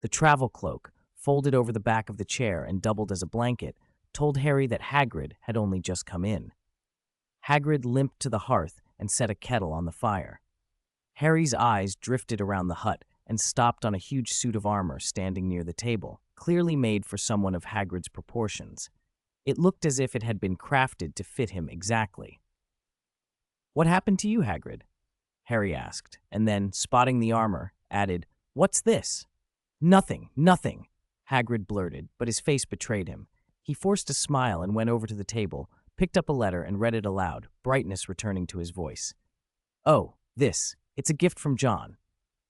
The travel cloak, folded over the back of the chair and doubled as a blanket, told Harry that Hagrid had only just come in. Hagrid limped to the hearth and set a kettle on the fire. Harry's eyes drifted around the hut and stopped on a huge suit of armor standing near the table, clearly made for someone of Hagrid's proportions. It looked as if it had been crafted to fit him exactly. "What happened to you, Hagrid?" Harry asked, and then, spotting the armor, added, "What's this?" "Nothing, nothing," Hagrid blurted, but his face betrayed him. He forced a smile and went over to the table, picked up a letter and read it aloud, brightness returning to his voice. "Oh, this. It's a gift from John."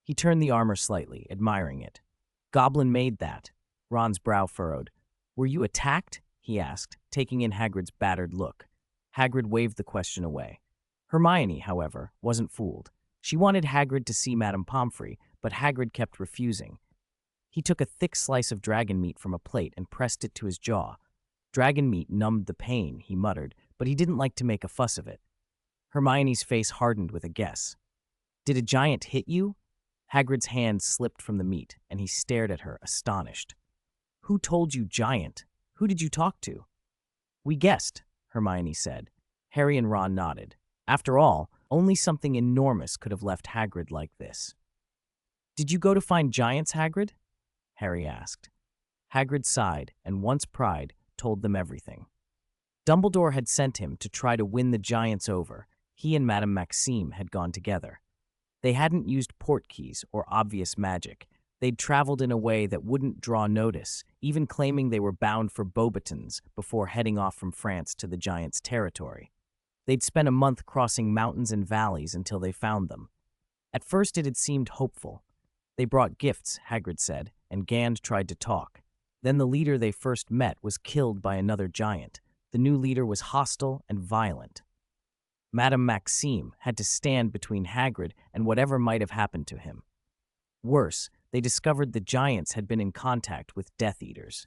He turned the armor slightly, admiring it. "Goblin made that." Ron's brow furrowed. "Were you attacked?" he asked, taking in Hagrid's battered look. Hagrid waved the question away. Hermione, however, wasn't fooled. She wanted Hagrid to see Madame Pomfrey, but Hagrid kept refusing. He took a thick slice of dragon meat from a plate and pressed it to his jaw. Dragon meat numbed the pain, he muttered, but he didn't like to make a fuss of it. Hermione's face hardened with a guess. "Did a giant hit you?" Hagrid's hand slipped from the meat, and he stared at her, astonished. "Who told you giant? Who did you talk to?" "We guessed," Hermione said. Harry and Ron nodded. After all, only something enormous could have left Hagrid like this. "Did you go to find giants, Hagrid?" Harry asked. Hagrid sighed, and once pride told them everything. Dumbledore had sent him to try to win the giants over. He and Madame Maxime had gone together. They hadn't used portkeys or obvious magic. They'd traveled in a way that wouldn't draw notice, even claiming they were bound for Beauxbatons before heading off from France to the giants' territory. They'd spent a month crossing mountains and valleys until they found them. At first it had seemed hopeful. They brought gifts, Hagrid said, and Gand tried to talk. Then the leader they first met was killed by another giant. The new leader was hostile and violent. Madame Maxime had to stand between Hagrid and whatever might have happened to him. Worse, they discovered the giants had been in contact with Death Eaters.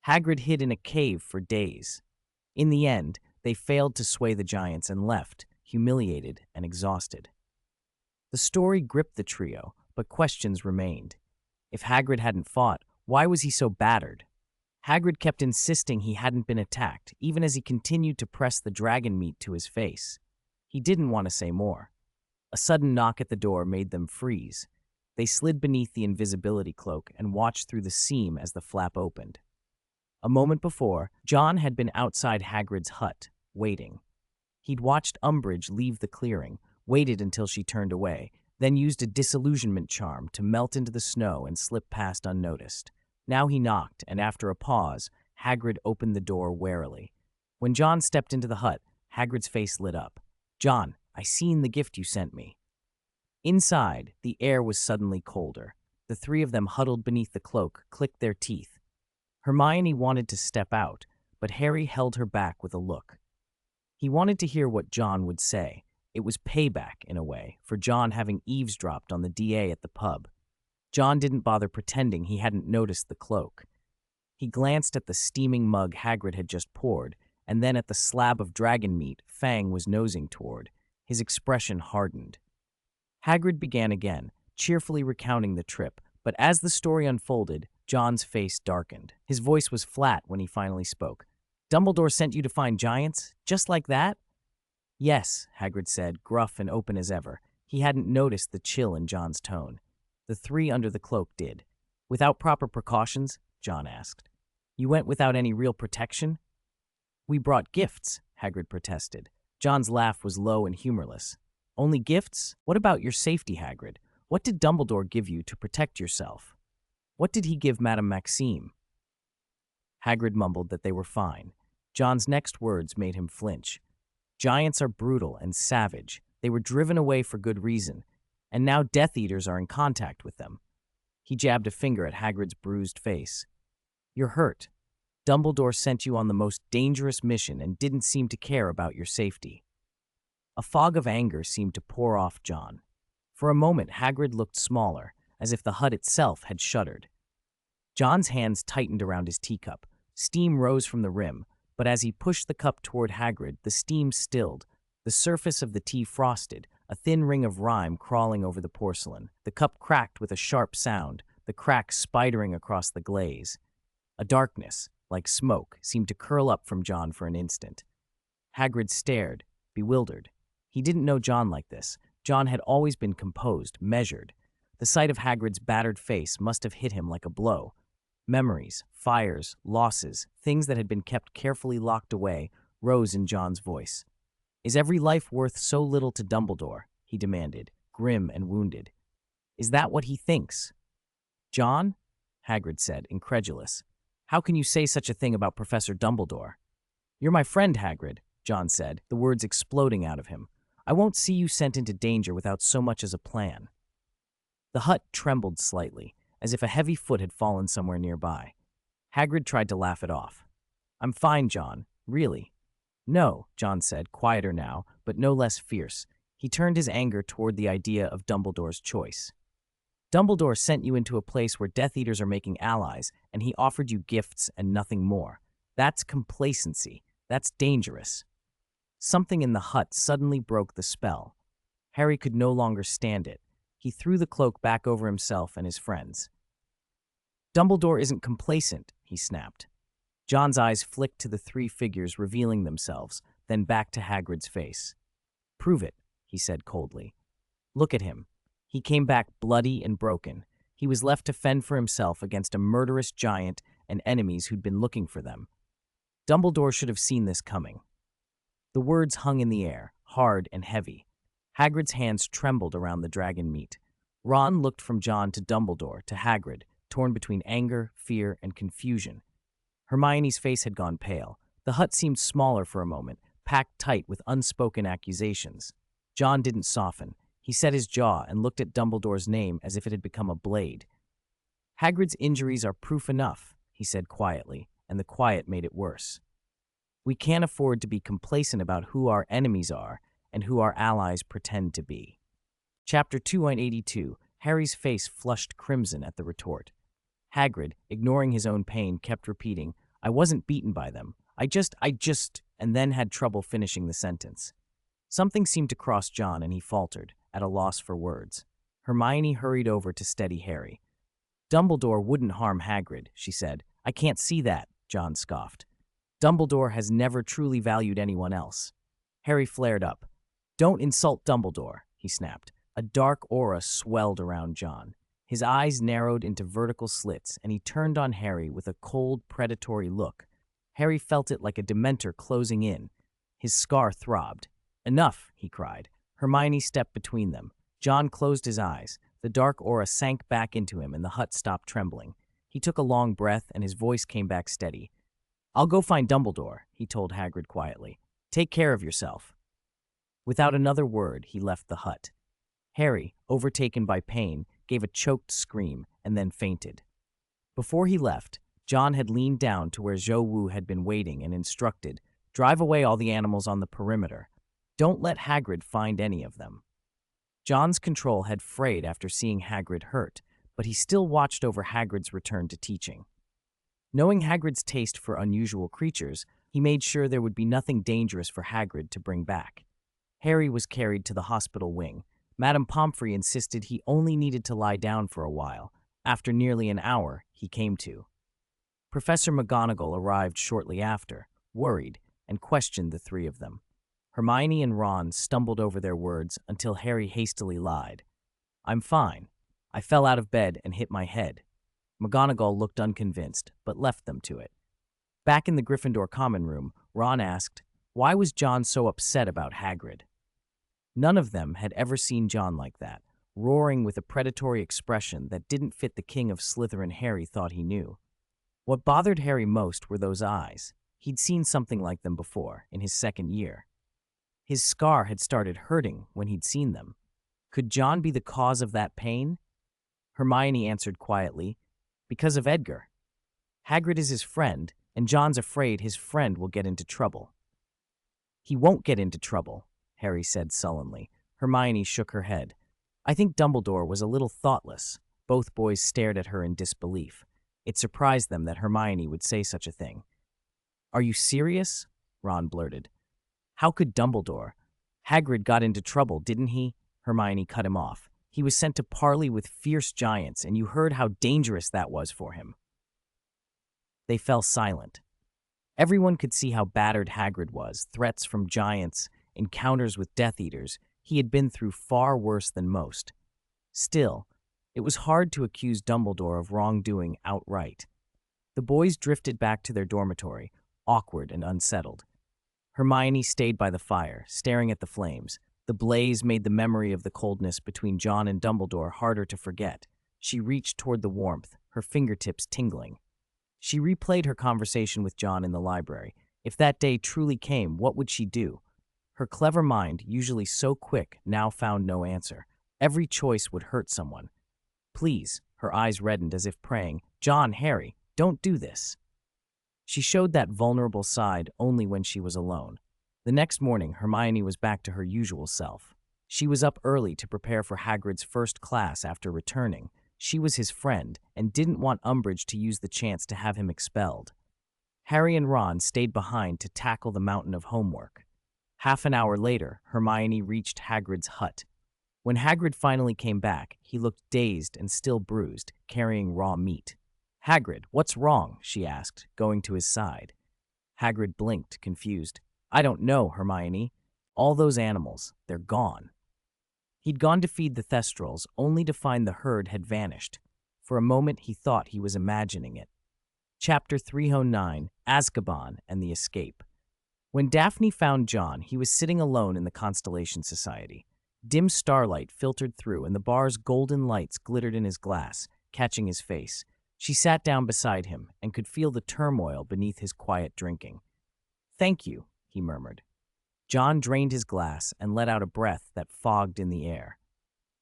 Hagrid hid in a cave for days. In the end, they failed to sway the giants and left, humiliated and exhausted. The story gripped the trio, but questions remained. If Hagrid hadn't fought, why was he so battered? Hagrid kept insisting he hadn't been attacked, even as he continued to press the dragon meat to his face. He didn't want to say more. A sudden knock at the door made them freeze. They slid beneath the invisibility cloak and watched through the seam as the flap opened. A moment before, John had been outside Hagrid's hut, waiting. He'd watched Umbridge leave the clearing, waited until she turned away, then used a disillusionment charm to melt into the snow and slip past unnoticed. Now he knocked, and after a pause, Hagrid opened the door warily. When John stepped into the hut, Hagrid's face lit up. "John, I seen the gift you sent me." Inside, the air was suddenly colder. The three of them huddled beneath the cloak, clicked their teeth. Hermione wanted to step out, but Harry held her back with a look. He wanted to hear what John would say. It was payback, in a way, for John having eavesdropped on the DA at the pub. John didn't bother pretending he hadn't noticed the cloak. He glanced at the steaming mug Hagrid had just poured, and then at the slab of dragon meat Fang was nosing toward. His expression hardened. Hagrid began again, cheerfully recounting the trip, but as the story unfolded, John's face darkened. His voice was flat when he finally spoke. "Dumbledore sent you to find giants? Just like that?" "Yes," Hagrid said, gruff and open as ever. He hadn't noticed the chill in John's tone. The three under the cloak did. "Without proper precautions?" John asked. "You went without any real protection?" "We brought gifts," Hagrid protested. John's laugh was low and humorless. "Only gifts? What about your safety, Hagrid? What did Dumbledore give you to protect yourself? What did he give Madame Maxime?" Hagrid mumbled that they were fine. John's next words made him flinch. "Giants are brutal and savage. They were driven away for good reason, and now Death Eaters are in contact with them." He jabbed a finger at Hagrid's bruised face. "You're hurt. Dumbledore sent you on the most dangerous mission and didn't seem to care about your safety." A fog of anger seemed to pour off John. For a moment, Hagrid looked smaller, as if the hut itself had shuddered. John's hands tightened around his teacup. Steam rose from the rim, but as he pushed the cup toward Hagrid, the steam stilled. The surface of the tea frosted, a thin ring of rime crawling over the porcelain. The cup cracked with a sharp sound, the cracks spidering across the glaze. A darkness, like smoke, seemed to curl up from John for an instant. Hagrid stared, bewildered. He didn't know John like this. John had always been composed, measured. The sight of Hagrid's battered face must have hit him like a blow. Memories, fires, losses, things that had been kept carefully locked away, rose in John's voice. "Is every life worth so little to Dumbledore?" he demanded, grim and wounded. "Is that what he thinks?" "John?" Hagrid said, incredulous. "How can you say such a thing about Professor Dumbledore?" "You're my friend, Hagrid," John said, the words exploding out of him. "I won't see you sent into danger without so much as a plan." The hut trembled slightly, as if a heavy foot had fallen somewhere nearby. Hagrid tried to laugh it off. "I'm fine, John. Really." "No," John said, quieter now, but no less fierce. He turned his anger toward the idea of Dumbledore's choice. "Dumbledore sent you into a place where Death Eaters are making allies, and he offered you gifts and nothing more. That's complacency. That's dangerous." Something in the hut suddenly broke the spell. Harry could no longer stand it. He threw the cloak back over himself and his friends. "Dumbledore isn't complacent," he snapped. John's eyes flicked to the three figures revealing themselves, then back to Hagrid's face. "Prove it," he said coldly. "Look at him. He came back bloody and broken. He was left to fend for himself against a murderous giant and enemies who'd been looking for them. Dumbledore should have seen this coming." The words hung in the air, hard and heavy. Hagrid's hands trembled around the dragon meat. Ron looked from John to Dumbledore to Hagrid, torn between anger, fear, and confusion. Hermione's face had gone pale. The hut seemed smaller for a moment, packed tight with unspoken accusations. John didn't soften. He set his jaw and looked at Dumbledore's name as if it had become a blade. "Hagrid's injuries are proof enough," he said quietly, and the quiet made it worse. "We can't afford to be complacent about who our enemies are and who our allies pretend to be." Chapter 282, Harry's face flushed crimson at the retort. Hagrid, ignoring his own pain, kept repeating, "I wasn't beaten by them. I just, and then had trouble finishing the sentence. Something seemed to cross John and he faltered, at a loss for words. Hermione hurried over to steady Harry. "Dumbledore wouldn't harm Hagrid," she said. "I can't see that," John scoffed. "Dumbledore has never truly valued anyone else." Harry flared up. "Don't insult Dumbledore," he snapped. A dark aura swelled around John. His eyes narrowed into vertical slits, and he turned on Harry with a cold, predatory look. Harry felt it like a dementor closing in. His scar throbbed. "Enough," he cried. Hermione stepped between them. John closed his eyes. The dark aura sank back into him, and the hut stopped trembling. He took a long breath, and his voice came back steady. "I'll go find Dumbledore," he told Hagrid quietly. "Take care of yourself." Without another word, he left the hut. Harry, overtaken by pain, gave a choked scream and then fainted. Before he left, John had leaned down to where Zhou Wu had been waiting and instructed, "Drive away all the animals on the perimeter. Don't let Hagrid find any of them." John's control had frayed after seeing Hagrid hurt, but he still watched over Hagrid's return to teaching. Knowing Hagrid's taste for unusual creatures, he made sure there would be nothing dangerous for Hagrid to bring back. Harry was carried to the hospital wing. Madame Pomfrey insisted he only needed to lie down for a while. After nearly an hour, he came to. Professor McGonagall arrived shortly after, worried, and questioned the three of them. Hermione and Ron stumbled over their words until Harry hastily lied. "I'm fine. I fell out of bed and hit my head." McGonagall looked unconvinced, but left them to it. Back in the Gryffindor common room, Ron asked, why was John so upset about Hagrid? None of them had ever seen John like that, roaring with a predatory expression that didn't fit the King of Slytherin Harry thought he knew. What bothered Harry most were those eyes. He'd seen something like them before, in his second year. His scar had started hurting when he'd seen them. Could John be the cause of that pain? Hermione answered quietly, "Because of Edgar. Hagrid is his friend, and John's afraid his friend will get into trouble." "He won't get into trouble," Harry said sullenly. Hermione shook her head. "I think Dumbledore was a little thoughtless." Both boys stared at her in disbelief. It surprised them that Hermione would say such a thing. "Are you serious?" Ron blurted. "How could Dumbledore? Hagrid got into trouble, didn't he?" Hermione cut him off. He was sent to parley with fierce giants, and you heard how dangerous that was for him." They fell silent. Everyone could see how battered Hagrid was. Threats from giants, encounters with Death Eaters. He had been through far worse than most. Still, it was hard to accuse Dumbledore of wrongdoing outright. The boys drifted back to their dormitory, awkward and unsettled. Hermione stayed by the fire, staring at the flames. The blaze made the memory of the coldness between John and Dumbledore harder to forget. She reached toward the warmth, her fingertips tingling. She replayed her conversation with John in the library. If that day truly came, what would she do? Her clever mind, usually so quick, now found no answer. Every choice would hurt someone. "Please," her eyes reddened as if praying, "John, Harry, don't do this." She showed that vulnerable side only when she was alone. The next morning, Hermione was back to her usual self. She was up early to prepare for Hagrid's first class after returning. She was his friend and didn't want Umbridge to use the chance to have him expelled. Harry and Ron stayed behind to tackle the mountain of homework. Half an hour later, Hermione reached Hagrid's hut. When Hagrid finally came back, he looked dazed and still bruised, carrying raw meat. "Hagrid, what's wrong?" she asked, going to his side. Hagrid blinked, confused. "I don't know, Hermione. All those animals, they're gone." He'd gone to feed the Thestrals, only to find the herd had vanished. For a moment, he thought he was imagining it. Chapter 309, Azkaban and the Escape. When Daphne found John, he was sitting alone in the Constellation Society. Dim starlight filtered through, and the bar's golden lights glittered in his glass, catching his face. She sat down beside him and could feel the turmoil beneath his quiet drinking. "Thank you," he murmured. John drained his glass and let out a breath that fogged in the air.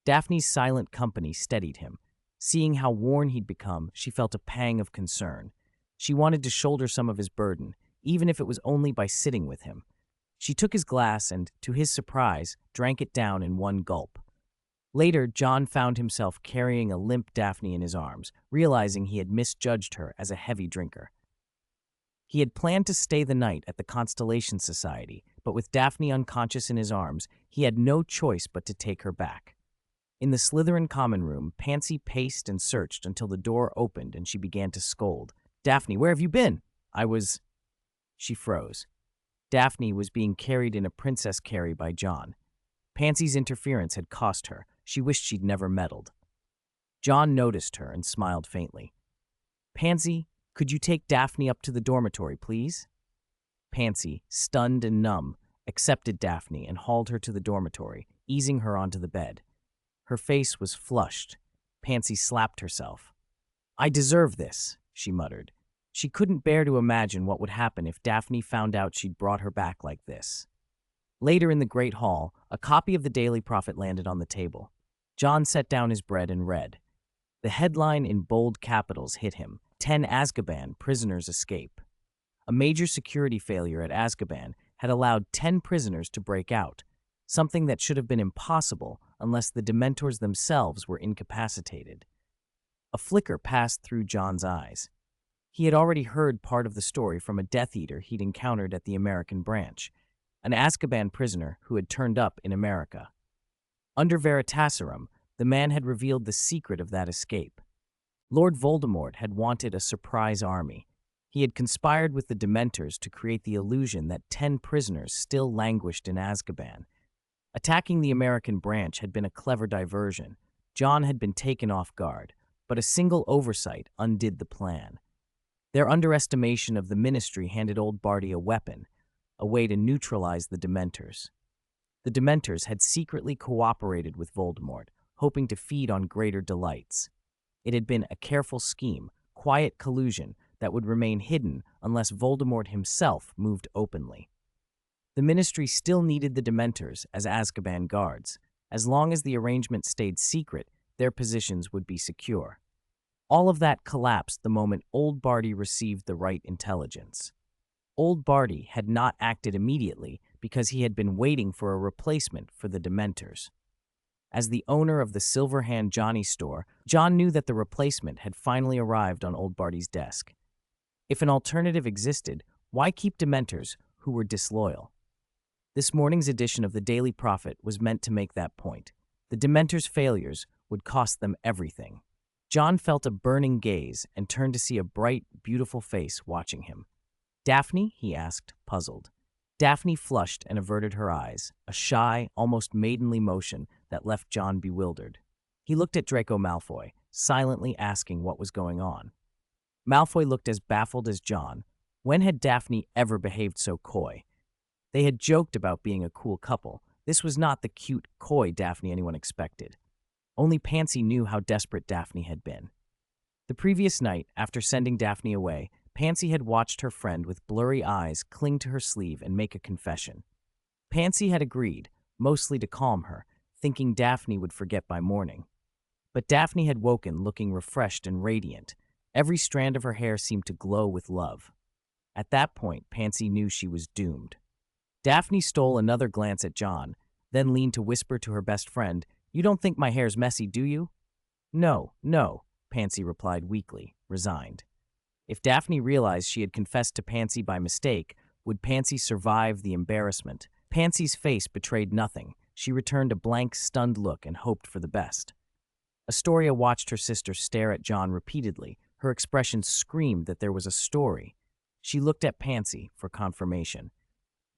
Daphne's silent company steadied him. Seeing how worn he'd become, she felt a pang of concern. She wanted to shoulder some of his burden, even if it was only by sitting with him. She took his glass and, to his surprise, drank it down in one gulp. Later, John found himself carrying a limp Daphne in his arms, realizing he had misjudged her as a heavy drinker. He had planned to stay the night at the Constellation Society, but with Daphne unconscious in his arms, he had no choice but to take her back. In the Slytherin common room, Pansy paced and searched until the door opened and she began to scold. "Daphne, where have you been?" She froze. Daphne was being carried in a princess carry by John. Pansy's interference had cost her. She wished she'd never meddled. John noticed her and smiled faintly. "Pansy, could you take Daphne up to the dormitory, please?" Pansy, stunned and numb, accepted Daphne and hauled her to the dormitory, easing her onto the bed. Her face was flushed. Pansy slapped herself. "I deserve this," she muttered. She couldn't bear to imagine what would happen if Daphne found out she'd brought her back like this. Later in the Great Hall, a copy of the Daily Prophet landed on the table. John set down his bread and read. The headline in bold capitals hit him: 10 Azkaban prisoners escape. A major security failure at Azkaban had allowed 10 prisoners to break out, something that should have been impossible unless the Dementors themselves were incapacitated. A flicker passed through John's eyes. He had already heard part of the story from a Death Eater he'd encountered at the American branch, an Azkaban prisoner who had turned up in America. Under Veritaserum, the man had revealed the secret of that escape. Lord Voldemort had wanted a surprise army. He had conspired with the Dementors to create the illusion that 10 prisoners still languished in Azkaban. Attacking the American branch had been a clever diversion. John had been taken off guard, but a single oversight undid the plan. Their underestimation of the Ministry handed old Barty a weapon, a way to neutralize the Dementors. The Dementors had secretly cooperated with Voldemort, hoping to feed on greater delights. It had been a careful scheme, quiet collusion that would remain hidden unless Voldemort himself moved openly. The Ministry still needed the Dementors as Azkaban guards. As long as the arrangement stayed secret, their positions would be secure. All of that collapsed the moment Old Barty received the right intelligence. Old Barty had not acted immediately because he had been waiting for a replacement for the Dementors. As the owner of the Silver Hand Johnny store, John knew that the replacement had finally arrived on Old Barty's desk. If an alternative existed, why keep Dementors who were disloyal? This morning's edition of the Daily Prophet was meant to make that point. The Dementors' failures would cost them everything. John felt a burning gaze and turned to see a bright, beautiful face watching him. "Daphne?" he asked, puzzled. Daphne flushed and averted her eyes, a shy, almost maidenly motion that left John bewildered. He looked at Draco Malfoy, silently asking what was going on. Malfoy looked as baffled as John. When had Daphne ever behaved so coy? They had joked about being a cool couple. This was not the cute, coy Daphne anyone expected. Only Pansy knew how desperate Daphne had been. The previous night, after sending Daphne away, Pansy had watched her friend with blurry eyes cling to her sleeve and make a confession. Pansy had agreed, mostly to calm her, thinking Daphne would forget by morning. But Daphne had woken looking refreshed and radiant. Every strand of her hair seemed to glow with love. At that point, Pansy knew she was doomed. Daphne stole another glance at John, then leaned to whisper to her best friend, "You don't think my hair's messy, do you?" "No, no," Pansy replied weakly, resigned. If Daphne realized she had confessed to Pansy by mistake, would Pansy survive the embarrassment? Pansy's face betrayed nothing. She returned a blank, stunned look and hoped for the best. Astoria watched her sister stare at John repeatedly. Her expression screamed that there was a story. She looked at Pansy for confirmation.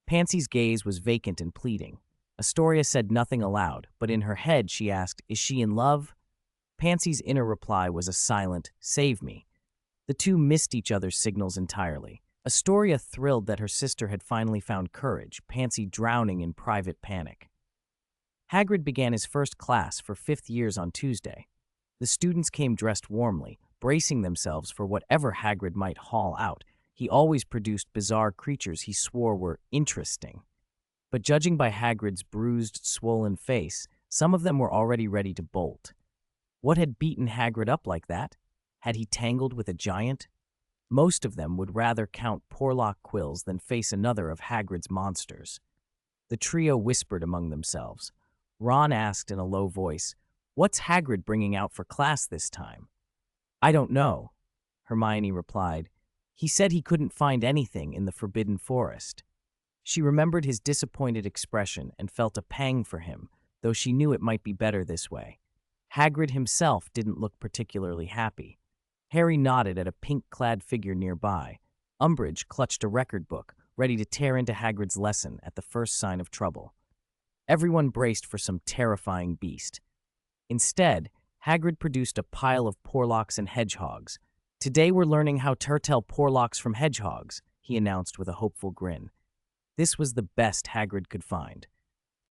Pansy's gaze was vacant and pleading. Astoria said nothing aloud, but in her head she asked, "Is she in love?" Pansy's inner reply was a silent, "Save me." The two missed each other's signals entirely. Astoria thrilled that her sister had finally found courage, Pansy drowning in private panic. Hagrid began his first class for 5th years on Tuesday. The students came dressed warmly, bracing themselves for whatever Hagrid might haul out. He always produced bizarre creatures he swore were interesting. But judging by Hagrid's bruised, swollen face, some of them were already ready to bolt. What had beaten Hagrid up like that? Had he tangled with a giant? Most of them would rather count Porlock quills than face another of Hagrid's monsters. The trio whispered among themselves. Ron asked in a low voice, "What's Hagrid bringing out for class this time?" "I don't know," Hermione replied. "He said he couldn't find anything in the Forbidden Forest." She remembered his disappointed expression and felt a pang for him, though she knew it might be better this way. Hagrid himself didn't look particularly happy. Harry nodded at a pink-clad figure nearby. Umbridge clutched a record book, ready to tear into Hagrid's lesson at the first sign of trouble. Everyone braced for some terrifying beast. Instead, Hagrid produced a pile of Porlocks and hedgehogs. "Today we're learning how to tell Porlocks from hedgehogs," he announced with a hopeful grin. This was the best Hagrid could find.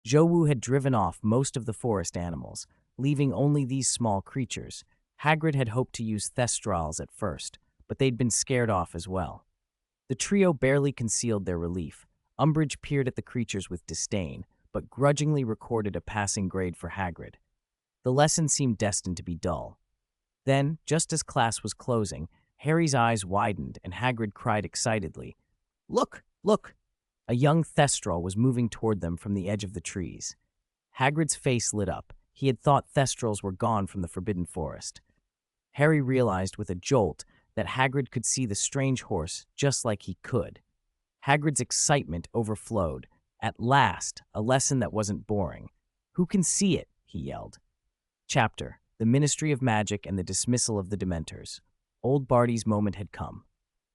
Jowu had driven off most of the forest animals, leaving only these small creatures. Hagrid had hoped to use thestrals at first, but they'd been scared off as well. The trio barely concealed their relief. Umbridge peered at the creatures with disdain, but grudgingly recorded a passing grade for Hagrid. The lesson seemed destined to be dull. Then, just as class was closing, Harry's eyes widened and Hagrid cried excitedly, "Look, look!" A young thestral was moving toward them from the edge of the trees. Hagrid's face lit up. He had thought thestrals were gone from the Forbidden Forest. Harry realized with a jolt that Hagrid could see the strange horse just like he could. Hagrid's excitement overflowed. At last, a lesson that wasn't boring. "Who can see it?" he yelled. Chapter: The Ministry of Magic and the Dismissal of the Dementors. Old Barty's moment had come.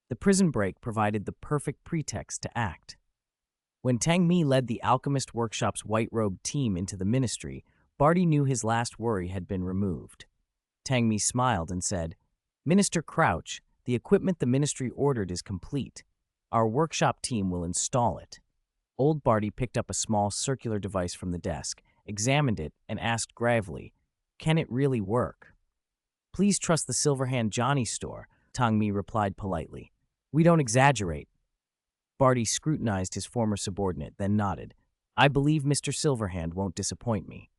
The prison break provided the perfect pretext to act. When Tang Mi led the Alchemist Workshop's white-robed team into the ministry, Barty knew his last worry had been removed. Tang Mi smiled and said, "Minister Crouch, the equipment the ministry ordered is complete. Our workshop team will install it." Old Barty picked up a small circular device from the desk, examined it, and asked gravely, "Can it really work?" "Please trust the Silverhand Johnny store," Tang Mi replied politely. "We don't exaggerate." Barty scrutinized his former subordinate, then nodded. "I believe Mr. Silverhand won't disappoint me."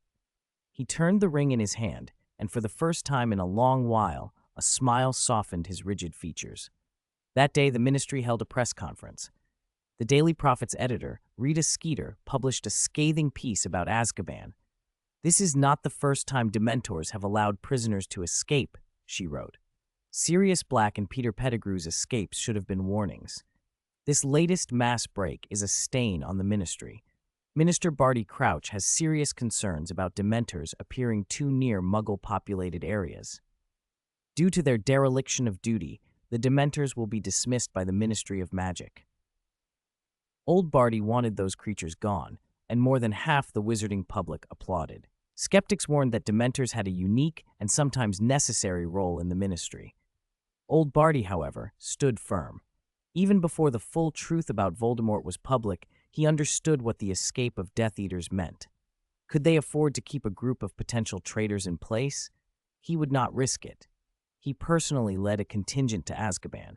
He turned the ring in his hand, and for the first time in a long while, a smile softened his rigid features. That day, the ministry held a press conference. The Daily Prophet's editor, Rita Skeeter, published a scathing piece about Azkaban. "This is not the first time Dementors have allowed prisoners to escape," she wrote. "Sirius Black and Peter Pettigrew's escapes should have been warnings. This latest mass break is a stain on the ministry. Minister Barty Crouch has serious concerns about Dementors appearing too near Muggle-populated areas. Due to their dereliction of duty, the Dementors will be dismissed by the Ministry of Magic. Old Barty wanted those creatures gone, and more than half the wizarding public applauded. Skeptics warned that Dementors had a unique and sometimes necessary role in the ministry. Old Barty, however, stood firm. Even before the full truth about Voldemort was public, he understood what the escape of Death Eaters meant. Could they afford to keep a group of potential traitors in place? He would not risk it. He personally led a contingent to Azkaban.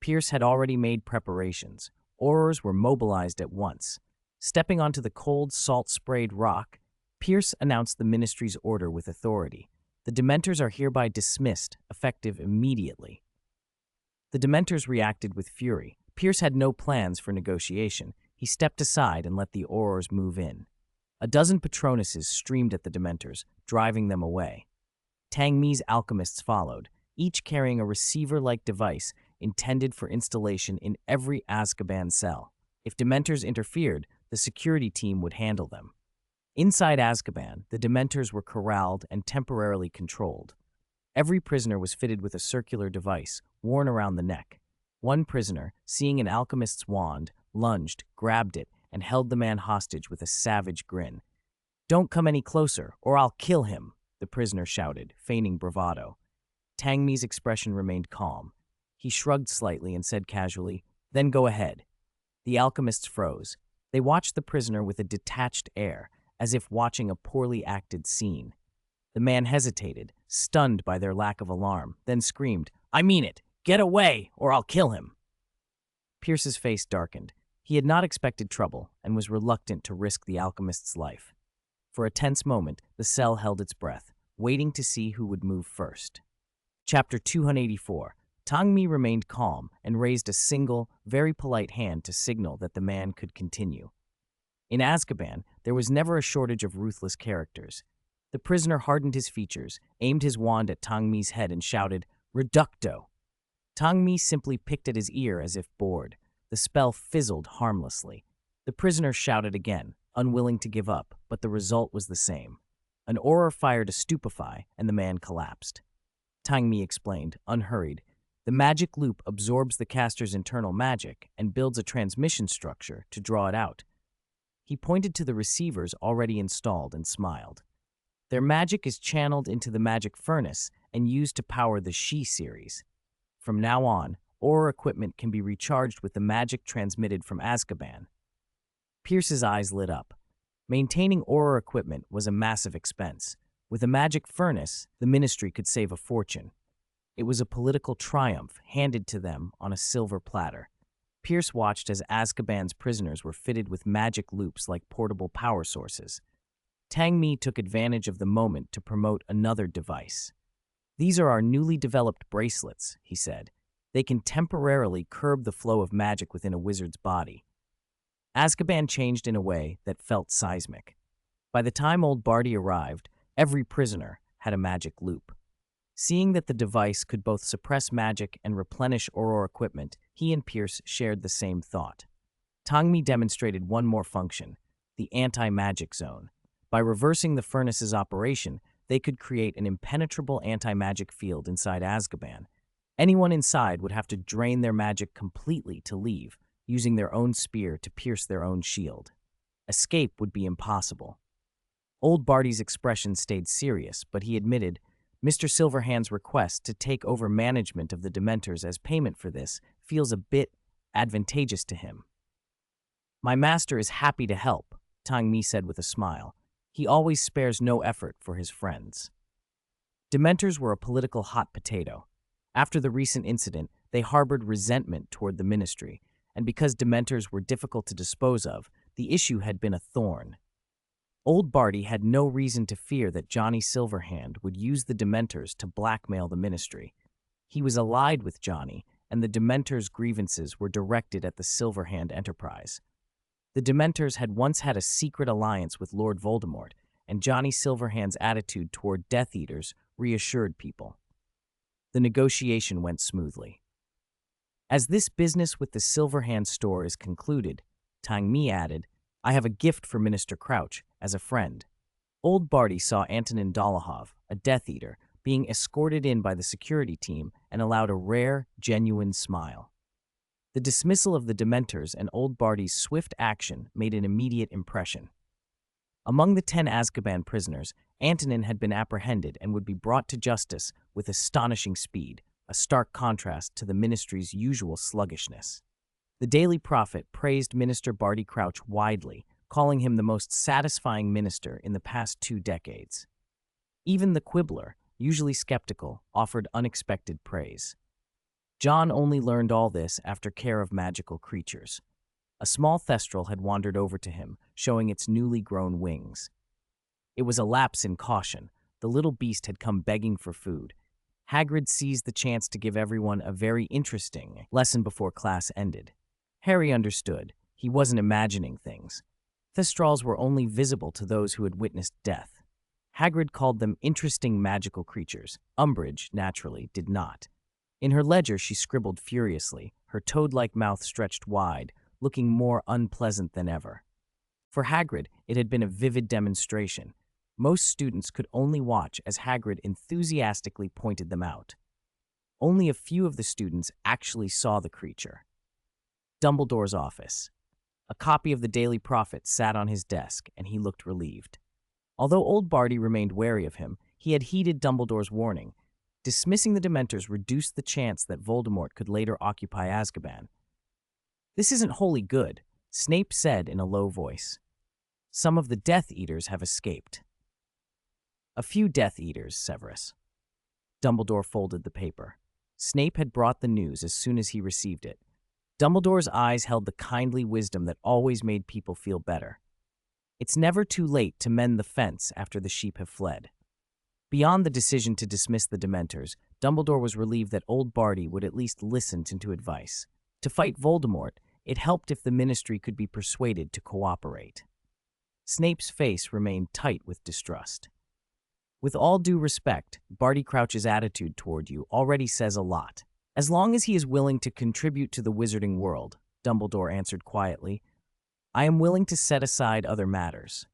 Pierce had already made preparations. Aurors were mobilized at once. Stepping onto the cold, salt-sprayed rock, Pierce announced the Ministry's order with authority. The Dementors are hereby dismissed, effective immediately. The Dementors reacted with fury. Pierce had no plans for negotiation. He stepped aside and let the Aurors move in. A dozen Patronuses streamed at the Dementors, driving them away. Tang Mi's alchemists followed, each carrying a receiver-like device intended for installation in every Azkaban cell. If Dementors interfered, the security team would handle them. Inside Azkaban, the Dementors were corralled and temporarily controlled. Every prisoner was fitted with a circular device, worn around the neck. One prisoner, seeing an alchemist's wand, lunged, grabbed it, and held the man hostage with a savage grin. "Don't come any closer, or I'll kill him," the prisoner shouted, feigning bravado. Tang Mi's expression remained calm. He shrugged slightly and said casually, "Then go ahead." The alchemists froze. They watched the prisoner with a detached air, as if watching a poorly acted scene. The man hesitated, stunned by their lack of alarm, then screamed, "I mean it! Get away, or I'll kill him!" Pierce's face darkened. He had not expected trouble and was reluctant to risk the alchemist's life. For a tense moment, the cell held its breath, waiting to see who would move first. Chapter 284. Tang Mi remained calm and raised a single, very polite hand to signal that the man could continue. In Azkaban, there was never a shortage of ruthless characters. The prisoner hardened his features, aimed his wand at Tang Mi's head, and shouted, "Reducto!" Tang Mi simply picked at his ear as if bored. The spell fizzled harmlessly. The prisoner shouted again, unwilling to give up, but the result was the same. An aura fired a stupefy, and the man collapsed. Tang Mi explained, unhurried. The magic loop absorbs the caster's internal magic and builds a transmission structure to draw it out. He pointed to the receivers already installed and smiled. Their magic is channeled into the magic furnace and used to power the She series. From now on, aura equipment can be recharged with the magic transmitted from Azkaban. Pierce's eyes lit up. Maintaining aura equipment was a massive expense. With a magic furnace, the Ministry could save a fortune. It was a political triumph handed to them on a silver platter. Pierce watched as Azkaban's prisoners were fitted with magic loops like portable power sources. Tang Mi took advantage of the moment to promote another device. "These are our newly developed bracelets," he said. "They can temporarily curb the flow of magic within a wizard's body." Azkaban changed in a way that felt seismic. By the time old Barty arrived, every prisoner had a magic loop. Seeing that the device could both suppress magic and replenish aura equipment, he and Pierce shared the same thought. Tang Mi demonstrated one more function, the anti-magic zone. By reversing the furnace's operation, they could create an impenetrable anti-magic field inside Azkaban. Anyone inside would have to drain their magic completely to leave, using their own spear to pierce their own shield. Escape would be impossible. Old Barty's expression stayed serious, but he admitted, "Mr. Silverhand's request to take over management of the Dementors as payment for this feels a bit advantageous to him." "My master is happy to help," Tang Mi said with a smile. "He always spares no effort for his friends." Dementors were a political hot potato. After the recent incident, they harbored resentment toward the Ministry, and because Dementors were difficult to dispose of, the issue had been a thorn. Old Barty had no reason to fear that Johnny Silverhand would use the Dementors to blackmail the Ministry. He was allied with Johnny, and the Dementors' grievances were directed at the Silverhand enterprise. The Dementors had once had a secret alliance with Lord Voldemort, and Johnny Silverhand's attitude toward Death Eaters reassured people. The negotiation went smoothly. "As this business with the Silverhand store is concluded," Tang Mi added, I have a gift for Minister Crouch, as a friend. Old Barty saw Antonin Dolohov, a Death Eater, being escorted in by the security team and allowed a rare, genuine smile. The dismissal of the Dementors and Old Barty's swift action made an immediate impression. Among the 10 Azkaban prisoners, Antonin had been apprehended and would be brought to justice with astonishing speed, a stark contrast to the Ministry's usual sluggishness. The Daily Prophet praised Minister Barty Crouch widely, calling him the most satisfying minister in the past 2 decades. Even the Quibbler, usually skeptical, offered unexpected praise. John only learned all this after care of magical creatures. A small thestral had wandered over to him, showing its newly grown wings. It was a lapse in caution. The little beast had come begging for food. Hagrid seized the chance to give everyone a very interesting lesson before class ended. Harry understood. He wasn't imagining things. Thestrals were only visible to those who had witnessed death. Hagrid called them interesting magical creatures. Umbridge, naturally, did not. In her ledger, she scribbled furiously, her toad-like mouth stretched wide, looking more unpleasant than ever. For Hagrid, it had been a vivid demonstration. Most students could only watch as Hagrid enthusiastically pointed them out. Only a few of the students actually saw the creature. Dumbledore's office. A copy of the Daily Prophet sat on his desk, and he looked relieved. Although old Barty remained wary of him, he had heeded Dumbledore's warning. Dismissing the Dementors reduced the chance that Voldemort could later occupy Azkaban. "This isn't wholly good," Snape said in a low voice. "Some of the Death Eaters have escaped." "A few Death Eaters, Severus." Dumbledore folded the paper. Snape had brought the news as soon as he received it. Dumbledore's eyes held the kindly wisdom that always made people feel better. It's never too late to mend the fence after the sheep have fled. Beyond the decision to dismiss the Dementors, Dumbledore was relieved that old Barty would at least listen to advice. To fight Voldemort, it helped if the Ministry could be persuaded to cooperate. Snape's face remained tight with distrust. "With all due respect, Barty Crouch's attitude toward you already says a lot. As long as he is willing to contribute to the wizarding world," Dumbledore answered quietly, "I am willing to set aside other matters."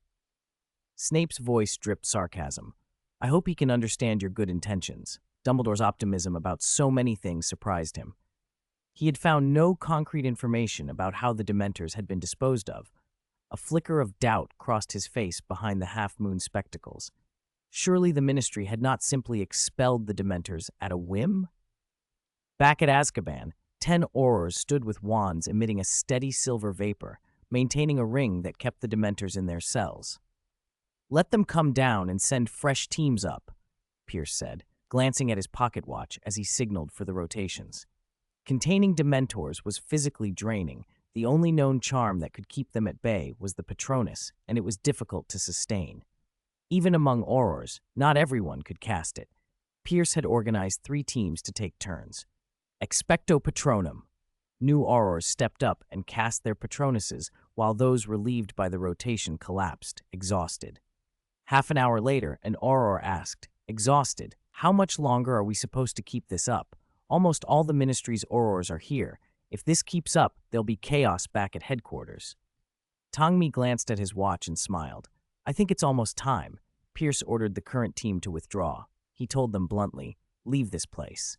Snape's voice dripped sarcasm. "I hope he can understand your good intentions." Dumbledore's optimism about so many things surprised him. He had found no concrete information about how the Dementors had been disposed of. A flicker of doubt crossed his face behind the half-moon spectacles. Surely the Ministry had not simply expelled the Dementors at a whim? Back at Azkaban, 10 Aurors stood with wands emitting a steady silver vapor, maintaining a ring that kept the Dementors in their cells. "Let them come down and send fresh teams up," Pierce said, glancing at his pocket watch as he signaled for the rotations. Containing Dementors was physically draining. The only known charm that could keep them at bay was the Patronus, and it was difficult to sustain. Even among Aurors, not everyone could cast it. Pierce had organized 3 teams to take turns. Expecto Patronum. New Aurors stepped up and cast their Patronuses, while those relieved by the rotation collapsed, exhausted. Half an hour later, an Auror asked, exhausted, "How much longer are we supposed to keep this up? Almost all the Ministry's Aurors are here. If this keeps up, there'll be chaos back at headquarters." Tongmi glanced at his watch and smiled. "I think it's almost time." Pierce ordered the current team to withdraw. He told them bluntly, "Leave this place."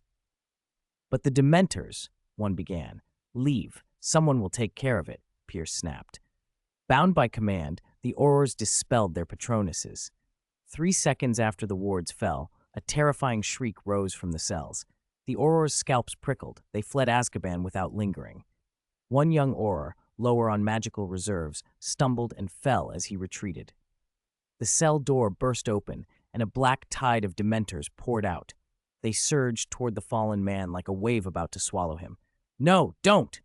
"But the Dementors," one began. "Leave. Someone will take care of it," Pierce snapped. Bound by command, the Aurors dispelled their Patronuses. 3 seconds after the wards fell, a terrifying shriek rose from the cells. The Aurors' scalps prickled. They fled Azkaban without lingering. One young Auror, lower on magical reserves, stumbled and fell as he retreated. The cell door burst open, and a black tide of Dementors poured out. They surged toward the fallen man like a wave about to swallow him. "No, don't!"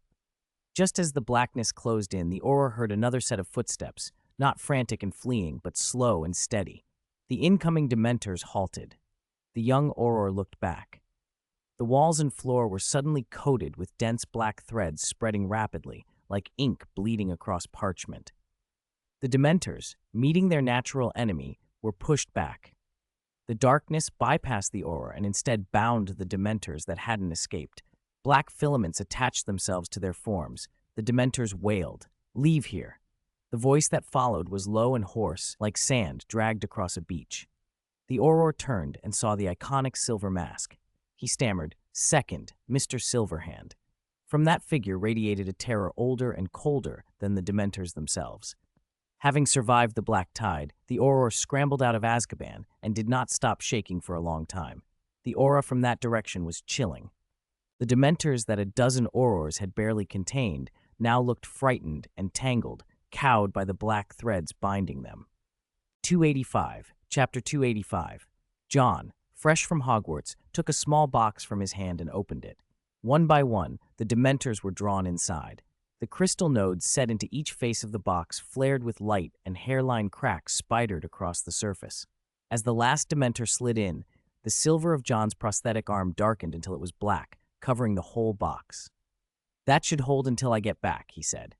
Just as the blackness closed in, the Auror heard another set of footsteps, not frantic and fleeing, but slow and steady. The incoming Dementors halted. The young Auror looked back. The walls and floor were suddenly coated with dense black threads spreading rapidly, like ink bleeding across parchment. The Dementors, meeting their natural enemy, were pushed back. The darkness bypassed the Auror and instead bound the Dementors that hadn't escaped. Black filaments attached themselves to their forms. The Dementors wailed, "Leave here." The voice that followed was low and hoarse, like sand dragged across a beach. The Auror turned and saw the iconic silver mask. He stammered, "Second, Mr. Silverhand." From that figure radiated a terror older and colder than the Dementors themselves. Having survived the Black Tide, the Auror scrambled out of Azkaban and did not stop shaking for a long time. The aura from that direction was chilling. The Dementors that a dozen Aurors had barely contained now looked frightened and tangled, cowed by the black threads binding them. 285, Chapter 285. John, fresh from Hogwarts, took a small box from his hand and opened it. One by one, the Dementors were drawn inside. The crystal nodes set into each face of the box flared with light and hairline cracks spidered across the surface. As the last Dementor slid in, the silver of John's prosthetic arm darkened until it was black, covering the whole box. "That should hold until I get back," he said.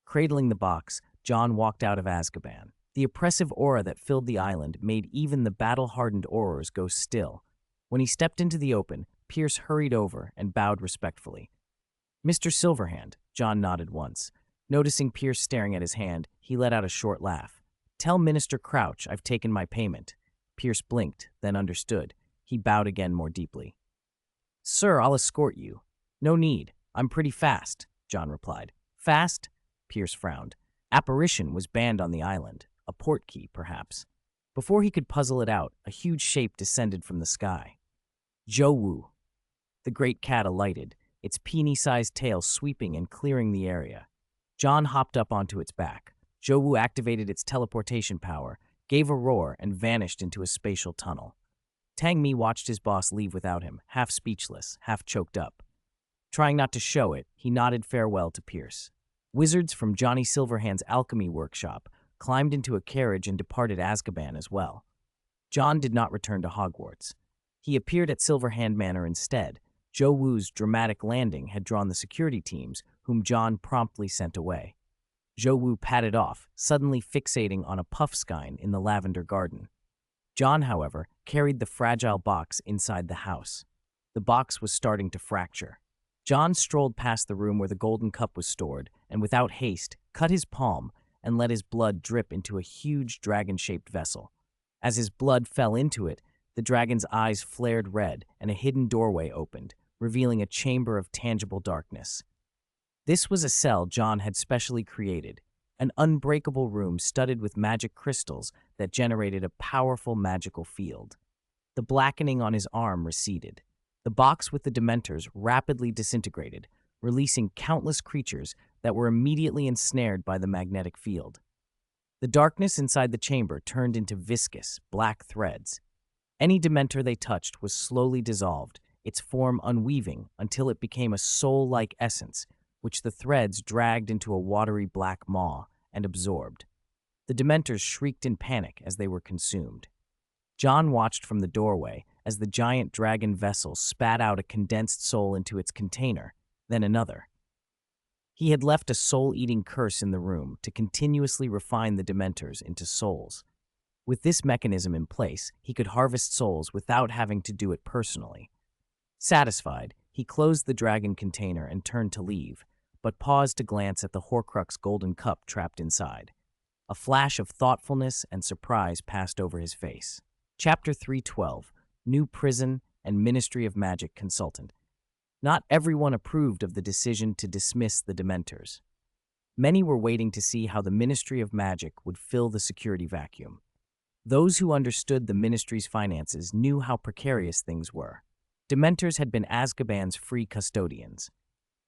Cradling the box, John walked out of Azkaban. The oppressive aura that filled the island made even the battle-hardened Aurors go still. When he stepped into the open, Pierce hurried over and bowed respectfully. "Mr. Silverhand," John nodded once. Noticing Pierce staring at his hand, he let out a short laugh. "Tell Minister Crouch I've taken my payment." Pierce blinked, then understood. He bowed again more deeply. "Sir, I'll escort you." "No need. I'm pretty fast," John replied. "Fast?" Pierce frowned. Apparition was banned on the island. A portkey, perhaps. Before he could puzzle it out, a huge shape descended from the sky. Jowu. The great cat alighted, its peony-sized tail sweeping and clearing the area. John hopped up onto its back. Jowu activated its teleportation power, gave a roar, and vanished into a spatial tunnel. Tang Mi watched his boss leave without him, half speechless, half choked up. Trying not to show it, he nodded farewell to Pierce. Wizards from Johnny Silverhand's alchemy workshop climbed into a carriage and departed Azkaban as well. John did not return to Hogwarts. He appeared at Silverhand Manor instead. Jowu's dramatic landing had drawn the security teams, whom John promptly sent away. Jowu padded off, suddenly fixating on a puffskein in the lavender garden. John, however, carried the fragile box inside the house. The box was starting to fracture. John strolled past the room where the golden cup was stored, and without haste, cut his palm and let his blood drip into a huge dragon-shaped vessel. As his blood fell into it, the dragon's eyes flared red and a hidden doorway opened, revealing a chamber of tangible darkness. This was a cell John had specially created, an unbreakable room studded with magic crystals that generated a powerful magical field. The blackening on his arm receded. The box with the Dementors rapidly disintegrated, releasing countless creatures that were immediately ensnared by the magnetic field. The darkness inside the chamber turned into viscous, black threads. Any Dementor they touched was slowly dissolved, its form unweaving until it became a soul-like essence, which the threads dragged into a watery black maw and absorbed. The Dementors shrieked in panic as they were consumed. John watched from the doorway as the giant dragon vessel spat out a condensed soul into its container, then another. He had left a soul-eating curse in the room to continuously refine the Dementors into souls. With this mechanism in place, he could harvest souls without having to do it personally. Satisfied, he closed the dragon container and turned to leave, but paused to glance at the Horcrux golden cup trapped inside. A flash of thoughtfulness and surprise passed over his face. Chapter 312, New Prison and Ministry of Magic Consultant. Not everyone approved of the decision to dismiss the Dementors. Many were waiting to see how the Ministry of Magic would fill the security vacuum. Those who understood the Ministry's finances knew how precarious things were. Dementors had been Azkaban's free custodians.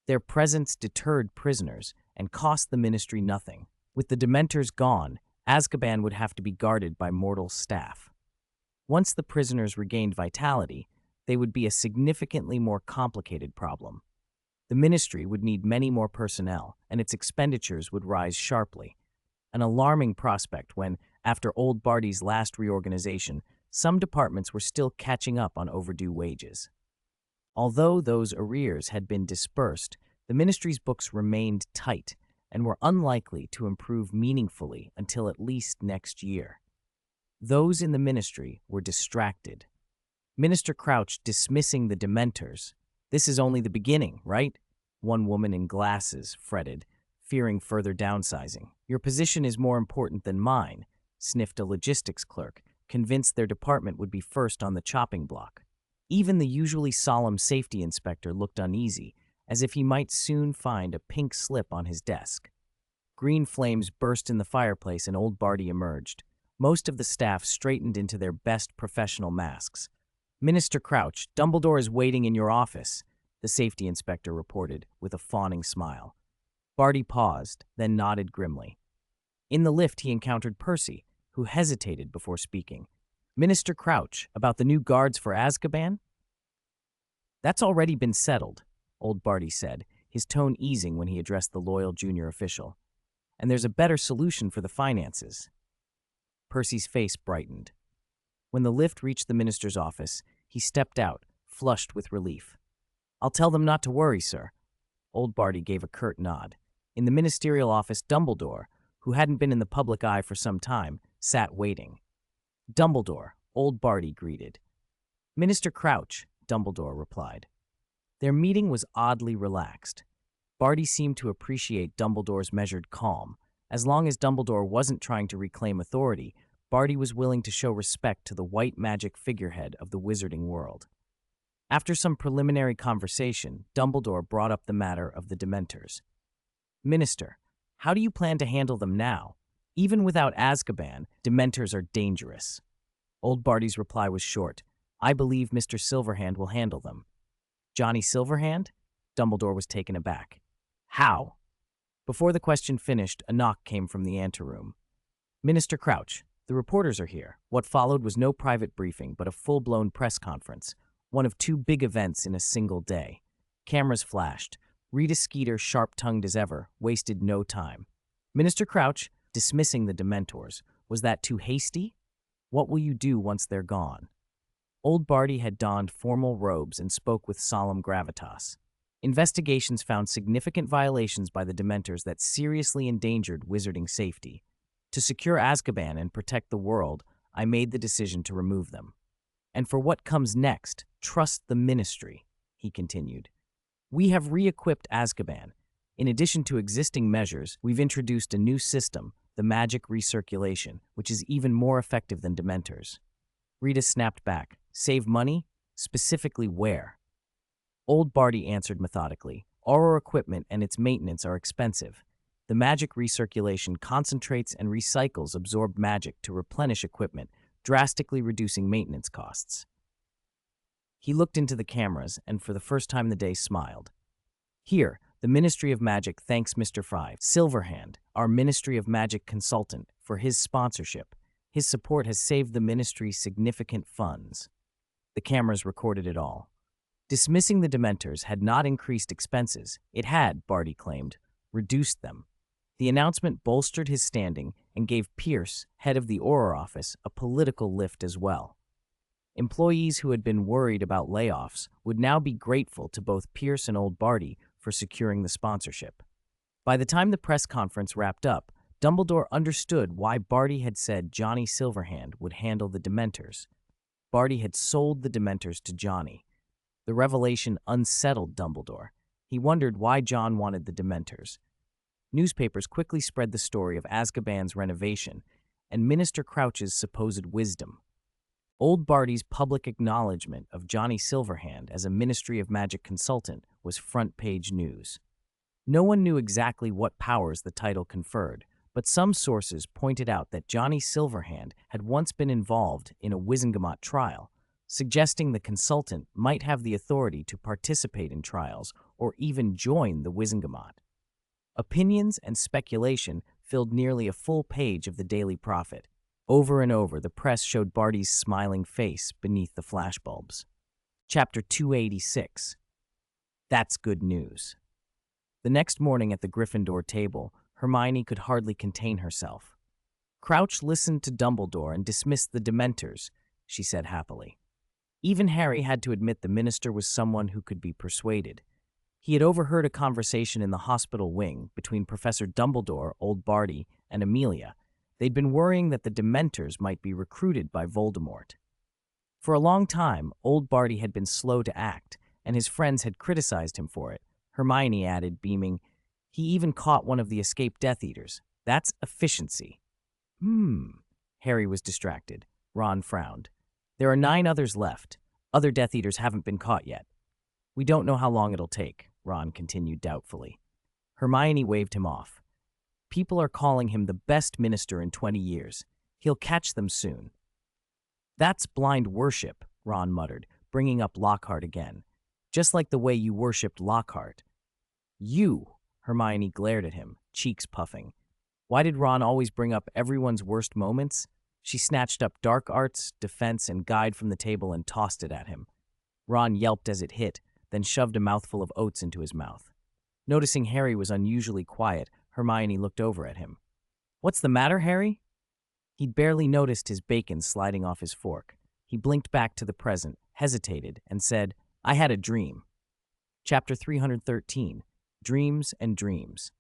Their presence deterred prisoners and cost the Ministry nothing. With the Dementors gone, Azkaban would have to be guarded by mortal staff. Once the prisoners regained vitality, they would be a significantly more complicated problem. The Ministry would need many more personnel, and its expenditures would rise sharply. An alarming prospect when, after Old Barty's last reorganization, some departments were still catching up on overdue wages. Although those arrears had been dispersed, the Ministry's books remained tight and were unlikely to improve meaningfully until at least next year. Those in the Ministry were distracted. Minister Crouch dismissing the Dementors. "This is only the beginning, right?" One woman in glasses fretted, fearing further downsizing. Your position is more important than mine, sniffed a logistics clerk, convinced their department would be first on the chopping block. Even the usually solemn safety inspector looked uneasy, as if he might soon find a pink slip on his desk. Green flames burst in the fireplace and old Barty emerged. Most of the staff straightened into their best professional masks. "Minister Crouch, Dumbledore is waiting in your office," the safety inspector reported, with a fawning smile. Barty paused, then nodded grimly. In the lift, he encountered Percy, who hesitated before speaking. "Minister Crouch, about the new guards for Azkaban?" "That's already been settled," old Barty said, his tone easing when he addressed the loyal junior official. "And there's a better solution for the finances." Percy's face brightened. When the lift reached the minister's office, he stepped out, flushed with relief. "I'll tell them not to worry, sir." Old Barty gave a curt nod. In the ministerial office, Dumbledore, who hadn't been in the public eye for some time, sat waiting. "Dumbledore," old Barty greeted. "Minister Crouch," Dumbledore replied. Their meeting was oddly relaxed. Barty seemed to appreciate Dumbledore's measured calm. As long as Dumbledore wasn't trying to reclaim authority, Barty was willing to show respect to the white magic figurehead of the wizarding world. After some preliminary conversation, Dumbledore brought up the matter of the Dementors. "Minister, how do you plan to handle them now? Even without Azkaban, Dementors are dangerous." Old Barty's reply was short. "I believe Mr. Silverhand will handle them." "Johnny Silverhand?" Dumbledore was taken aback. "How?" Before the question finished, a knock came from the anteroom. "Minister Crouch, the reporters are here." What followed was no private briefing, but a full-blown press conference, one of two big events in a single day. Cameras flashed. Rita Skeeter, sharp-tongued as ever, wasted no time. "Minister Crouch, dismissing the Dementors. Was that too hasty? What will you do once they're gone?" Old Barty had donned formal robes and spoke with solemn gravitas. "Investigations found significant violations by the Dementors that seriously endangered wizarding safety. To secure Azkaban and protect the world, I made the decision to remove them. And for what comes next, trust the Ministry," he continued. "We have re-equipped Azkaban. In addition to existing measures, we've introduced a new system, the magic recirculation, which is even more effective than Dementors." Rita snapped back. "Save money? Specifically where?" Old Barty answered methodically. "Our equipment and its maintenance are expensive. The magic recirculation concentrates and recycles absorbed magic to replenish equipment, drastically reducing maintenance costs." He looked into the cameras and for the first time the day smiled. "Here, the Ministry of Magic thanks Mr. Silverhand, our Ministry of Magic consultant, for his sponsorship. His support has saved the Ministry significant funds." The cameras recorded it all. Dismissing the Dementors had not increased expenses. It had, Barty claimed, reduced them. The announcement bolstered his standing and gave Pierce, head of the Auror office, a political lift as well. Employees who had been worried about layoffs would now be grateful to both Pierce and old Barty for securing the sponsorship. By the time the press conference wrapped up, Dumbledore understood why Barty had said Johnny Silverhand would handle the Dementors. Barty had sold the Dementors to Johnny. The revelation unsettled Dumbledore. He wondered why John wanted the Dementors. Newspapers quickly spread the story of Azkaban's renovation and Minister Crouch's supposed wisdom. Old Barty's public acknowledgement of Johnny Silverhand as a Ministry of Magic consultant was front-page news. No one knew exactly what powers the title conferred, but some sources pointed out that Johnny Silverhand had once been involved in a Wizengamot trial, suggesting the consultant might have the authority to participate in trials or even join the Wizengamot. Opinions and speculation filled nearly a full page of the Daily Prophet. Over and over, the press showed Barty's smiling face beneath the flashbulbs. Chapter 286. That's good news. The next morning at the Gryffindor table, Hermione could hardly contain herself. "Crouch listened to Dumbledore and dismissed the Dementors," she said happily. Even Harry had to admit the minister was someone who could be persuaded. He had overheard a conversation in the hospital wing between Professor Dumbledore, old Barty, and Amelia. They'd been worrying that the Dementors might be recruited by Voldemort. For a long time, old Barty had been slow to act, and his friends had criticized him for it. Hermione added, beaming, He even caught one of the escaped Death Eaters. That's efficiency. Harry was distracted. Ron frowned. There are 9 others left. Other Death Eaters haven't been caught yet. We don't know how long it'll take, Ron continued doubtfully. Hermione waved him off. People are calling him the best minister in 20 years. He'll catch them soon. That's blind worship, Ron muttered, bringing up Lockhart again. Just like the way you worshipped Lockhart. You, Hermione glared at him, cheeks puffing. Why did Ron always bring up everyone's worst moments? She snatched up Dark Arts, Defense, and Guide from the table and tossed it at him. Ron yelped as it hit, then shoved a mouthful of oats into his mouth. Noticing Harry was unusually quiet, Hermione looked over at him. What's the matter, Harry? He'd barely noticed his bacon sliding off his fork. He blinked back to the present, hesitated, and said, I had a dream. Chapter 313, Dreams and Dreams.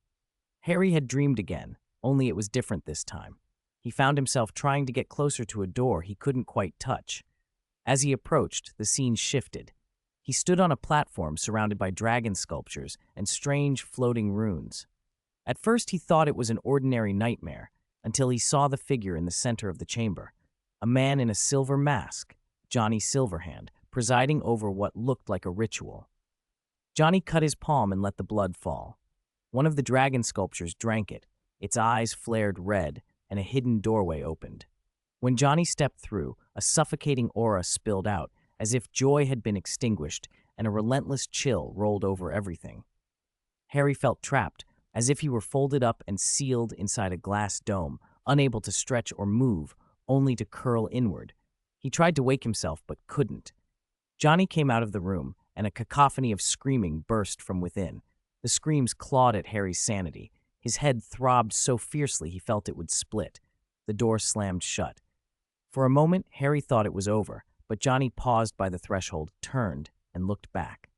Harry had dreamed again, only it was different this time. He found himself trying to get closer to a door he couldn't quite touch. As he approached, the scene shifted. He stood on a platform surrounded by dragon sculptures and strange floating runes. At first he thought it was an ordinary nightmare, until he saw the figure in the center of the chamber. A man in a silver mask, Johnny Silverhand, presiding over what looked like a ritual. Johnny cut his palm and let the blood fall. One of the dragon sculptures drank it. Its eyes flared red, and a hidden doorway opened. When Johnny stepped through, a suffocating aura spilled out, as if joy had been extinguished, and a relentless chill rolled over everything. Harry felt trapped, as if he were folded up and sealed inside a glass dome, unable to stretch or move, only to curl inward. He tried to wake himself, but couldn't. Johnny came out of the room, and a cacophony of screaming burst from within. The screams clawed at Harry's sanity. His head throbbed so fiercely he felt it would split. The door slammed shut. For a moment, Harry thought it was over, but Johnny paused by the threshold, turned, and looked back.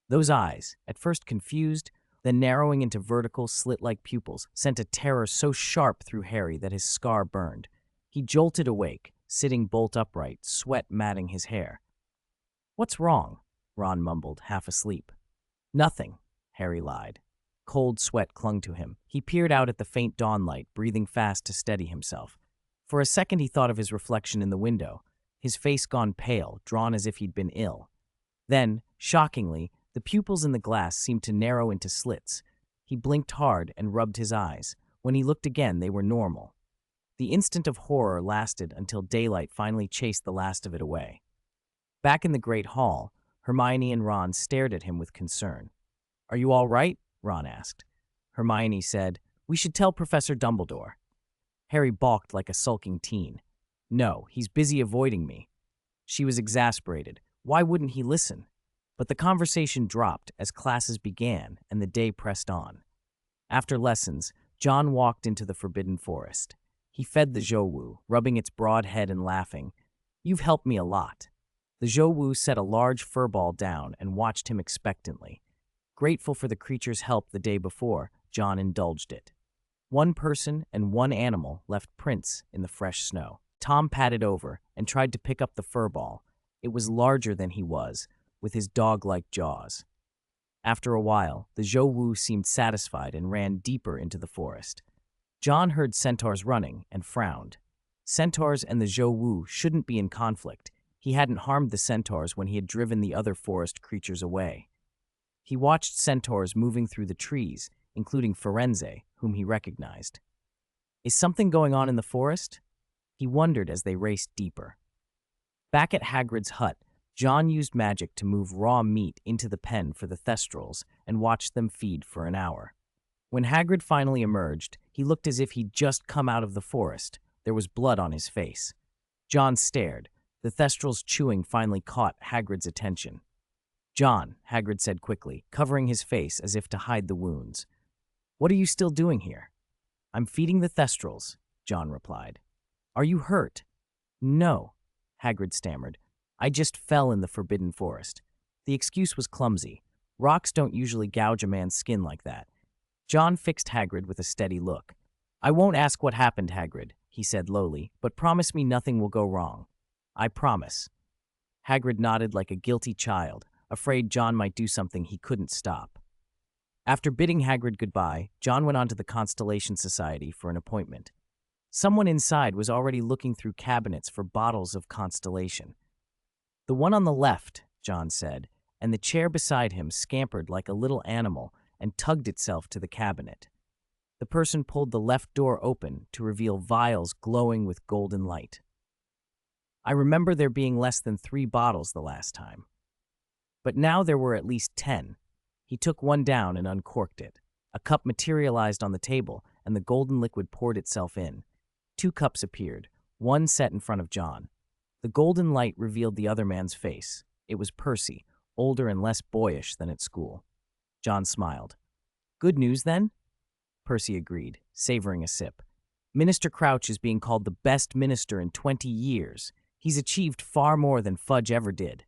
Those eyes, at first confused, then narrowing into vertical, slit-like pupils, sent a terror so sharp through Harry that his scar burned. He jolted awake, sitting bolt upright, sweat matting his hair. What's wrong? Ron mumbled, half asleep. Nothing, Harry lied. Cold sweat clung to him. He peered out at the faint dawnlight, breathing fast to steady himself. For a second he thought of his reflection in the window, his face gone pale, drawn as if he'd been ill. Then, shockingly, the pupils in the glass seemed to narrow into slits. He blinked hard and rubbed his eyes. When he looked again, they were normal. The instant of horror lasted until daylight finally chased the last of it away. Back in the great hall, Hermione and Ron stared at him with concern. Are you all right? Ron asked. Hermione said, We should tell Professor Dumbledore. Harry balked like a sulking teen. No, he's busy avoiding me. She was exasperated. Why wouldn't he listen? But the conversation dropped as classes began and the day pressed on. After lessons, John walked into the Forbidden Forest. He fed the Zhou-Wu, rubbing its broad head and laughing. You've helped me a lot. The Zhou-Wu set a large furball down and watched him expectantly. Grateful for the creature's help the day before, John indulged it. One person and one animal left prints in the fresh snow. Tom padded over and tried to pick up the furball. It was larger than he was, with his dog-like jaws. After a while, the Zhou-Wu seemed satisfied and ran deeper into the forest. John heard centaurs running and frowned. Centaurs and the Zhou-Wu shouldn't be in conflict. He hadn't harmed the centaurs when he had driven the other forest creatures away. He watched centaurs moving through the trees, including Firenze, whom he recognized. Is something going on in the forest? He wondered as they raced deeper. Back at Hagrid's hut, John used magic to move raw meat into the pen for the Thestrals and watched them feed for an hour. When Hagrid finally emerged, he looked as if he'd just come out of the forest. There was blood on his face. John stared. The Thestrals' chewing finally caught Hagrid's attention. John, Hagrid said quickly, covering his face as if to hide the wounds. What are you still doing here? I'm feeding the Thestrals, John replied. Are you hurt? No, Hagrid stammered. I just fell in the Forbidden Forest. The excuse was clumsy. Rocks don't usually gouge a man's skin like that. John fixed Hagrid with a steady look. I won't ask what happened, Hagrid, he said lowly, but promise me nothing will go wrong. I promise. Hagrid nodded like a guilty child, afraid John might do something he couldn't stop. After bidding Hagrid goodbye, John went on to the Constellation Society for an appointment. Someone inside was already looking through cabinets for bottles of Constellation. "The one on the left," John said, and the chair beside him scampered like a little animal and tugged itself to the cabinet. The person pulled the left door open to reveal vials glowing with golden light. "I remember there being less than 3 bottles the last time. But now there were at least 10. He took one down and uncorked it. A cup materialized on the table, and the golden liquid poured itself in. 2 cups appeared, one set in front of John. The golden light revealed the other man's face. It was Percy, older and less boyish than at school. John smiled. "Good news, then?" Percy agreed, savoring a sip. "Minister Crouch is being called the best minister in 20 years. He's achieved far more than Fudge ever did."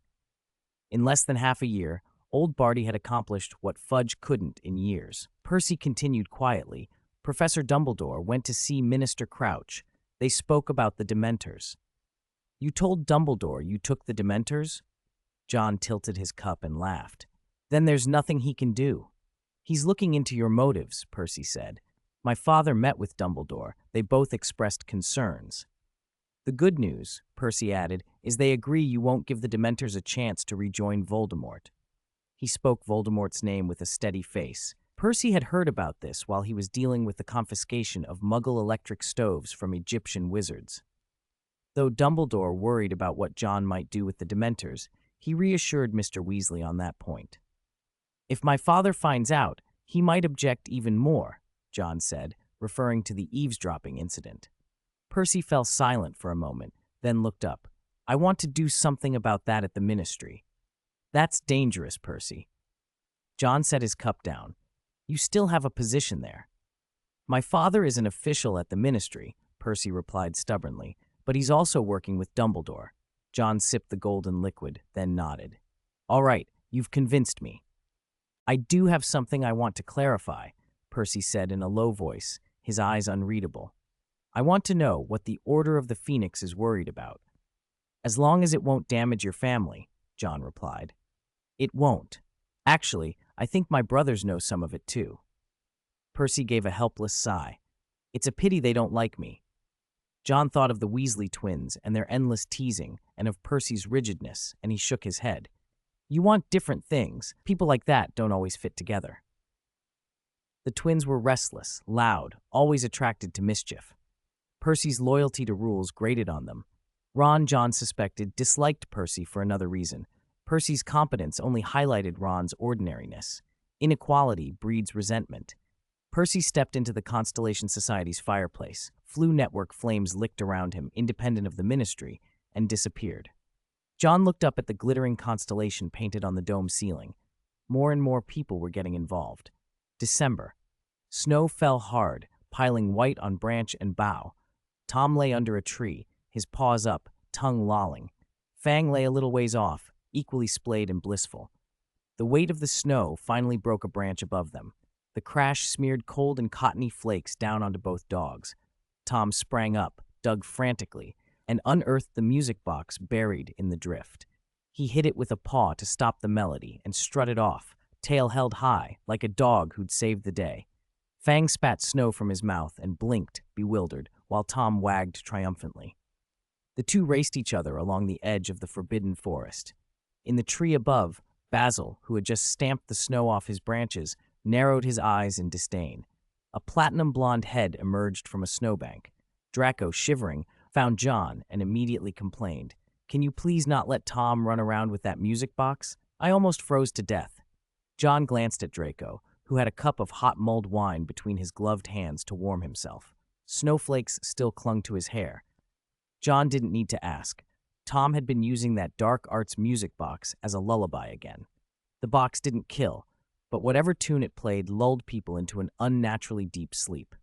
In less than half a year, old Barty had accomplished what Fudge couldn't in years. Percy continued quietly. Professor Dumbledore went to see Minister Crouch. They spoke about the Dementors. "You told Dumbledore you took the Dementors?" John tilted his cup and laughed. "Then there's nothing he can do." "He's looking into your motives," Percy said. "My father met with Dumbledore. They both expressed concerns." "The good news," Percy added, "is they agree you won't give the Dementors a chance to rejoin Voldemort." He spoke Voldemort's name with a steady face. Percy had heard about this while he was dealing with the confiscation of Muggle electric stoves from Egyptian wizards. Though Dumbledore worried about what John might do with the Dementors, he reassured Mr. Weasley on that point. "If my father finds out, he might object even more," John said, referring to the eavesdropping incident. Percy fell silent for a moment, then looked up. "I want to do something about that at the Ministry." "That's dangerous, Percy." John set his cup down. "You still have a position there." "My father is an official at the Ministry," Percy replied stubbornly, "but he's also working with Dumbledore." John sipped the golden liquid, then nodded. "All right, you've convinced me." "I do have something I want to clarify," Percy said in a low voice, his eyes unreadable. "I want to know what the Order of the Phoenix is worried about." "As long as it won't damage your family," John replied. "It won't. Actually, I think my brothers know some of it too." Percy gave a helpless sigh. "It's a pity they don't like me." John thought of the Weasley twins and their endless teasing and of Percy's rigidness, and he shook his head. "You want different things. People like that don't always fit together." The twins were restless, loud, always attracted to mischief. Percy's loyalty to rules grated on them. Ron, John suspected, disliked Percy for another reason. Percy's competence only highlighted Ron's ordinariness. Inequality breeds resentment. Percy stepped into the Constellation Society's fireplace. Floo network flames licked around him, independent of the Ministry, and disappeared. John looked up at the glittering constellation painted on the dome ceiling. More and more people were getting involved. December. Snow fell hard, piling white on branch and bough. Tom lay under a tree, his paws up, tongue lolling. Fang lay a little ways off, equally splayed and blissful. The weight of the snow finally broke a branch above them. The crash smeared cold and cottony flakes down onto both dogs. Tom sprang up, dug frantically, and unearthed the music box buried in the drift. He hit it with a paw to stop the melody and strutted off, tail held high, like a dog who'd saved the day. Fang spat snow from his mouth and blinked, bewildered, while Tom wagged triumphantly. The two raced each other along the edge of the forbidden forest. In the tree above, Basil, who had just stamped the snow off his branches, narrowed his eyes in disdain. A platinum-blonde head emerged from a snowbank. Draco, shivering, found John and immediately complained, "Can you please not let Tom run around with that music box? I almost froze to death." John glanced at Draco, who had a cup of hot mulled wine between his gloved hands to warm himself. Snowflakes still clung to his hair. John didn't need to ask. Tom had been using that dark arts music box as a lullaby again. The box didn't kill, but whatever tune it played lulled people into an unnaturally deep sleep.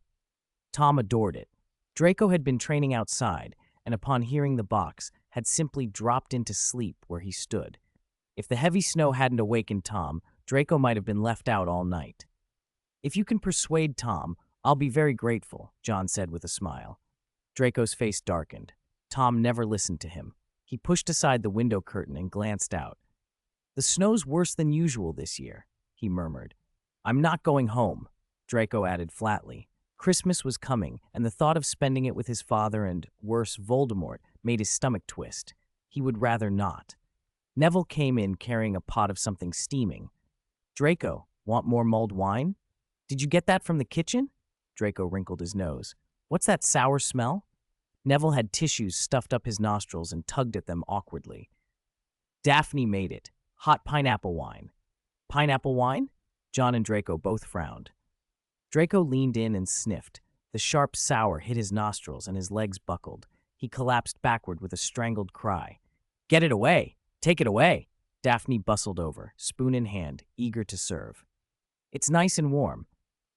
Tom adored it. Draco had been training outside, and upon hearing the box, had simply dropped into sleep where he stood. If the heavy snow hadn't awakened Tom, Draco might have been left out all night. "If you can persuade Tom, I'll be very grateful," John said with a smile. Draco's face darkened. Tom never listened to him. He pushed aside the window curtain and glanced out. "The snow's worse than usual this year," he murmured. I'm not going home, Draco added flatly. Christmas was coming, and the thought of spending it with his father and, worse, Voldemort made his stomach twist. He would rather not. Neville came in carrying a pot of something steaming. Draco, want more mulled wine? Did you get that from the kitchen? Draco wrinkled his nose. What's that sour smell? Neville had tissues stuffed up his nostrils and tugged at them awkwardly. Daphne made it. Hot pineapple wine. Pineapple wine? John and Draco both frowned. Draco leaned in and sniffed. The sharp sour hit his nostrils and his legs buckled. He collapsed backward with a strangled cry. Get it away! Take it away! Daphne bustled over, spoon in hand, eager to serve. It's nice and warm.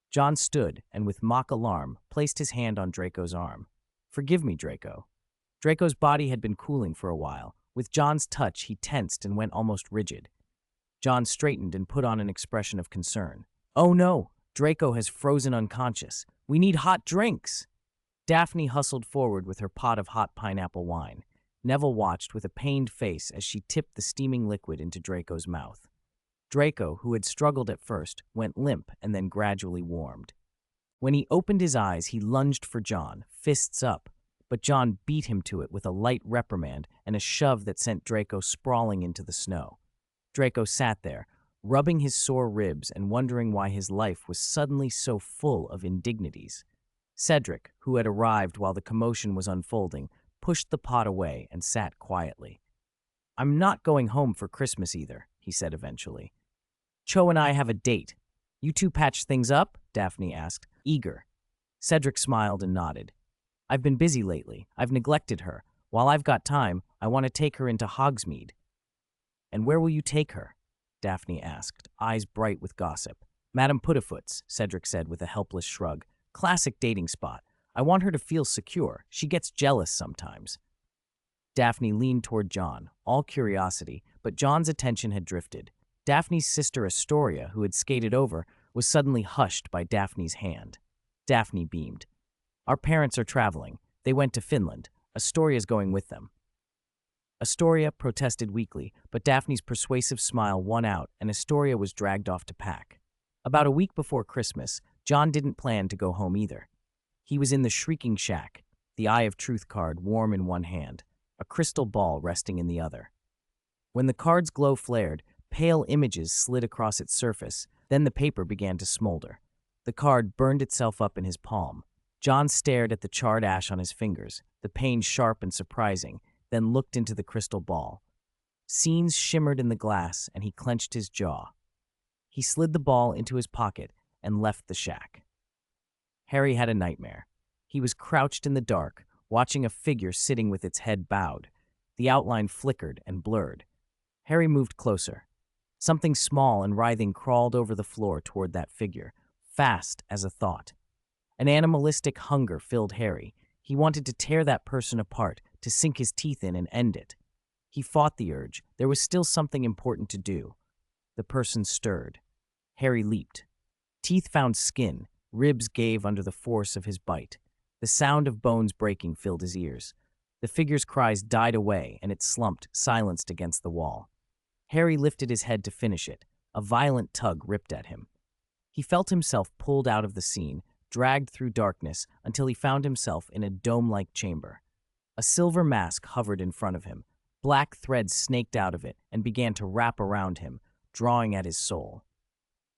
John stood and, with mock alarm, placed his hand on Draco's arm. Forgive me, Draco. Draco's body had been cooling for a while. With John's touch, he tensed and went almost rigid. John straightened and put on an expression of concern. Oh no! Draco has frozen unconscious. We need hot drinks! Daphne hustled forward with her pot of hot pineapple wine. Neville watched with a pained face as she tipped the steaming liquid into Draco's mouth. Draco, who had struggled at first, went limp and then gradually warmed. When he opened his eyes, he lunged for John, fists up, but John beat him to it with a light reprimand and a shove that sent Draco sprawling into the snow. Draco sat there, rubbing his sore ribs and wondering why his life was suddenly so full of indignities. Cedric, who had arrived while the commotion was unfolding, pushed the pot away and sat quietly. I'm not going home for Christmas either, he said eventually. Cho and I have a date. You two patch things up? Daphne asked, eager. Cedric smiled and nodded. I've been busy lately. I've neglected her. While I've got time, I want to take her into Hogsmeade. And where will you take her? Daphne asked, eyes bright with gossip. Madame Putafoot's, Cedric said with a helpless shrug. Classic dating spot. I want her to feel secure. She gets jealous sometimes. Daphne leaned toward John, all curiosity, but John's attention had drifted. Daphne's sister Astoria, who had skated over, was suddenly hushed by Daphne's hand. Daphne beamed. Our parents are traveling. They went to Finland. Astoria's going with them. Astoria protested weakly, but Daphne's persuasive smile won out and Astoria was dragged off to pack. About a week before Christmas, John didn't plan to go home either. He was in the Shrieking Shack, the Eye of Truth card warm in one hand, a crystal ball resting in the other. When the card's glow flared, pale images slid across its surface, then the paper began to smolder. The card burned itself up in his palm. John stared at the charred ash on his fingers, the pain sharp and surprising, then looked into the crystal ball. Scenes shimmered in the glass, and he clenched his jaw. He slid the ball into his pocket and left the shack. Harry had a nightmare. He was crouched in the dark, watching a figure sitting with its head bowed. The outline flickered and blurred. Harry moved closer. Something small and writhing crawled over the floor toward that figure, fast as a thought. An animalistic hunger filled Harry. He wanted to tear that person apart, to sink his teeth in and end it. He fought the urge. There was still something important to do. The person stirred. Harry leaped. Teeth found skin. Ribs gave under the force of his bite. The sound of bones breaking filled his ears. The figure's cries died away, and it slumped, silenced against the wall. Harry lifted his head to finish it. A violent tug ripped at him. He felt himself pulled out of the scene, dragged through darkness until he found himself in a dome-like chamber. A silver mask hovered in front of him. Black threads snaked out of it and began to wrap around him, drawing at his soul.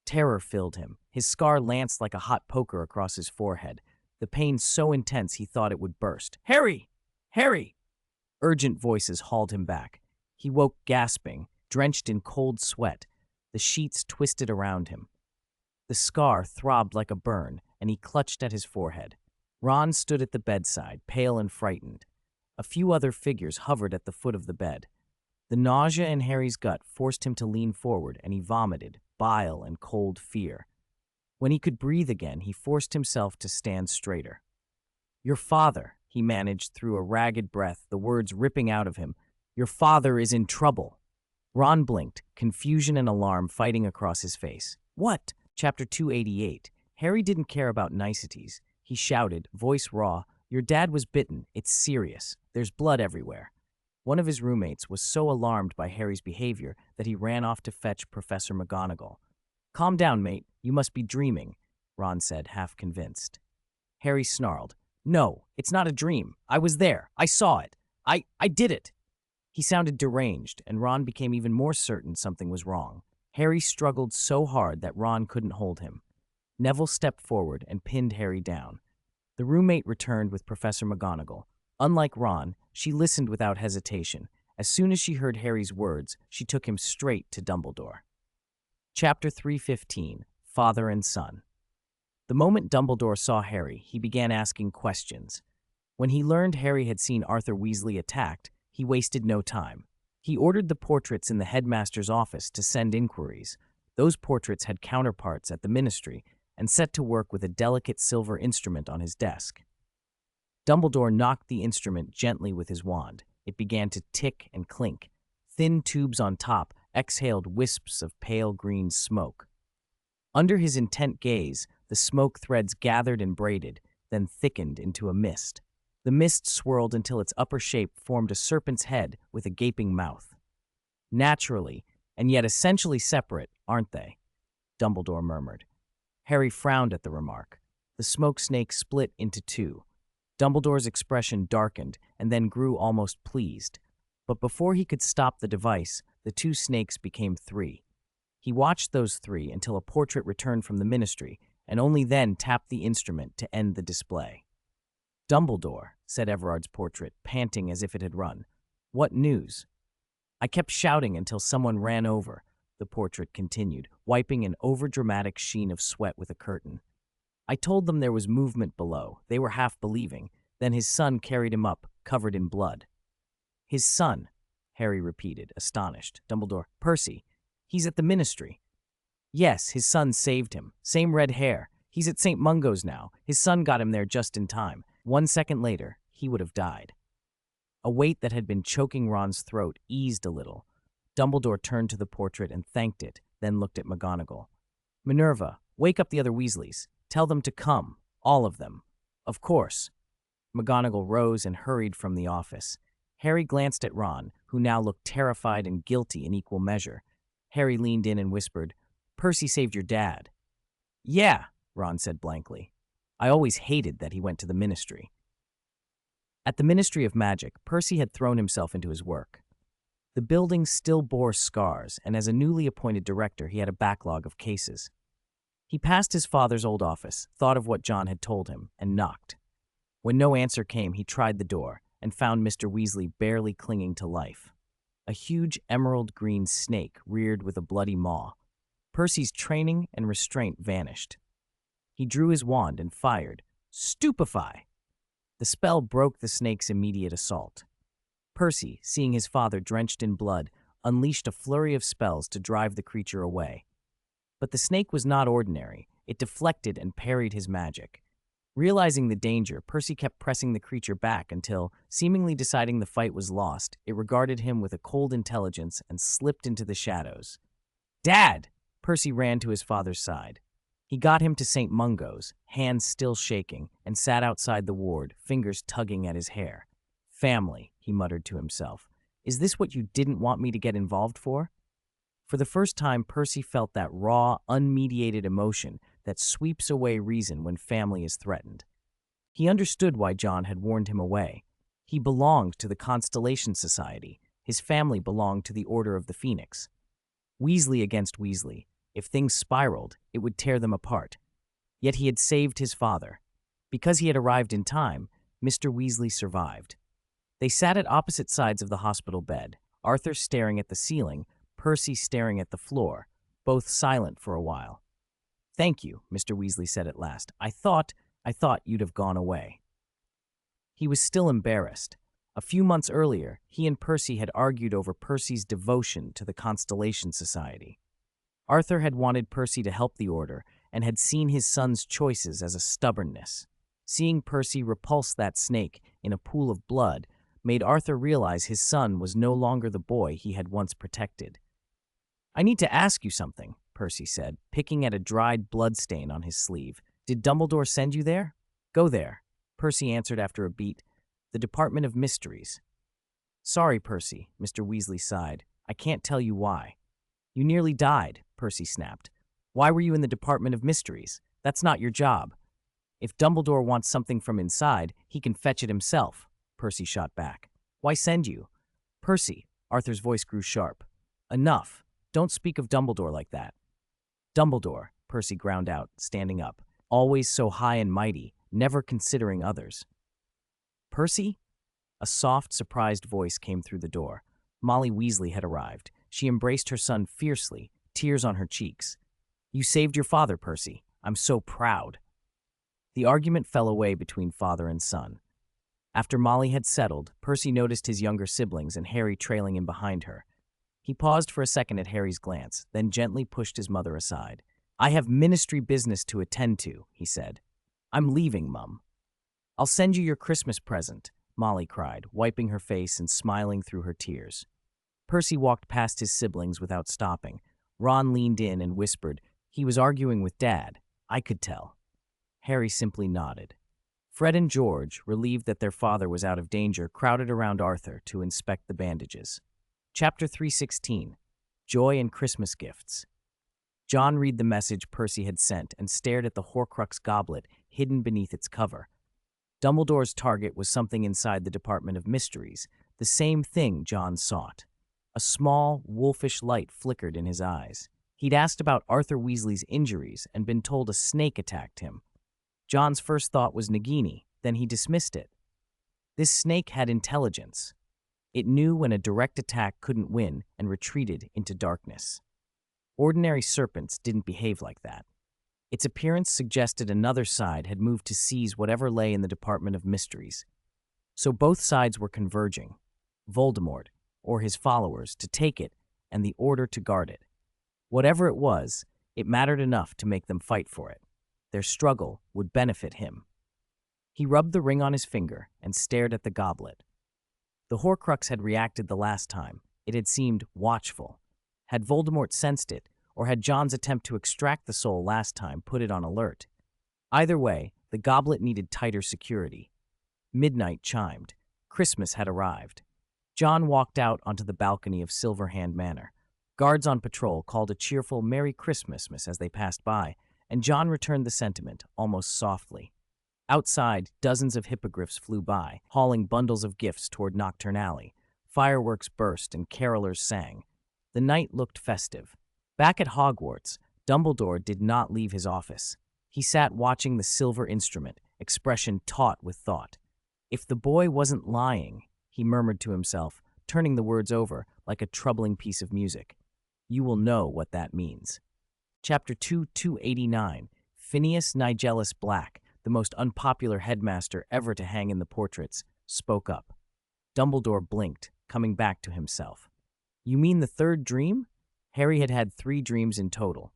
Terror filled him. His scar lanced like a hot poker across his forehead, the pain so intense he thought it would burst. Harry! Harry! Urgent voices hauled him back. He woke gasping, drenched in cold sweat. The sheets twisted around him. The scar throbbed like a burn, and he clutched at his forehead. Ron stood at the bedside, pale and frightened. A few other figures hovered at the foot of the bed. The nausea in Harry's gut forced him to lean forward, and he vomited, bile and cold fear. When he could breathe again, he forced himself to stand straighter. Your father, he managed through a ragged breath, the words ripping out of him. Your father is in trouble. Ron blinked, confusion and alarm fighting across his face. What? Chapter 288. Harry didn't care about niceties. He shouted, voice raw, your dad was bitten. It's serious. There's blood everywhere. One of his roommates was so alarmed by Harry's behavior that he ran off to fetch Professor McGonagall. Calm down, mate. You must be dreaming, Ron said, half convinced. Harry snarled. No, it's not a dream. I was there. I saw it. I did it. He sounded deranged, and Ron became even more certain something was wrong. Harry struggled so hard that Ron couldn't hold him. Neville stepped forward and pinned Harry down. The roommate returned with Professor McGonagall. Unlike Ron, she listened without hesitation. As soon as she heard Harry's words, she took him straight to Dumbledore. Chapter 315, Father and Son. The moment Dumbledore saw Harry, he began asking questions. When he learned Harry had seen Arthur Weasley attacked, he wasted no time. He ordered the portraits in the headmaster's office to send inquiries. Those portraits had counterparts at the ministry and set to work with a delicate silver instrument on his desk. Dumbledore knocked the instrument gently with his wand. It began to tick and clink. Thin tubes on top exhaled wisps of pale green smoke. Under his intent gaze, the smoke threads gathered and braided, then thickened into a mist. The mist swirled until its upper shape formed a serpent's head with a gaping mouth. Naturally, and yet essentially separate, aren't they? Dumbledore murmured. Harry frowned at the remark. The smoke snake split into two. Dumbledore's expression darkened and then grew almost pleased. But before he could stop the device, the two snakes became three. He watched those three until a portrait returned from the ministry, and only then tapped the instrument to end the display. Dumbledore, said Everard's portrait, panting as if it had run. What news? I kept shouting until someone ran over, the portrait continued, wiping an overdramatic sheen of sweat with a curtain. I told them there was movement below. They were half believing. Then his son carried him up, covered in blood. His son, Harry repeated, astonished. Dumbledore, Percy. He's at the ministry. Yes, his son saved him. Same red hair. He's at St. Mungo's now. His son got him there just in time. 1 second later, he would have died. A weight that had been choking Ron's throat eased a little. Dumbledore turned to the portrait and thanked it, then looked at McGonagall. Minerva, wake up the other Weasleys. Tell them to come. All of them. Of course. McGonagall rose and hurried from the office. Harry glanced at Ron, who now looked terrified and guilty in equal measure. Harry leaned in and whispered, Percy saved your dad. Yeah, Ron said blankly. I always hated that he went to the ministry. At the Ministry of Magic, Percy had thrown himself into his work. The building still bore scars, and as a newly appointed director, he had a backlog of cases. He passed his father's old office, thought of what John had told him, and knocked. When no answer came, he tried the door and found Mr. Weasley barely clinging to life. A huge emerald-green snake reared with a bloody maw. Percy's training and restraint vanished. He drew his wand and fired. Stupefy! The spell broke the snake's immediate assault. Percy, seeing his father drenched in blood, unleashed a flurry of spells to drive the creature away. But the snake was not ordinary. It deflected and parried his magic. Realizing the danger, Percy kept pressing the creature back until, seemingly deciding the fight was lost, it regarded him with a cold intelligence and slipped into the shadows. Dad! Percy ran to his father's side. He got him to St. Mungo's, hands still shaking, and sat outside the ward, fingers tugging at his hair. Family, he muttered to himself. Is this what you didn't want me to get involved for? For the first time, Percy felt that raw, unmediated emotion that sweeps away reason when family is threatened. He understood why John had warned him away. He belonged to the Constellation Society. His family belonged to the Order of the Phoenix. Weasley against Weasley. If things spiraled, it would tear them apart. Yet he had saved his father. Because he had arrived in time, Mr. Weasley survived. They sat at opposite sides of the hospital bed, Arthur staring at the ceiling, Percy staring at the floor, both silent for a while. Thank you, Mr. Weasley said at last. I thought you'd have gone away. He was still embarrassed. A few months earlier, he and Percy had argued over Percy's devotion to the Constellation Society. Arthur had wanted Percy to help the Order and had seen his son's choices as a stubbornness. Seeing Percy repulse that snake in a pool of blood made Arthur realize his son was no longer the boy he had once protected. I need to ask you something, Percy said, picking at a dried blood stain on his sleeve. Did Dumbledore send you there? Go there, Percy answered after a beat. The Department of Mysteries. Sorry, Percy, Mr. Weasley sighed. I can't tell you why. You nearly died, Percy snapped. Why were you in the Department of Mysteries? That's not your job. If Dumbledore wants something from inside, he can fetch it himself, Percy shot back. Why send you? Percy, Arthur's voice grew sharp. Enough. Don't speak of Dumbledore like that. Dumbledore, Percy ground out, standing up. Always so high and mighty, never considering others. Percy? A soft, surprised voice came through the door. Molly Weasley had arrived. She embraced her son fiercely, tears on her cheeks. You saved your father, Percy. I'm so proud. The argument fell away between father and son. After Molly had settled, Percy noticed his younger siblings and Harry trailing in behind her. He paused for a second at Harry's glance, then gently pushed his mother aside. I have ministry business to attend to, he said. I'm leaving, Mum. I'll send you your Christmas present, Molly cried, wiping her face and smiling through her tears. Percy walked past his siblings without stopping. Ron leaned in and whispered, he was arguing with Dad. I could tell. Harry simply nodded. Fred and George, relieved that their father was out of danger, crowded around Arthur to inspect the bandages. Chapter 316. Joy and Christmas Gifts. John read the message Percy had sent and stared at the Horcrux goblet hidden beneath its cover. Dumbledore's target was something inside the Department of Mysteries, the same thing John sought. A small, wolfish light flickered in his eyes. He'd asked about Arthur Weasley's injuries and been told a snake attacked him. John's first thought was Nagini, then he dismissed it. This snake had intelligence. It knew when a direct attack couldn't win and retreated into darkness. Ordinary serpents didn't behave like that. Its appearance suggested another side had moved to seize whatever lay in the Department of Mysteries. So both sides were converging. Voldemort, or his followers, to take it, and the Order to guard it. Whatever it was, it mattered enough to make them fight for it. Their struggle would benefit him. He rubbed the ring on his finger and stared at the goblet. The Horcrux had reacted the last time. It had seemed watchful. Had Voldemort sensed it, or had John's attempt to extract the soul last time put it on alert? Either way, the goblet needed tighter security. Midnight chimed. Christmas had arrived. John walked out onto the balcony of Silverhand Manor. Guards on patrol called a cheerful Merry Christmas as they passed by, and John returned the sentiment, almost softly. Outside, dozens of hippogriffs flew by, hauling bundles of gifts toward Nocturne Alley. Fireworks burst and carolers sang. The night looked festive. Back at Hogwarts, Dumbledore did not leave his office. He sat watching the silver instrument, expression taut with thought. If the boy wasn't lying, he murmured to himself, turning the words over like a troubling piece of music. You will know what that means. Chapter 289. Phineas Nigellus Black, the most unpopular headmaster ever to hang in the portraits, spoke up. Dumbledore blinked, coming back to himself. You mean the third dream? Harry had had 3 dreams in total.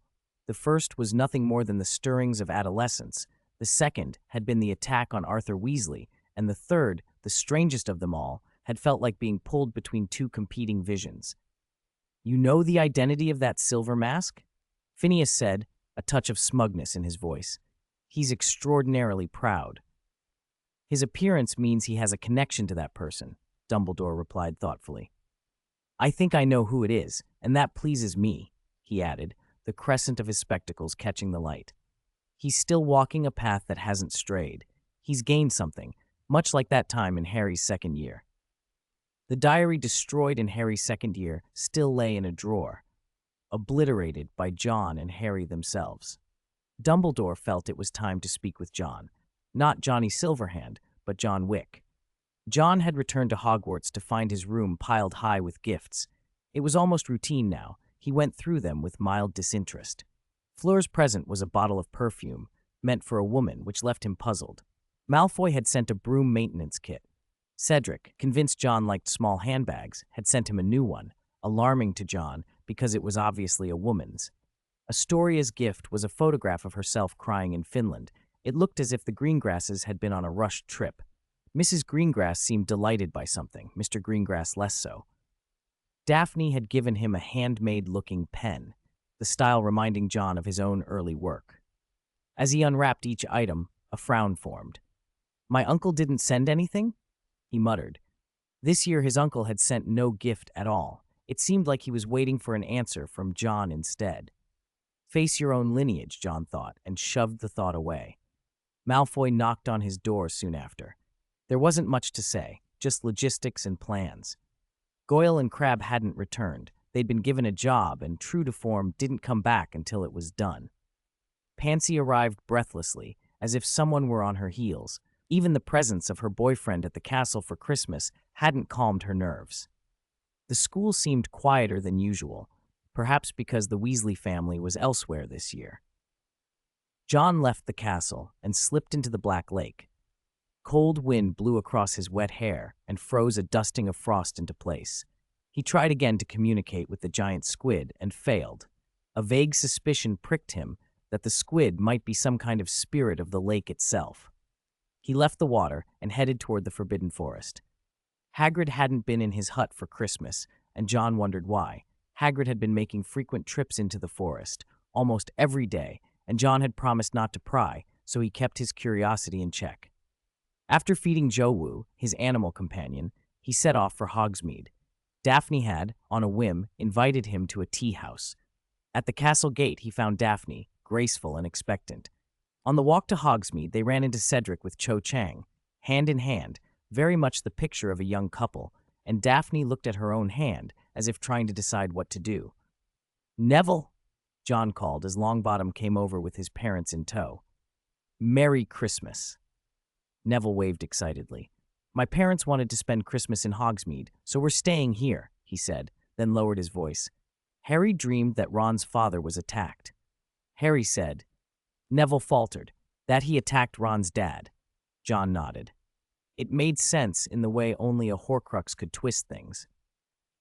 The first was nothing more than the stirrings of adolescence. The second had been the attack on Arthur Weasley, and the third, the strangest of them all, had felt like being pulled between 2 competing visions. You know the identity of that silver mask? Phineas said, a touch of smugness in his voice. He's extraordinarily proud. His appearance means he has a connection to that person, Dumbledore replied thoughtfully. I think I know who it is, and that pleases me, he added, the crescent of his spectacles catching the light. He's still walking a path that hasn't strayed. He's gained something, much like that time in Harry's second year. The diary destroyed in Harry's second year still lay in a drawer, obliterated by John and Harry themselves. Dumbledore felt it was time to speak with John. Not Johnny Silverhand, but John Wick. John had returned to Hogwarts to find his room piled high with gifts. It was almost routine now. He went through them with mild disinterest. Fleur's present was a bottle of perfume, meant for a woman, which left him puzzled. Malfoy had sent a broom maintenance kit. Cedric, convinced John liked small handbags, had sent him a new one, alarming to John because it was obviously a woman's. Astoria's gift was a photograph of herself crying in Finland. It looked as if the Greengrasses had been on a rushed trip. Mrs. Greengrass seemed delighted by something, Mr. Greengrass less so. Daphne had given him a handmade-looking pen, the style reminding John of his own early work. As he unwrapped each item, a frown formed. My uncle didn't send anything? He muttered. This year his uncle had sent no gift at all. It seemed like he was waiting for an answer from John instead. Face your own lineage, John thought, and shoved the thought away. Malfoy knocked on his door soon after. There wasn't much to say, just logistics and plans. Goyle and Crabbe hadn't returned. They'd been given a job, and true to form, didn't come back until it was done. Pansy arrived breathlessly, as if someone were on her heels. Even the presence of her boyfriend at the castle for Christmas hadn't calmed her nerves. The school seemed quieter than usual, perhaps because the Weasley family was elsewhere this year. John left the castle and slipped into the Black Lake. Cold wind blew across his wet hair and froze a dusting of frost into place. He tried again to communicate with the giant squid and failed. A vague suspicion pricked him that the squid might be some kind of spirit of the lake itself. He left the water and headed toward the Forbidden Forest. Hagrid hadn't been in his hut for Christmas, and John wondered why. Hagrid had been making frequent trips into the forest, almost every day, and John had promised not to pry, so he kept his curiosity in check. After feeding Jowu, his animal companion, he set off for Hogsmeade. Daphne had, on a whim, invited him to a tea house. At the castle gate, he found Daphne, graceful and expectant. On the walk to Hogsmeade, they ran into Cedric with Cho Chang, hand in hand, very much the picture of a young couple, and Daphne looked at her own hand, as if trying to decide what to do. "Neville," John called as Longbottom came over with his parents in tow. "Merry Christmas." Neville waved excitedly. "My parents wanted to spend Christmas in Hogsmeade, so we're staying here," he said, then lowered his voice. "Harry dreamed that Ron's father was attacked." Harry said. Neville faltered. "That he attacked Ron's dad." John nodded. It made sense in the way only a Horcrux could twist things.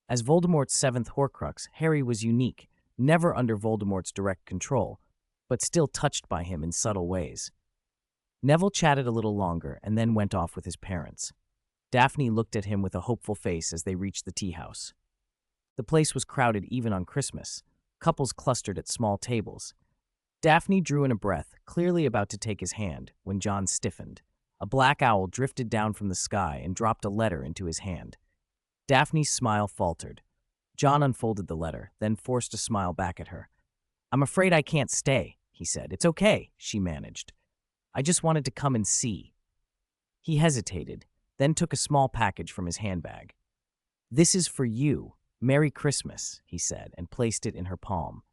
As Voldemort's seventh Horcrux, Harry was unique, never under Voldemort's direct control, but still touched by him in subtle ways. Neville chatted a little longer and then went off with his parents. Daphne looked at him with a hopeful face as they reached the tea house. The place was crowded even on Christmas. Couples clustered at small tables. Daphne drew in a breath, clearly about to take his hand, when John stiffened. A black owl drifted down from the sky and dropped a letter into his hand. Daphne's smile faltered. John unfolded the letter, then forced a smile back at her. "I'm afraid I can't stay," he said. "It's okay," she managed. "I just wanted to come and see." He hesitated, then took a small package from his handbag. "This is for you. Merry Christmas," he said, and placed it in her palm.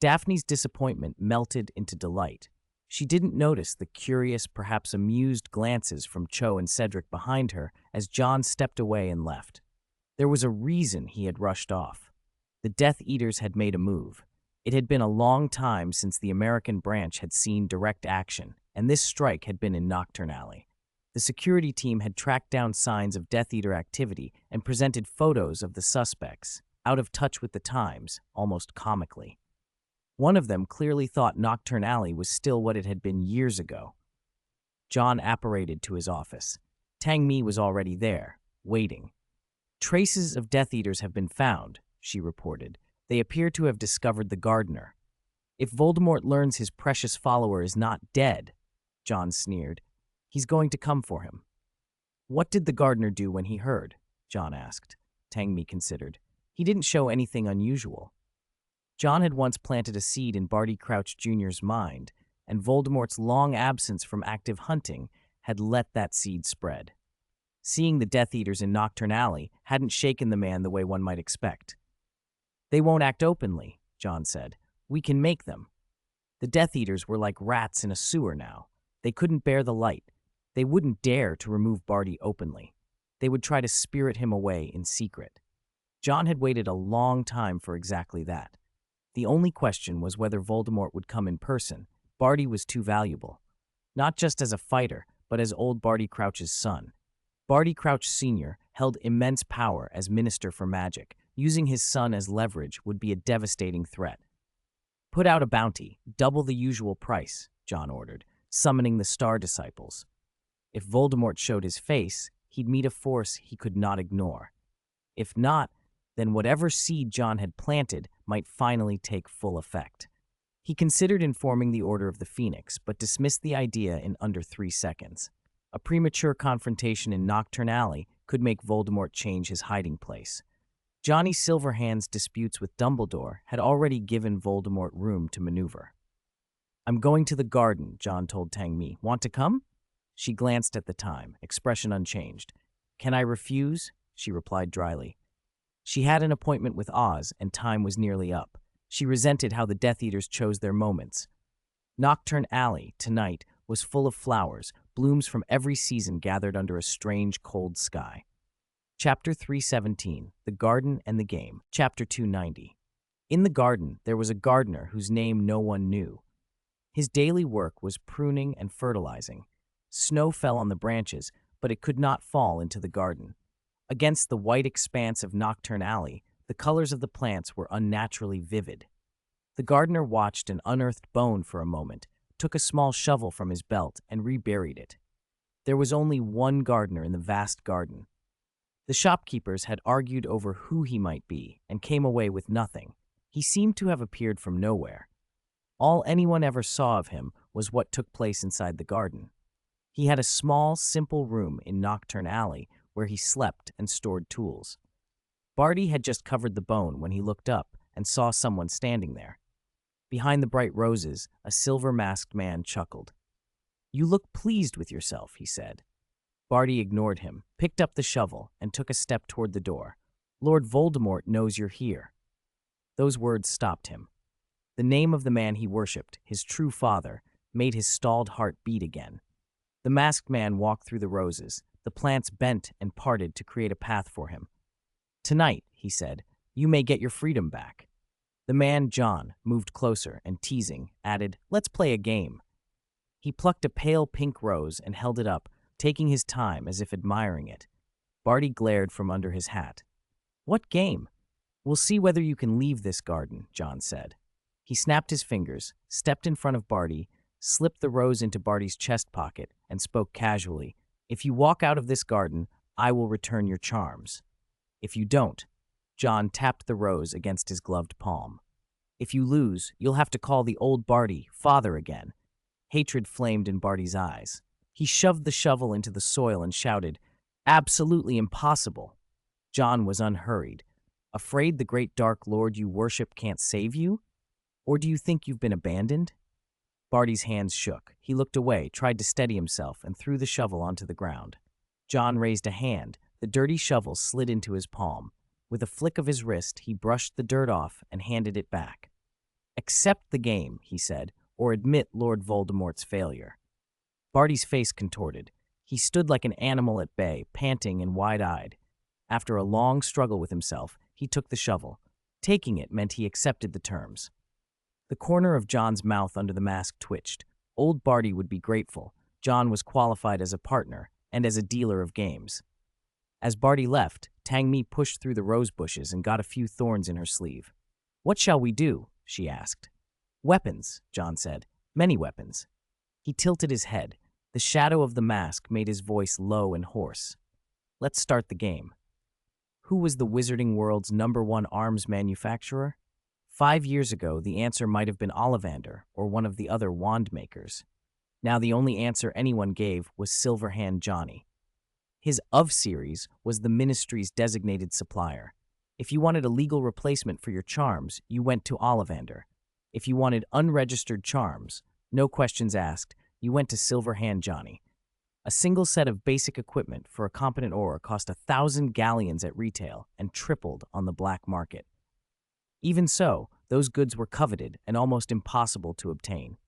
Daphne's disappointment melted into delight. She didn't notice the curious, perhaps amused glances from Cho and Cedric behind her as John stepped away and left. There was a reason he had rushed off. The Death Eaters had made a move. It had been a long time since the American branch had seen direct action, and this strike had been in Nocturne Alley. The security team had tracked down signs of Death Eater activity and presented photos of the suspects, out of touch with the times, almost comically. One of them clearly thought Nocturne Alley was still what it had been years ago. John apparated to his office. Tang Mi was already there, waiting. "Traces of Death Eaters have been found," she reported. "They appear to have discovered the gardener." "If Voldemort learns his precious follower is not dead," John sneered, "he's going to come for him." "What did the gardener do when he heard?" John asked. Tang Mi considered. "He didn't show anything unusual." John had once planted a seed in Barty Crouch Jr.'s mind, and Voldemort's long absence from active hunting had let that seed spread. Seeing the Death Eaters in Nocturne Alley hadn't shaken the man the way one might expect. "They won't act openly," John said. "We can make them." The Death Eaters were like rats in a sewer now. They couldn't bear the light. They wouldn't dare to remove Barty openly. They would try to spirit him away in secret. John had waited a long time for exactly that. The only question was whether Voldemort would come in person. Barty was too valuable. Not just as a fighter, but as old Barty Crouch's son. Barty Crouch Sr. held immense power as Minister for Magic. Using his son as leverage would be a devastating threat. "Put out a bounty, double the usual price," John ordered, summoning the Star Disciples. If Voldemort showed his face, he'd meet a force he could not ignore. If not, then whatever seed John had planted might finally take full effect. He considered informing the Order of the Phoenix, but dismissed the idea in under 3 seconds. A premature confrontation in Nocturne Alley could make Voldemort change his hiding place. Johnny Silverhand's disputes with Dumbledore had already given Voldemort room to maneuver. "I'm going to the garden," John told Tangmi. "Want to come?" She glanced at the time, expression unchanged. "Can I refuse?" she replied dryly. She had an appointment with Oz, and time was nearly up. She resented how the Death Eaters chose their moments. Nocturne Alley, tonight, was full of flowers, blooms from every season gathered under a strange, cold sky. Chapter 317, The Garden and the Game. Chapter 290. In the garden, there was a gardener whose name no one knew. His daily work was pruning and fertilizing. Snow fell on the branches, but it could not fall into the garden. Against the white expanse of Nocturne Alley, the colors of the plants were unnaturally vivid. The gardener watched an unearthed bone for a moment, took a small shovel from his belt, and reburied it. There was only one gardener in the vast garden. The shopkeepers had argued over who he might be and came away with nothing. He seemed to have appeared from nowhere. All anyone ever saw of him was what took place inside the garden. He had a small, simple room in Nocturne Alley where he slept and stored tools. Barty had just covered the bone when he looked up and saw someone standing there. Behind the bright roses, a silver-masked man chuckled. "You look pleased with yourself," he said. Barty ignored him, picked up the shovel, and took a step toward the door. "Lord Voldemort knows you're here." Those words stopped him. The name of the man he worshipped, his true father, made his stalled heart beat again. The masked man walked through the roses. The plants bent and parted to create a path for him. "Tonight," he said, "you may get your freedom back." The man, John, moved closer and, teasing, added, "Let's play a game." He plucked a pale pink rose and held it up, taking his time as if admiring it. Barty glared from under his hat. "What game?" "We'll see whether you can leave this garden," John said. He snapped his fingers, stepped in front of Barty, slipped the rose into Barty's chest pocket, and spoke casually. "If you walk out of this garden, I will return your charms. If you don't," John tapped the rose against his gloved palm. "If you lose, you'll have to call the old Barty father again." Hatred flamed in Barty's eyes. He shoved the shovel into the soil and shouted, "Absolutely impossible." John was unhurried. "Afraid the great dark lord you worship can't save you? Or do you think you've been abandoned?" Barty's hands shook. He looked away, tried to steady himself, and threw the shovel onto the ground. John raised a hand. The dirty shovel slid into his palm. With a flick of his wrist, he brushed the dirt off and handed it back. "Accept the game," he said, "or admit Lord Voldemort's failure." Barty's face contorted. He stood like an animal at bay, panting and wide-eyed. After a long struggle with himself, he took the shovel. Taking it meant he accepted the terms. The corner of John's mouth under the mask twitched. Old Barty would be grateful. John was qualified as a partner and as a dealer of games. As Barty left, Tangmi pushed through the rose bushes and got a few thorns in her sleeve. "What shall we do?" she asked. "Weapons," John said. "Many weapons." He tilted his head. The shadow of the mask made his voice low and hoarse. "Let's start the game." Who was the wizarding world's #1 arms manufacturer? 5 years ago, the answer might have been Ollivander or one of the other wand makers. Now the only answer anyone gave was Silverhand Johnny. His Of series was the Ministry's designated supplier. If you wanted a legal replacement for your charms, you went to Ollivander. If you wanted unregistered charms, no questions asked, you went to Silverhand Johnny. A single set of basic equipment for a competent aura cost 1,000 galleons at retail and tripled on the black market. Even so, those goods were coveted and almost impossible to obtain.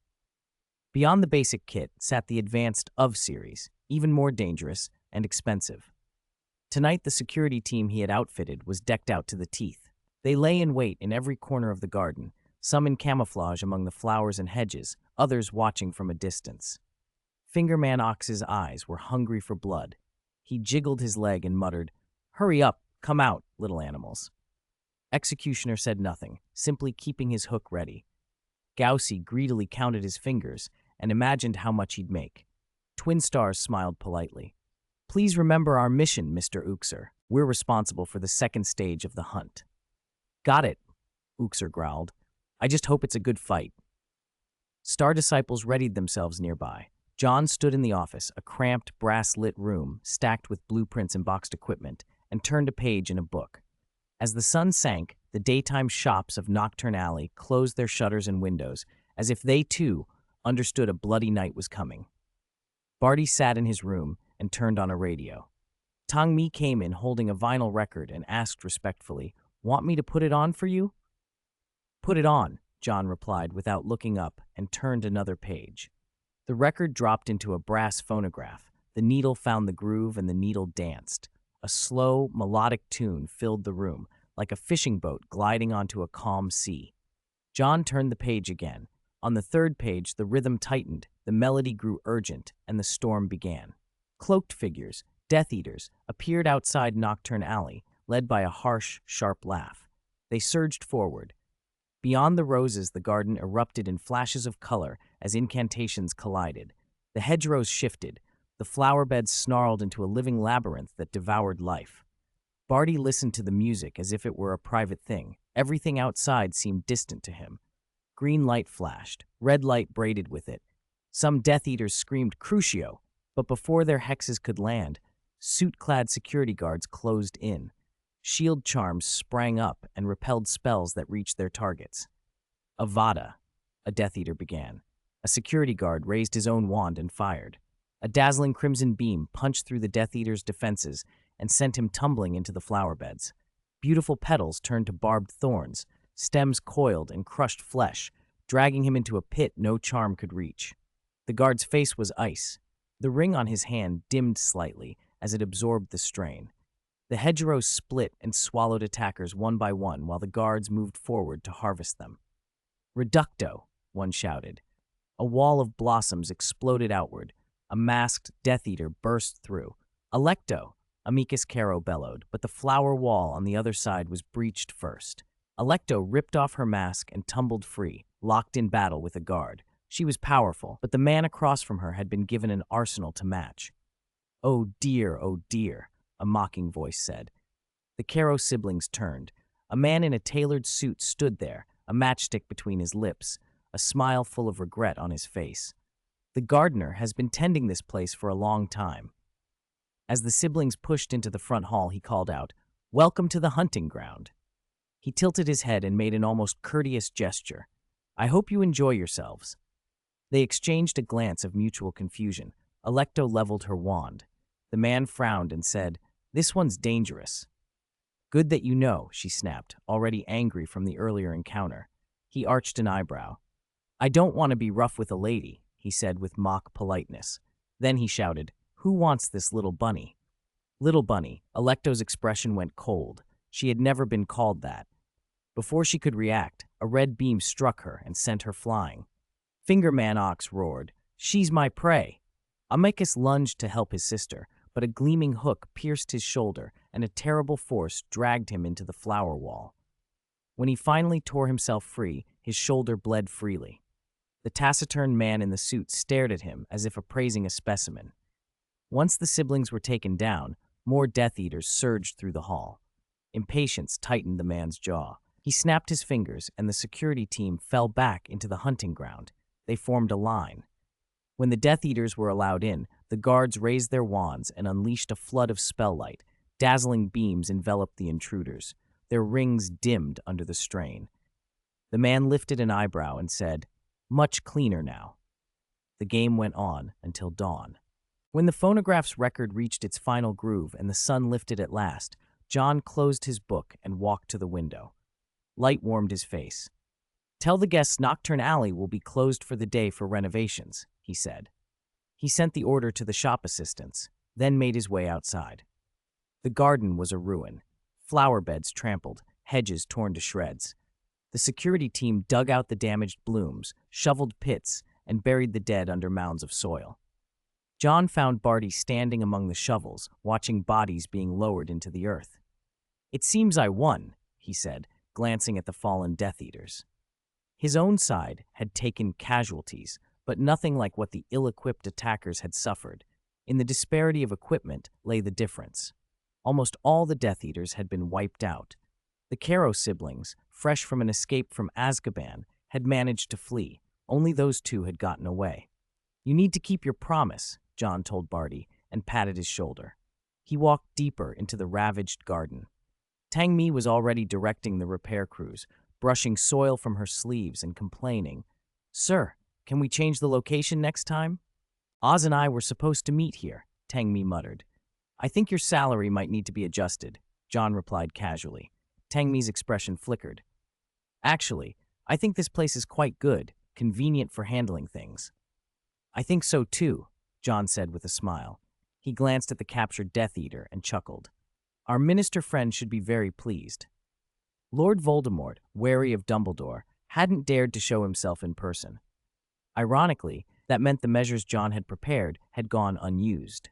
Beyond the basic kit sat the advanced Of series, even more dangerous and expensive. Tonight, the security team he had outfitted was decked out to the teeth. They lay in wait in every corner of the garden, some in camouflage among the flowers and hedges, others watching from a distance. Fingerman Ox's eyes were hungry for blood. He jiggled his leg and muttered, "Hurry up, come out, little animals." Executioner said nothing, simply keeping his hook ready. Gaussy greedily counted his fingers and imagined how much he'd make. Twin Stars smiled politely. "Please remember our mission, Mr. Uxer. We're responsible for the second stage of the hunt." "Got it," Uxer growled. "I just hope it's a good fight." Star Disciples readied themselves nearby. John stood in the office, a cramped, brass-lit room stacked with blueprints and boxed equipment, and turned a page in a book. As the sun sank, the daytime shops of Nocturne Alley closed their shutters and windows, as if they, too, understood a bloody night was coming. Barty sat in his room and turned on a radio. Tang Mi came in holding a vinyl record and asked respectfully, "Want me to put it on for you?" "Put it on," John replied without looking up and turned another page. The record dropped into a brass phonograph. The needle found the groove and the needle danced. A slow, melodic tune filled the room, like a fishing boat gliding onto a calm sea. John turned the page again. On the third page, the rhythm tightened, the melody grew urgent, and the storm began. Cloaked figures, Death Eaters, appeared outside Nocturne Alley, led by a harsh, sharp laugh. They surged forward. Beyond the roses, the garden erupted in flashes of color as incantations collided. The hedgerows shifted. The flower beds snarled into a living labyrinth that devoured life. Barty listened to the music as if it were a private thing. Everything outside seemed distant to him. Green light flashed, red light braided with it. Some Death Eaters screamed Crucio, but before their hexes could land, suit-clad security guards closed in. Shield charms sprang up and repelled spells that reached their targets. Avada, a Death Eater began. A security guard raised his own wand and fired. A dazzling crimson beam punched through the Death Eater's defenses and sent him tumbling into the flower beds. Beautiful petals turned to barbed thorns, stems coiled and crushed flesh, dragging him into a pit no charm could reach. The guard's face was ice. The ring on his hand dimmed slightly as it absorbed the strain. The hedgerows split and swallowed attackers one by one while the guards moved forward to harvest them. "Reducto," one shouted. A wall of blossoms exploded outward. A masked Death Eater burst through. "Electo," Amicus Caro bellowed, but the flower wall on the other side was breached first. Electo ripped off her mask and tumbled free, locked in battle with a guard. She was powerful, but the man across from her had been given an arsenal to match. "Oh dear, a mocking voice said. The Caro siblings turned. A man in a tailored suit stood there, a matchstick between his lips, a smile full of regret on his face. "The gardener has been tending this place for a long time." As the siblings pushed into the front hall, he called out, "Welcome to the hunting ground." He tilted his head and made an almost courteous gesture. "I hope you enjoy yourselves." They exchanged a glance of mutual confusion. Electo leveled her wand. The man frowned and said, "This one's dangerous." "Good that you know," she snapped, already angry from the earlier encounter. He arched an eyebrow. "I don't want to be rough with a lady," he said with mock politeness. Then he shouted, "Who wants this little bunny?" Little bunny. Electo's expression went cold. She had never been called that. Before she could react, a red beam struck her and sent her flying. Fingerman Ox roared, "She's my prey!" Amicus lunged to help his sister, but a gleaming hook pierced his shoulder and a terrible force dragged him into the flower wall. When he finally tore himself free, his shoulder bled freely. The taciturn man in the suit stared at him as if appraising a specimen. Once the siblings were taken down, more Death Eaters surged through the hall. Impatience tightened the man's jaw. He snapped his fingers, and the security team fell back into the hunting ground. They formed a line. When the Death Eaters were allowed in, the guards raised their wands and unleashed a flood of spell light. Dazzling beams enveloped the intruders. Their rings dimmed under the strain. The man lifted an eyebrow and said, "Much cleaner now." The game went on until dawn. When the phonograph's record reached its final groove and the sun lifted at last, John closed his book and walked to the window. Light warmed his face. "Tell the guests Nocturne Alley will be closed for the day for renovations," he said. He sent the order to the shop assistants, then made his way outside. The garden was a ruin. Flower beds trampled, hedges torn to shreds. The security team dug out the damaged blooms, shoveled pits, and buried the dead under mounds of soil. John found Barty standing among the shovels, watching bodies being lowered into the earth. "It seems I won," he said, glancing at the fallen Death Eaters. His own side had taken casualties, but nothing like what the ill-equipped attackers had suffered. In the disparity of equipment lay the difference. Almost all the Death Eaters had been wiped out. The Caro siblings, fresh from an escape from Azkaban, had managed to flee. Only those two had gotten away. "You need to keep your promise," John told Barty, and patted his shoulder. He walked deeper into the ravaged garden. Tang Mi was already directing the repair crews, brushing soil from her sleeves and complaining, "Sir, can we change the location next time?" "Oz and I were supposed to meet here," Tang Mi muttered. "I think your salary might need to be adjusted," John replied casually. Tang Mi's expression flickered. "Actually, I think this place is quite good, convenient for handling things." "I think so too," John said with a smile. He glanced at the captured Death Eater and chuckled. "Our minister friend should be very pleased." Lord Voldemort, wary of Dumbledore, hadn't dared to show himself in person. Ironically, that meant the measures John had prepared had gone unused.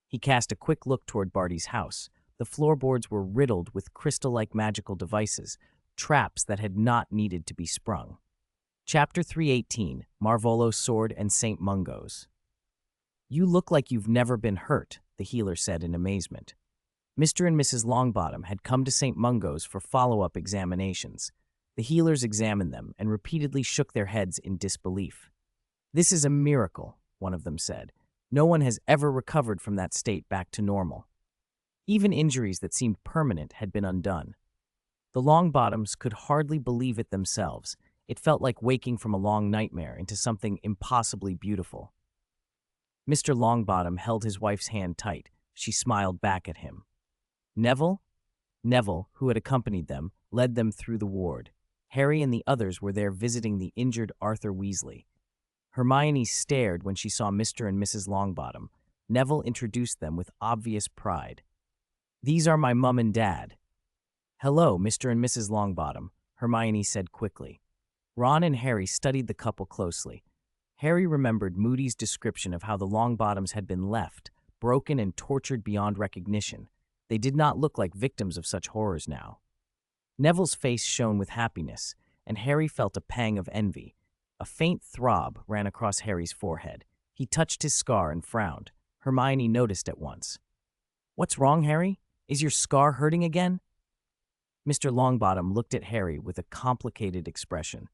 He cast a quick look toward Barty's house. The floorboards were riddled with crystal-like magical devices, traps that had not needed to be sprung. Chapter 318, Marvolo's Sword and St. Mungo's. "You look like you've never been hurt," the healer said in amazement. Mr. and Mrs. Longbottom had come to St. Mungo's for follow-up examinations. The healers examined them and repeatedly shook their heads in disbelief. "This is a miracle," one of them said. "No one has ever recovered from that state back to normal." Even injuries that seemed permanent had been undone. The Longbottoms could hardly believe it themselves. It felt like waking from a long nightmare into something impossibly beautiful. Mr. Longbottom held his wife's hand tight. She smiled back at him. "Neville?" Neville, who had accompanied them, led them through the ward. Harry and the others were there visiting the injured Arthur Weasley. Hermione stared when she saw Mr. and Mrs. Longbottom. Neville introduced them with obvious pride. "These are my mum and dad." "Hello, Mr. and Mrs. Longbottom," Hermione said quickly. Ron and Harry studied the couple closely. Harry remembered Moody's description of how the Longbottoms had been left, broken and tortured beyond recognition. They did not look like victims of such horrors now. Neville's face shone with happiness, and Harry felt a pang of envy. A faint throb ran across Harry's forehead. He touched his scar and frowned. Hermione noticed at once. "What's wrong, Harry? Is your scar hurting again?" Mr. Longbottom looked at Harry with a complicated expression.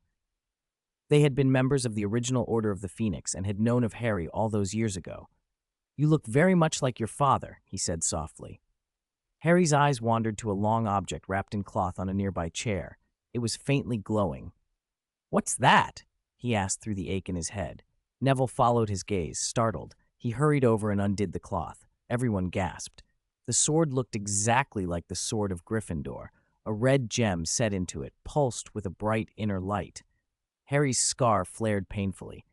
They had been members of the original Order of the Phoenix and had known of Harry all those years ago. "You look very much like your father," he said softly. Harry's eyes wandered to a long object wrapped in cloth on a nearby chair. It was faintly glowing. "What's that?" he asked through the ache in his head. Neville followed his gaze, startled. He hurried over and undid the cloth. Everyone gasped. The sword looked exactly like the sword of Gryffindor. A red gem set into it, pulsed with a bright inner light. Harry's scar flared painfully.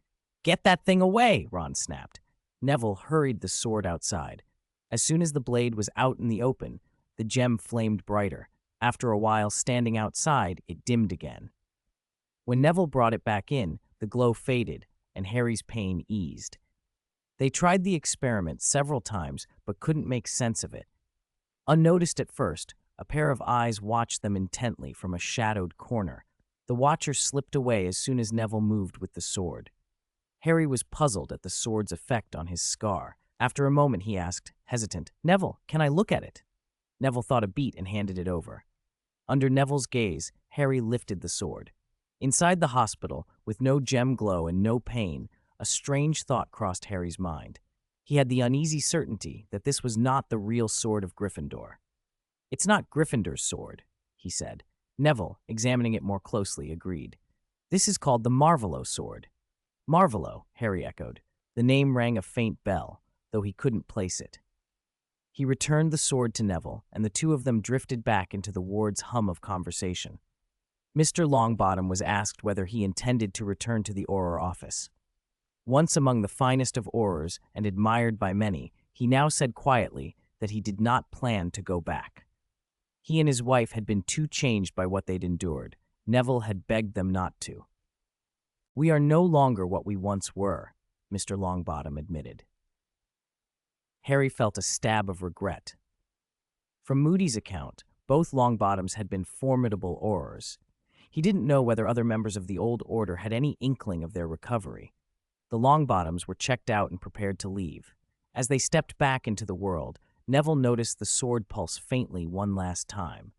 "Get that thing away!" Ron snapped. Neville hurried the sword outside. As soon as the blade was out in the open, the gem flamed brighter. After a while, standing outside, it dimmed again. When Neville brought it back in, the glow faded, and Harry's pain eased. They tried the experiment several times, but couldn't make sense of it. Unnoticed at first, a pair of eyes watched them intently from a shadowed corner. The watcher slipped away as soon as Neville moved with the sword. Harry was puzzled at the sword's effect on his scar. After a moment, he asked, hesitant, "Neville, can I look at it?" Neville thought a beat and handed it over. Under Neville's gaze, Harry lifted the sword. Inside the hospital, with no gem glow and no pain, a strange thought crossed Harry's mind. He had the uneasy certainty that this was not the real sword of Gryffindor. "It's not Gryffindor's sword," he said. Neville, examining it more closely, agreed. "This is called the Marvolo sword." "Marvolo," Harry echoed. The name rang a faint bell, though he couldn't place it. He returned the sword to Neville, and the two of them drifted back into the ward's hum of conversation. Mr. Longbottom was asked whether he intended to return to the Auror office. Once among the finest of Aurors and admired by many, he now said quietly that he did not plan to go back. He and his wife had been too changed by what they'd endured. Neville had begged them not to. "We are no longer what we once were," Mr. Longbottom admitted. Harry felt a stab of regret. From Moody's account, both Longbottoms had been formidable Aurors. He didn't know whether other members of the old order had any inkling of their recovery. The Longbottoms were checked out and prepared to leave. As they stepped back into the world, Neville noticed the sword pulse faintly one last time.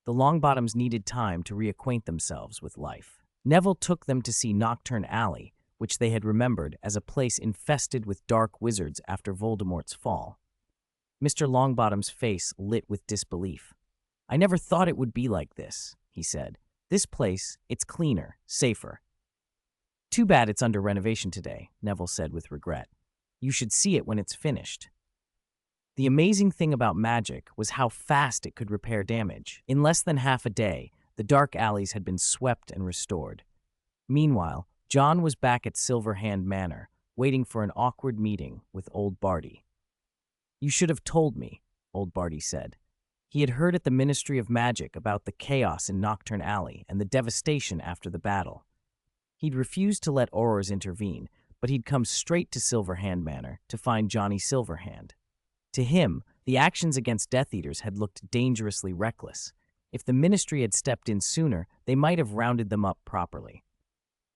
The Longbottoms needed time to reacquaint themselves with life. Neville took them to see Nocturne Alley, which they had remembered as a place infested with dark wizards after Voldemort's fall. Mr. Longbottom's face lit with disbelief. "I never thought it would be like this," he said. "This place, it's cleaner, safer." "Too bad it's under renovation today," Neville said with regret. "You should see it when it's finished." The amazing thing about magic was how fast it could repair damage. In less than half a day, the dark alleys had been swept and restored. Meanwhile, John was back at Silverhand Manor, waiting for an awkward meeting with Old Barty. "You should have told me," Old Barty said. He had heard at the Ministry of Magic about the chaos in Nocturne Alley and the devastation after the battle. He'd refused to let Aurors intervene, but he'd come straight to Silverhand Manor to find Johnny Silverhand. To him, the actions against Death Eaters had looked dangerously reckless. If the Ministry had stepped in sooner, they might have rounded them up properly.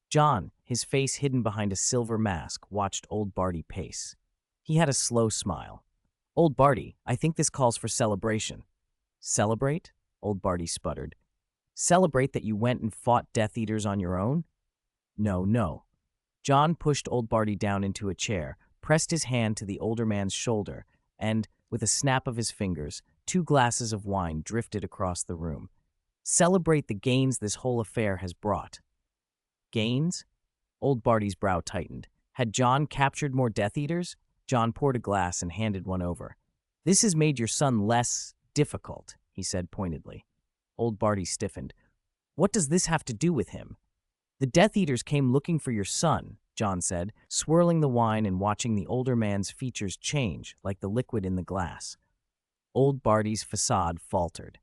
John, his face hidden behind a silver mask, watched Old Barty pace. He had a slow smile. "Old Barty, I think this calls for celebration." "Celebrate?" Old Barty sputtered. "Celebrate that you went and fought Death Eaters on your own?" "No, no." John pushed Old Barty down into a chair, pressed his hand to the older man's shoulder, and, with a snap of his fingers, 2 glasses of wine drifted across the room. "Celebrate the gains this whole affair has brought." "Gains?" Old Barty's brow tightened. Had John captured more Death Eaters? John poured a glass and handed one over. "This has made your son less difficult," he said pointedly. Old Barty stiffened. "What does this have to do with him?" "The Death Eaters came looking for your son," John said, swirling the wine and watching the older man's features change like the liquid in the glass. Old Barty's facade faltered.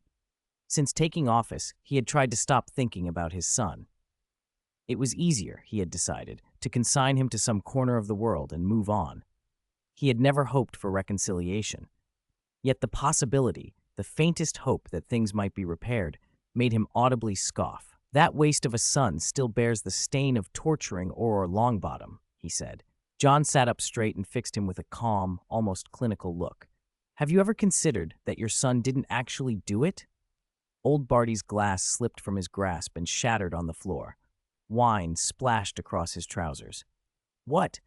Since taking office, he had tried to stop thinking about his son. It was easier, he had decided, to consign him to some corner of the world and move on. He had never hoped for reconciliation. Yet the possibility, the faintest hope that things might be repaired, made him audibly scoff. "That waste of a son still bears the stain of torturing Auror Longbottom," he said. John sat up straight and fixed him with a calm, almost clinical look. "Have you ever considered that your son didn't actually do it?" Old Barty's glass slipped from his grasp and shattered on the floor. Wine splashed across his trousers. "What?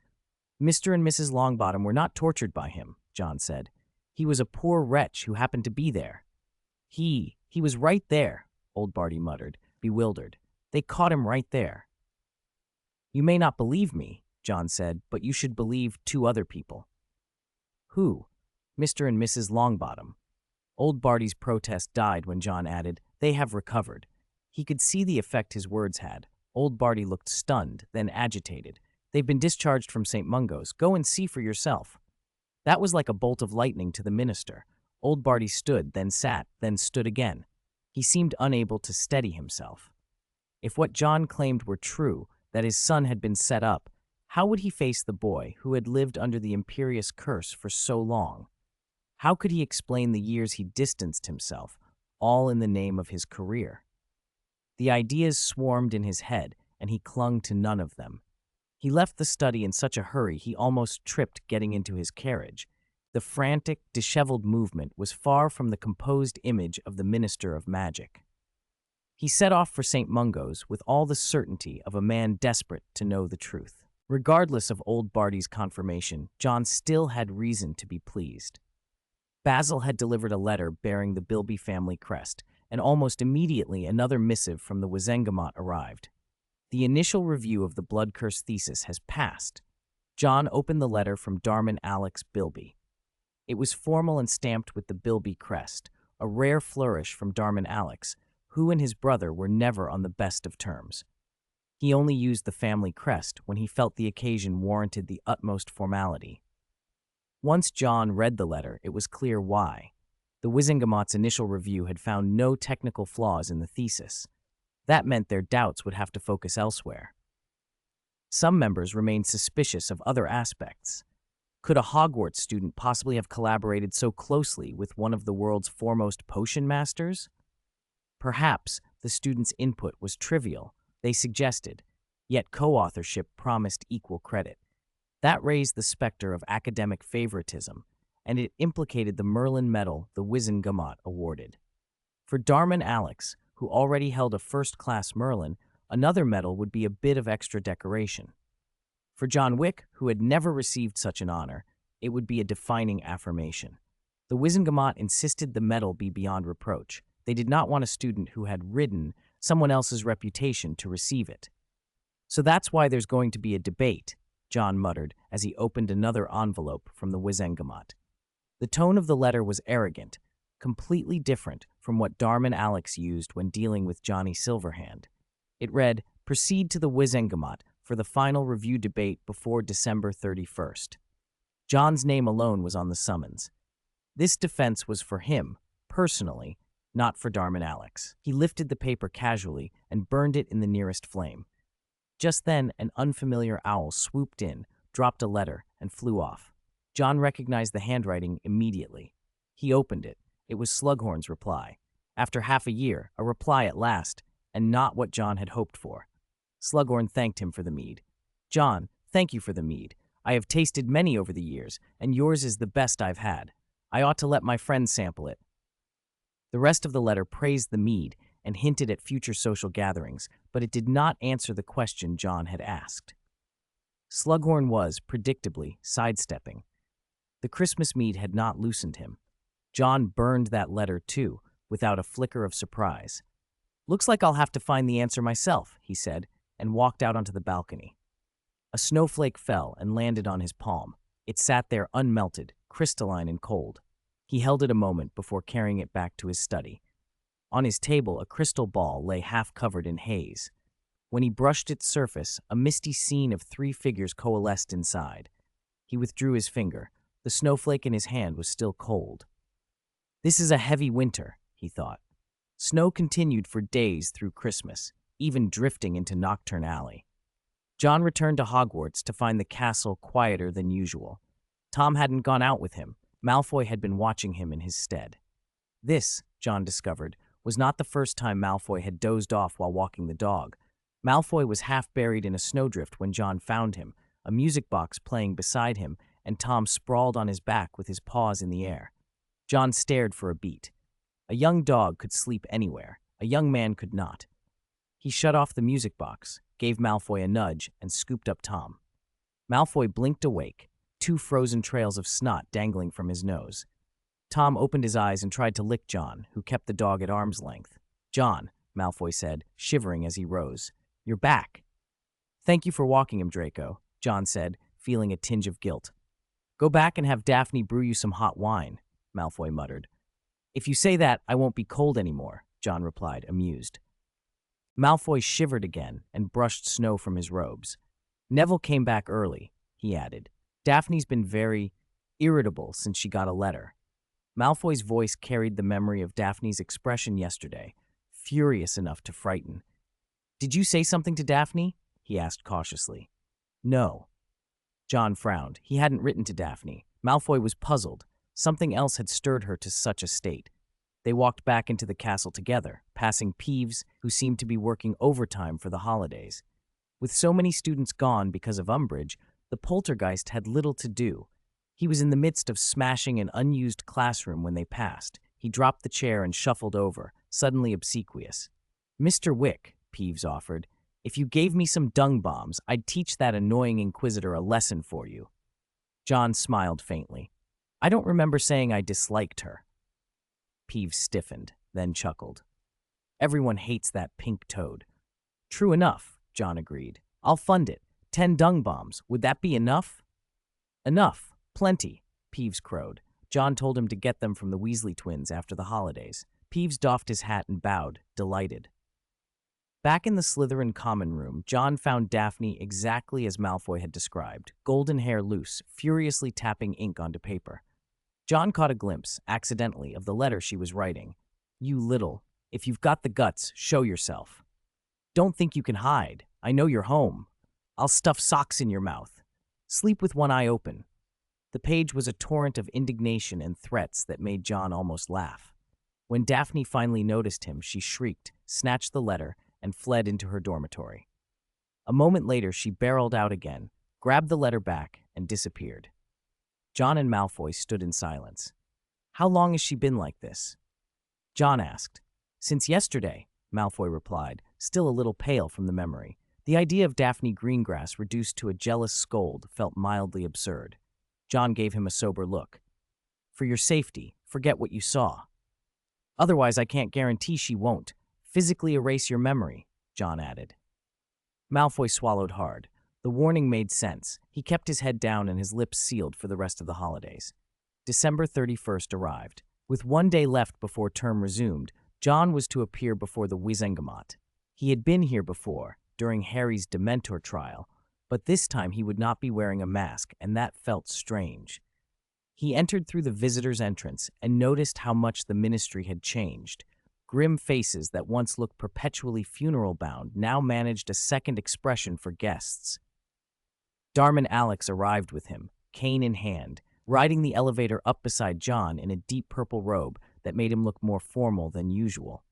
Mr. and Mrs. Longbottom were not tortured by him," John said. "He was a poor wretch who happened to be there." He was right there," Old Barty muttered, bewildered. "They caught him right there." "You may not believe me," John said, "but you should believe 2 other people." "Who?" "Mr. and Mrs. Longbottom." Old Barty's protest died when John added, "They have recovered." He could see the effect his words had. Old Barty looked stunned, then agitated. "They've been discharged from St. Mungo's. Go and see for yourself." That was like a bolt of lightning to the minister. Old Barty stood, then sat, then stood again. He seemed unable to steady himself. If what John claimed were true, that his son had been set up, how would he face the boy who had lived under the imperious curse for so long? How could he explain the years he distanced himself, all in the name of his career? The ideas swarmed in his head, and he clung to none of them. He left the study in such a hurry he almost tripped getting into his carriage. The frantic, disheveled movement was far from the composed image of the Minister of Magic. He set off for St. Mungo's with all the certainty of a man desperate to know the truth. Regardless of Old Barty's confirmation, John still had reason to be pleased. Basil had delivered a letter bearing the Bilby family crest, and almost immediately another missive from the Wizengamot arrived. The initial review of the Blood Curse thesis has passed. John opened the letter from Darman Alex Bilby. It was formal and stamped with the Bilby crest, a rare flourish from Darman Alex, who and his brother were never on the best of terms. He only used the family crest when he felt the occasion warranted the utmost formality. Once John read the letter, it was clear why. The Wizengamot's initial review had found no technical flaws in the thesis. That meant their doubts would have to focus elsewhere. Some members remained suspicious of other aspects. Could a Hogwarts student possibly have collaborated so closely with one of the world's foremost potion masters? Perhaps the students' input was trivial, they suggested, yet co-authorship promised equal credit. That raised the specter of academic favoritism, and it implicated the Merlin Medal the Wizengamot awarded. For Darman Alex, who already held a first-class Merlin, another medal would be a bit of extra decoration. For John Wick, who had never received such an honor, it would be a defining affirmation. The Wizengamot insisted the medal be beyond reproach. They did not want a student who had ridden someone else's reputation to receive it. So that's why there's going to be a debate, John muttered as he opened another envelope from the Wizengamot. The tone of the letter was arrogant, completely different from what Darman Alex used when dealing with Johnny Silverhand. It read, "Proceed to the Wizengamot for the final review debate before December 31st. John's name alone was on the summons. This defense was for him, personally, not for Darman Alex. He lifted the paper casually and burned it in the nearest flame. Just then, an unfamiliar owl swooped in, dropped a letter, and flew off. John recognized the handwriting immediately. He opened it. It was Slughorn's reply. After half a year, a reply at last, and not what John had hoped for. Slughorn thanked him for the mead. "John, thank you for the mead. I have tasted many over the years, and yours is the best I've had. I ought to let my friends sample it." The rest of the letter praised the mead and hinted at future social gatherings, but it did not answer the question John had asked. Slughorn was, predictably, sidestepping. The Christmas mead had not loosened him. John burned that letter, too, without a flicker of surprise. "Looks like I'll have to find the answer myself," he said, and walked out onto the balcony. A snowflake fell and landed on his palm. It sat there unmelted, crystalline and cold. He held it a moment before carrying it back to his study. On his table, a crystal ball lay half-covered in haze. When he brushed its surface, a misty scene of 3 figures coalesced inside. He withdrew his finger. The snowflake in his hand was still cold. "This is a heavy winter," he thought. Snow continued for days through Christmas, even drifting into Nocturne Alley. John returned to Hogwarts to find the castle quieter than usual. Tom hadn't gone out with him. Malfoy had been watching him in his stead. This, John discovered, was not the first time Malfoy had dozed off while walking the dog. Malfoy was half buried in a snowdrift when John found him, a music box playing beside him, and Tom sprawled on his back with his paws in the air. John stared for a beat. A young dog could sleep anywhere. A young man could not. He shut off the music box, gave Malfoy a nudge, and scooped up Tom. Malfoy blinked awake, 2 frozen trails of snot dangling from his nose. Tom opened his eyes and tried to lick John, who kept the dog at arm's length. "John," Malfoy said, shivering as he rose. "You're back." "Thank you for walking him, Draco," John said, feeling a tinge of guilt. "Go back and have Daphne brew you some hot wine," Malfoy muttered. "If you say that, I won't be cold anymore," John replied, amused. Malfoy shivered again and brushed snow from his robes. "Neville came back early," he added. "Daphne's been very irritable since she got a letter." Malfoy's voice carried the memory of Daphne's expression yesterday, furious enough to frighten. "Did you say something to Daphne?" he asked cautiously. "No." John frowned. He hadn't written to Daphne. Malfoy was puzzled. Something else had stirred her to such a state. They walked back into the castle together, passing Peeves, who seemed to be working overtime for the holidays. With so many students gone because of Umbridge, the poltergeist had little to do. He was in the midst of smashing an unused classroom when they passed. He dropped the chair and shuffled over, suddenly obsequious. "Mr. Wick," Peeves offered, "if you gave me some dung bombs, I'd teach that annoying Inquisitor a lesson for you." John smiled faintly. "I don't remember saying I disliked her." Peeves stiffened, then chuckled. "Everyone hates that pink toad." "True enough," John agreed. "I'll fund it. 10 dung bombs. Would that be enough?" "Enough. Plenty," Peeves crowed. John told him to get them from the Weasley twins after the holidays. Peeves doffed his hat and bowed, delighted. Back in the Slytherin common room, John found Daphne exactly as Malfoy had described, golden hair loose, furiously tapping ink onto paper. John caught a glimpse, accidentally, of the letter she was writing. "You little, if you've got the guts, show yourself. Don't think you can hide. I know you're home. I'll stuff socks in your mouth. Sleep with one eye open." The page was a torrent of indignation and threats that made John almost laugh. When Daphne finally noticed him, she shrieked, snatched the letter, and fled into her dormitory. A moment later, she barreled out again, grabbed the letter back, and disappeared. John and Malfoy stood in silence. "How long has she been like this?" John asked. "Since yesterday," Malfoy replied, still a little pale from the memory. The idea of Daphne Greengrass reduced to a jealous scold felt mildly absurd. John gave him a sober look. "For your safety, forget what you saw." Otherwise, I can't guarantee she won't physically erase your memory, John added. Malfoy swallowed hard. The warning made sense. He kept his head down and his lips sealed for the rest of the holidays. December 31st arrived. With 1 day left before term resumed, John was to appear before the Wizengamot. He had been here before, during Harry's Dementor trial, but this time he would not be wearing a mask, and that felt strange. He entered through the visitor's entrance and noticed how much the ministry had changed. Grim faces that once looked perpetually funeral-bound now managed a second expression for guests. Darman Alex arrived with him, cane in hand, riding the elevator up beside John in a deep purple robe that made him look more formal than usual.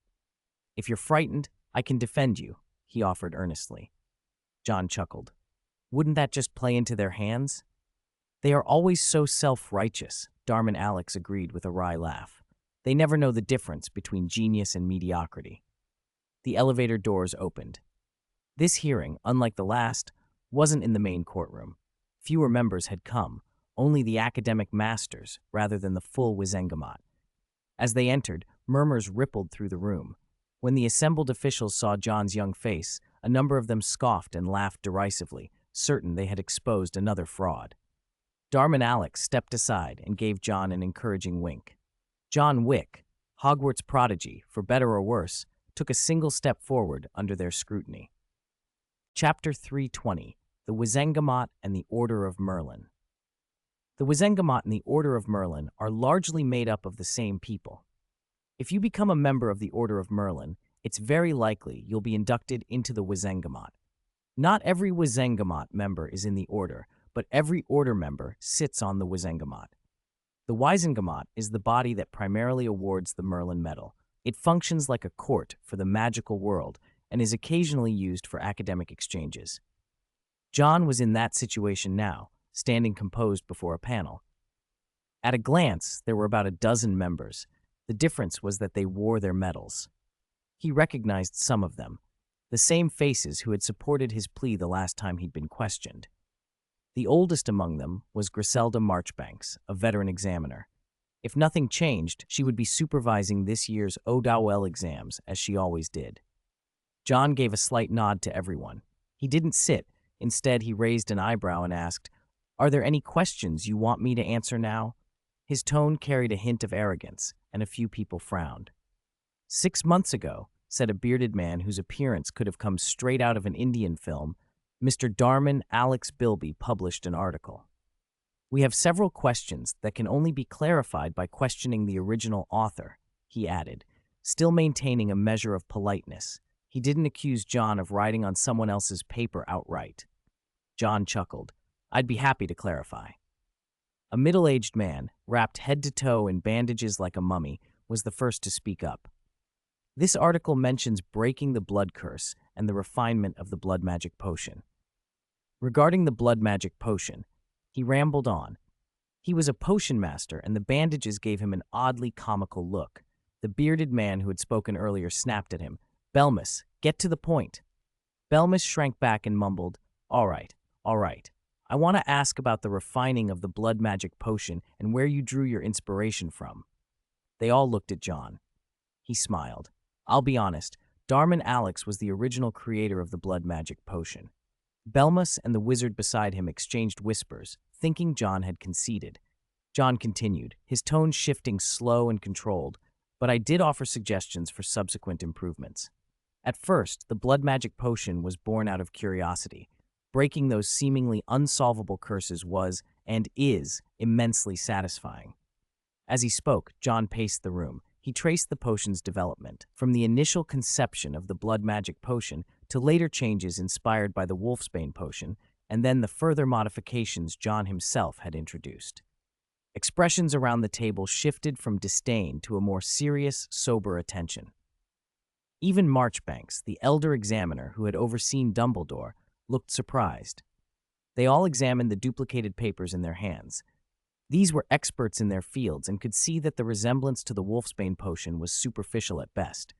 "If you're frightened, I can defend you," he offered earnestly. John chuckled. "Wouldn't that just play into their hands?" "They are always so self-righteous," Darman Alex agreed with a wry laugh. "They never know the difference between genius and mediocrity." The elevator doors opened. This hearing, unlike the last, wasn't in the main courtroom. Fewer members had come, only the academic masters rather than the full Wizengamot. As they entered, murmurs rippled through the room. When the assembled officials saw John's young face, a number of them scoffed and laughed derisively, certain they had exposed another fraud. Darman Alex stepped aside and gave John an encouraging wink. John Wick, Hogwarts prodigy, for better or worse, took a single step forward under their scrutiny. Chapter 320, The Wizengamot and the Order of Merlin. The Wizengamot and the Order of Merlin are largely made up of the same people. If you become a member of the Order of Merlin, it's very likely you'll be inducted into the Wizengamot. Not every Wizengamot member is in the Order, but every Order member sits on the Wizengamot. The Wizengamot is the body that primarily awards the Merlin Medal. It functions like a court for the magical world and is occasionally used for academic exchanges. John was in that situation now, standing composed before a panel. At a glance, there were about a dozen members. The difference was that they wore their medals. He recognized some of them, the same faces who had supported his plea the last time he'd been questioned. The oldest among them was Griselda Marchbanks, a veteran examiner. If nothing changed, she would be supervising this year's ODOL exams, as she always did. John gave a slight nod to everyone. He didn't sit. Instead, he raised an eyebrow and asked, "Are there any questions you want me to answer now?" His tone carried a hint of arrogance, and a few people frowned. 6 months ago, said a bearded man whose appearance could have come straight out of an Indian film, Mr. Darman Alex Bilby published an article. "We have several questions that can only be clarified by questioning the original author," he added, still maintaining a measure of politeness. He didn't accuse John of writing on someone else's paper outright. John chuckled. "I'd be happy to clarify." A middle-aged man, wrapped head to toe in bandages like a mummy, was the first to speak up. "This article mentions breaking the blood curse and the refinement of the blood magic potion." Regarding the blood magic potion, he rambled on. He was a potion master, and the bandages gave him an oddly comical look. The bearded man who had spoken earlier snapped at him. "Belmus, get to the point." Belmus shrank back and mumbled, all right. I want to ask about the refining of the blood magic potion and where you drew your inspiration from." They all looked at John. He smiled. "I'll be honest, Darman Alex was the original creator of the blood magic potion." Belmus and the wizard beside him exchanged whispers, thinking John had conceded. John continued, his tone shifting slow and controlled, "But I did offer suggestions for subsequent improvements. At first, the blood magic potion was born out of curiosity. Breaking those seemingly unsolvable curses was, and is, immensely satisfying." As he spoke, John paced the room. He traced the potion's development, from the initial conception of the blood magic potion to later changes inspired by the Wolfsbane potion, and then the further modifications John himself had introduced. Expressions around the table shifted from disdain to a more serious, sober attention. Even Marchbanks, the elder examiner who had overseen Dumbledore, looked surprised. They all examined the duplicated papers in their hands. These were experts in their fields and could see that the resemblance to the Wolfsbane potion was superficial at best.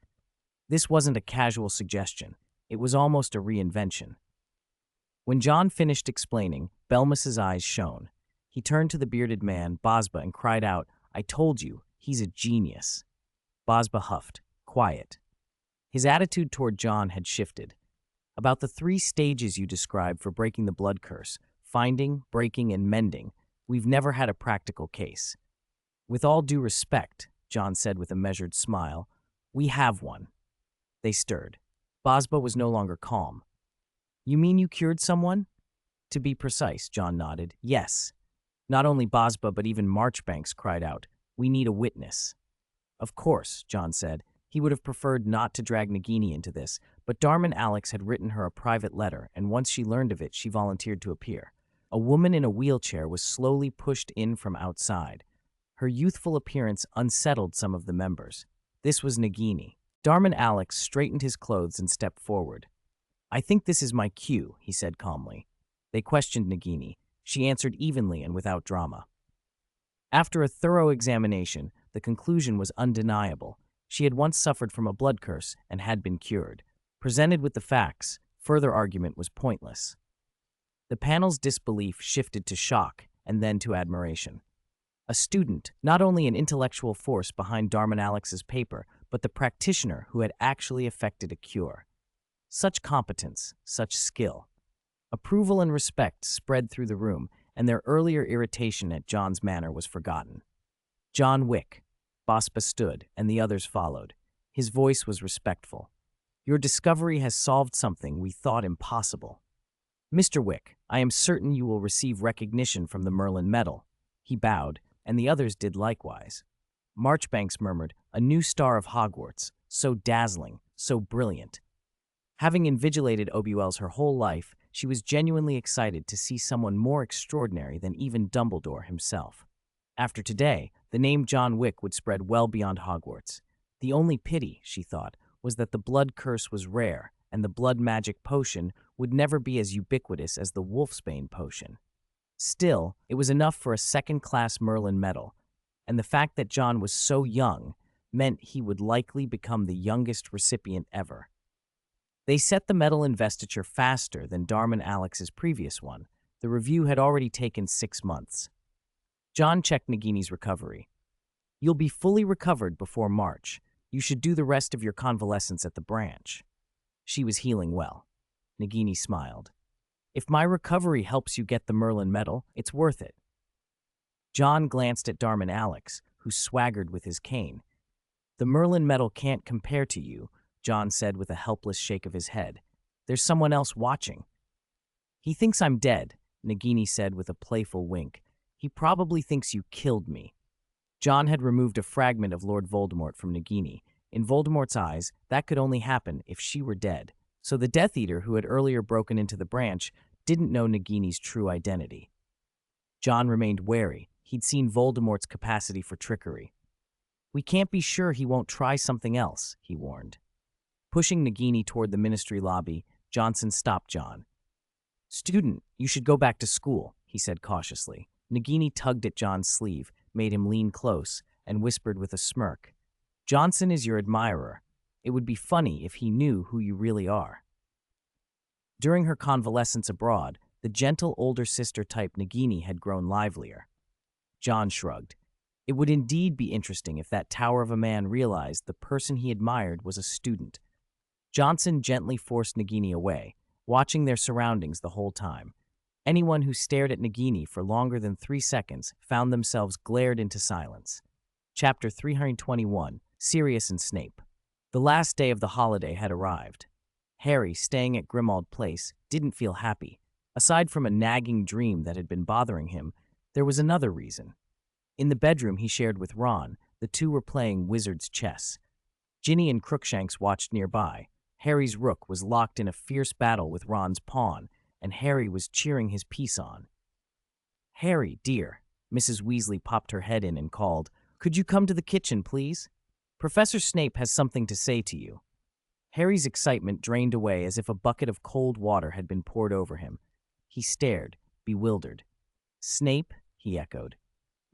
This wasn't a casual suggestion. It was almost a reinvention. When John finished explaining, Belmus's eyes shone. He turned to the bearded man, Bosba, and cried out, "I told you, he's a genius." Bosba huffed, quiet. His attitude toward John had shifted. About the 3 stages you described for breaking the blood curse, finding, breaking, and mending, we've never had a practical case. With all due respect, John said with a measured smile, we have one. They stirred. Bosba was no longer calm. You mean you cured someone? To be precise, John nodded. Yes. Not only Bosba, but even Marchbanks cried out, we need a witness. Of course, John said. He would have preferred not to drag Nagini into this, but Darman Alex had written her a private letter, and once she learned of it, she volunteered to appear. A woman in a wheelchair was slowly pushed in from outside. Her youthful appearance unsettled some of the members. This was Nagini. Darman Alex straightened his clothes and stepped forward. I think this is my cue, he said calmly. They questioned Nagini. She answered evenly and without drama. After a thorough examination, the conclusion was undeniable. She had once suffered from a blood curse and had been cured. Presented with the facts, further argument was pointless. The panel's disbelief shifted to shock and then to admiration. A student, not only an intellectual force behind Darman Alex's paper, but the practitioner who had actually effected a cure. Such competence, such skill. Approval and respect spread through the room, and their earlier irritation at John's manner was forgotten. John Wick. Bosba stood, and the others followed. His voice was respectful. Your discovery has solved something we thought impossible. Mr. Wick, I am certain you will receive recognition from the Merlin Medal. He bowed, and the others did likewise. Marchbanks murmured, a new star of Hogwarts, so dazzling, so brilliant. Having invigilated Obuels her whole life, she was genuinely excited to see someone more extraordinary than even Dumbledore himself. After today, the name John Wick would spread well beyond Hogwarts. The only pity, she thought, was that the blood curse was rare, and the blood magic potion would never be as ubiquitous as the Wolfsbane potion. Still, it was enough for a second-class Merlin medal, and the fact that John was so young meant he would likely become the youngest recipient ever. They set the medal investiture faster than Darman Alex's previous one. The review had already taken 6 months. John checked Nagini's recovery. You'll be fully recovered before March. You should do the rest of your convalescence at the branch. She was healing well. Nagini smiled. If my recovery helps you get the Merlin medal, it's worth it. John glanced at Darman Alex, who swaggered with his cane. The Merlin medal can't compare to you, John said with a helpless shake of his head. There's someone else watching. He thinks I'm dead, Nagini said with a playful wink. He probably thinks you killed me. John had removed a fragment of Lord Voldemort from Nagini. In Voldemort's eyes, that could only happen if she were dead. So the Death Eater who had earlier broken into the branch didn't know Nagini's true identity. John remained wary. He'd seen Voldemort's capacity for trickery. We can't be sure he won't try something else, he warned. Pushing Nagini toward the ministry lobby, Johnson stopped John. Student, you should go back to school, he said cautiously. Nagini tugged at John's sleeve, made him lean close, and whispered with a smirk. Johnson is your admirer. It would be funny if he knew who you really are. During her convalescence abroad, the gentle older sister type Nagini had grown livelier. John shrugged. It would indeed be interesting if that tower of a man realized the person he admired was a student. Johnson gently forced Nagini away, watching their surroundings the whole time. Anyone who stared at Nagini for longer than 3 seconds found themselves glared into silence. Chapter 321, Sirius and Snape. The last day of the holiday had arrived. Harry, staying at Grimmauld Place, didn't feel happy. Aside from a nagging dream that had been bothering him, there was another reason. In the bedroom he shared with Ron, the two were playing wizard's chess. Ginny and Crookshanks watched nearby. Harry's rook was locked in a fierce battle with Ron's pawn, and Harry was cheering his piece on. Harry, dear, Mrs. Weasley popped her head in and called, could you come to the kitchen, please? Professor Snape has something to say to you. Harry's excitement drained away as if a bucket of cold water had been poured over him. He stared, bewildered. Snape? He echoed.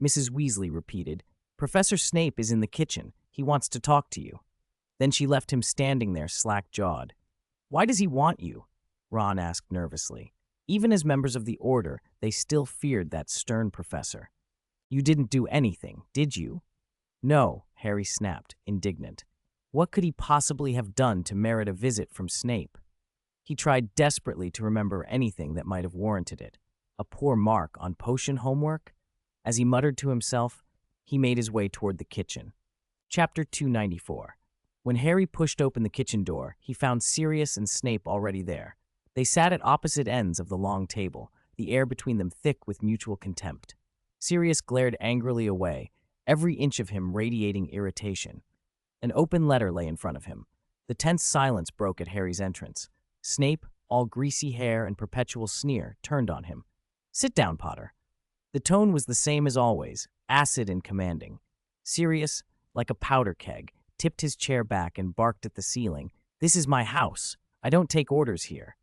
Mrs. Weasley repeated, Professor Snape is in the kitchen. He wants to talk to you. Then she left him standing there slack-jawed. Why does he want you? Ron asked nervously. Even as members of the Order, they still feared that stern professor. You didn't do anything, did you? No, Harry snapped, indignant. What could he possibly have done to merit a visit from Snape? He tried desperately to remember anything that might have warranted it. A poor mark on potion homework? As he muttered to himself, he made his way toward the kitchen. Chapter 294. When Harry pushed open the kitchen door, he found Sirius and Snape already there. They sat at opposite ends of the long table, the air between them thick with mutual contempt. Sirius glared angrily away, every inch of him radiating irritation. An open letter lay in front of him. The tense silence broke at Harry's entrance. Snape, all greasy hair and perpetual sneer, turned on him. "Sit down, Potter." The tone was the same as always, acid and commanding. Sirius, like a powder keg, tipped his chair back and barked at the ceiling. "This is my house. I don't take orders here."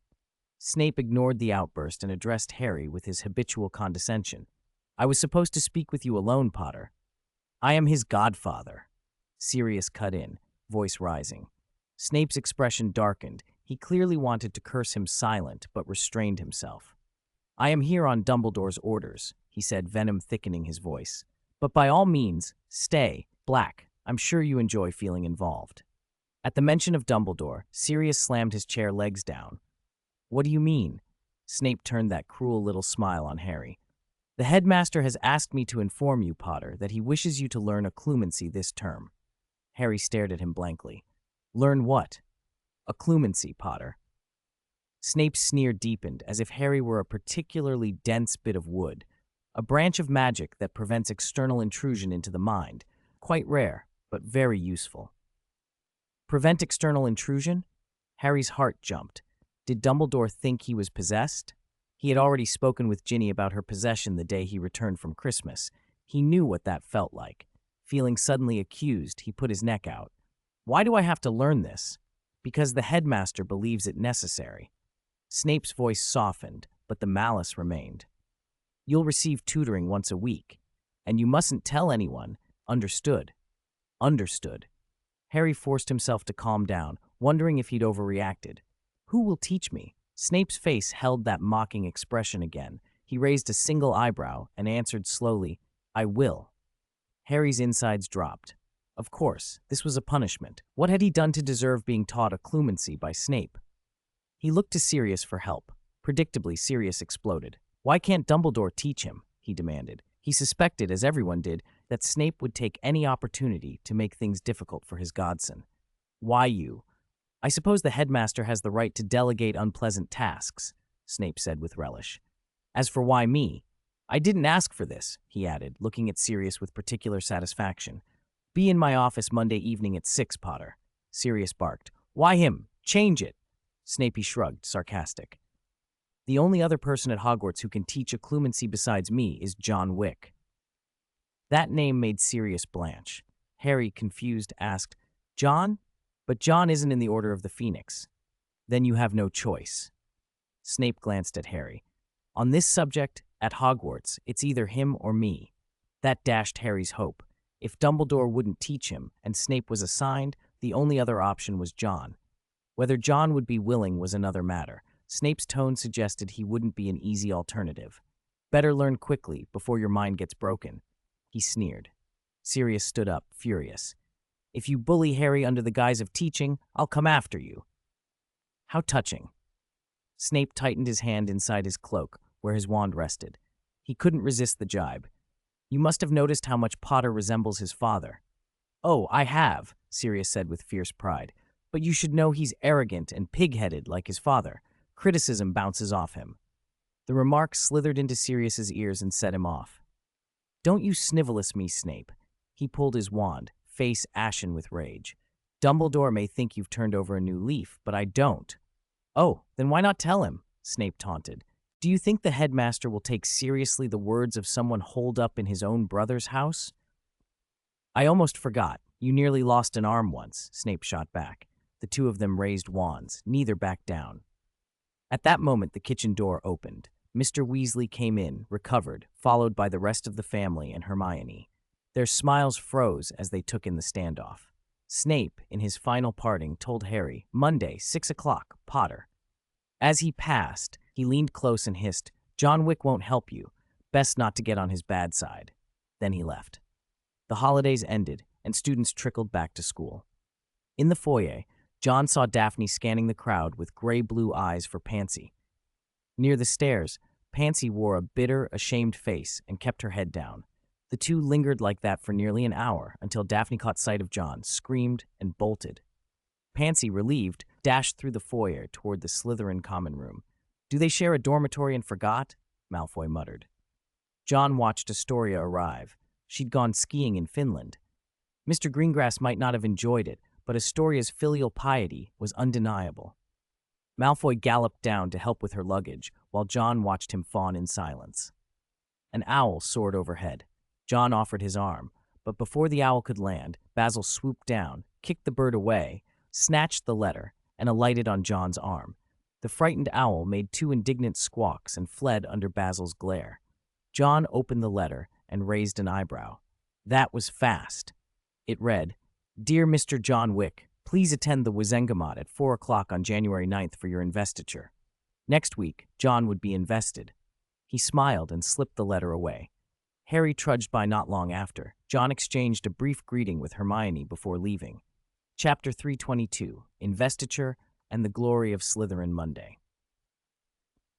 Snape ignored the outburst and addressed Harry with his habitual condescension. "I was supposed to speak with you alone, Potter." "I am his godfather." Sirius cut in, voice rising. Snape's expression darkened. He clearly wanted to curse him silent, but restrained himself. "I am here on Dumbledore's orders," he said, venom thickening his voice. "But by all means, stay. Black, I'm sure you enjoy feeling involved." At the mention of Dumbledore, Sirius slammed his chair legs down. "What do you mean?" Snape turned that cruel little smile on Harry. "The headmaster has asked me to inform you, Potter, that he wishes you to learn occlumency this term." Harry stared at him blankly. "Learn what?" "Occlumency, Potter." Snape's sneer deepened, as if Harry were a particularly dense bit of wood, a branch of magic that prevents external intrusion into the mind, quite rare, but very useful. Prevent external intrusion? Harry's heart jumped. Did Dumbledore think he was possessed? He had already spoken with Ginny about her possession the day he returned from Christmas. He knew what that felt like. Feeling suddenly accused, he put his neck out. "Why do I have to learn this?" "Because the headmaster believes it necessary." Snape's voice softened, but the malice remained. "You'll receive tutoring once a week, and you mustn't tell anyone. Understood?" "Understood." Harry forced himself to calm down, wondering if he'd overreacted. "Who will teach me?" Snape's face held that mocking expression again. He raised a single eyebrow and answered slowly, "I will." Harry's insides dropped. Of course, this was a punishment. What had he done to deserve being taught occlumency by Snape? He looked to Sirius for help. Predictably, Sirius exploded. "Why can't Dumbledore teach him?" he demanded. He suspected, as everyone did, that Snape would take any opportunity to make things difficult for his godson. "Why you?" "I suppose the headmaster has the right to delegate unpleasant tasks," Snape said with relish. "As for why me, I didn't ask for this," he added, looking at Sirius with particular satisfaction. "Be in my office Monday evening at 6, Potter." Sirius barked. "Why him? Change it." Snape shrugged, sarcastic. "The only other person at Hogwarts who can teach occlumency besides me is John Wick." That name made Sirius blanch. Harry, confused, asked, "John? But John isn't in the Order of the Phoenix." "Then you have no choice." Snape glanced at Harry. "On this subject, at Hogwarts, it's either him or me." That dashed Harry's hope. If Dumbledore wouldn't teach him, and Snape was assigned, the only other option was John. Whether John would be willing was another matter. Snape's tone suggested he wouldn't be an easy alternative. "Better learn quickly, before your mind gets broken." He sneered. Sirius stood up, furious. "If you bully Harry under the guise of teaching, I'll come after you." "How touching." Snape tightened his hand inside his cloak, where his wand rested. He couldn't resist the jibe. "You must have noticed how much Potter resembles his father." "Oh, I have," Sirius said with fierce pride. "But you should know he's arrogant and pig-headed like his father. Criticism bounces off him." The remark slithered into Sirius's ears and set him off. "Don't you snivelous me, Snape." He pulled his wand, face ashen with rage. "Dumbledore may think you've turned over a new leaf, but I don't." "Oh, then why not tell him?" Snape taunted. "Do you think the headmaster will take seriously the words of someone holed up in his own brother's house?" "I almost forgot. You nearly lost an arm once," Snape shot back. The two of them raised wands, neither backed down. At that moment, the kitchen door opened. Mr. Weasley came in, recovered, followed by the rest of the family and Hermione. Their smiles froze as they took in the standoff. Snape, in his final parting, told Harry, "Monday, 6 o'clock, Potter." As he passed, he leaned close and hissed, "John Wick won't help you. Best not to get on his bad side." Then he left. The holidays ended, and students trickled back to school. In the foyer, John saw Daphne scanning the crowd with gray-blue eyes for Pansy. Near the stairs, Pansy wore a bitter, ashamed face and kept her head down. The two lingered like that for nearly an hour until Daphne caught sight of John, screamed, and bolted. Pansy, relieved, dashed through the foyer toward the Slytherin common room. "Do they share a dormitory and forgot?" Malfoy muttered. John watched Astoria arrive. She'd gone skiing in Finland. Mr. Greengrass might not have enjoyed it, but Astoria's filial piety was undeniable. Malfoy galloped down to help with her luggage, while John watched him fawn in silence. An owl soared overhead. John offered his arm, but before the owl could land, Basil swooped down, kicked the bird away, snatched the letter, and alighted on John's arm. The frightened owl made two indignant squawks and fled under Basil's glare. John opened the letter and raised an eyebrow. That was fast. It read, "Dear Mr. John Wick, please attend the Wizengamot at 4 o'clock on January 9th for your investiture." Next week, John would be invested. He smiled and slipped the letter away. Harry trudged by not long after. John exchanged a brief greeting with Hermione before leaving. Chapter 322, Investiture and the Glory of Slytherin Monday.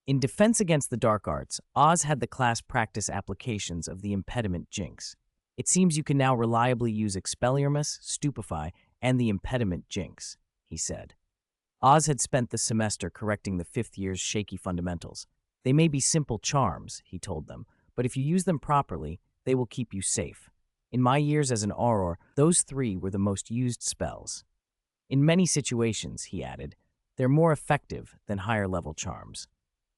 In Defense Against the Dark Arts, Oz had the class practice applications of the impediment jinx. "It seems you can now reliably use Expelliarmus, Stupefy, and the impediment jinx," he said. Oz had spent the semester correcting the 5th year's shaky fundamentals. "They may be simple charms," he told them, "but if you use them properly, they will keep you safe. In my years as an Auror, those 3 were the most used spells. In many situations," he added, "they're more effective than higher-level charms."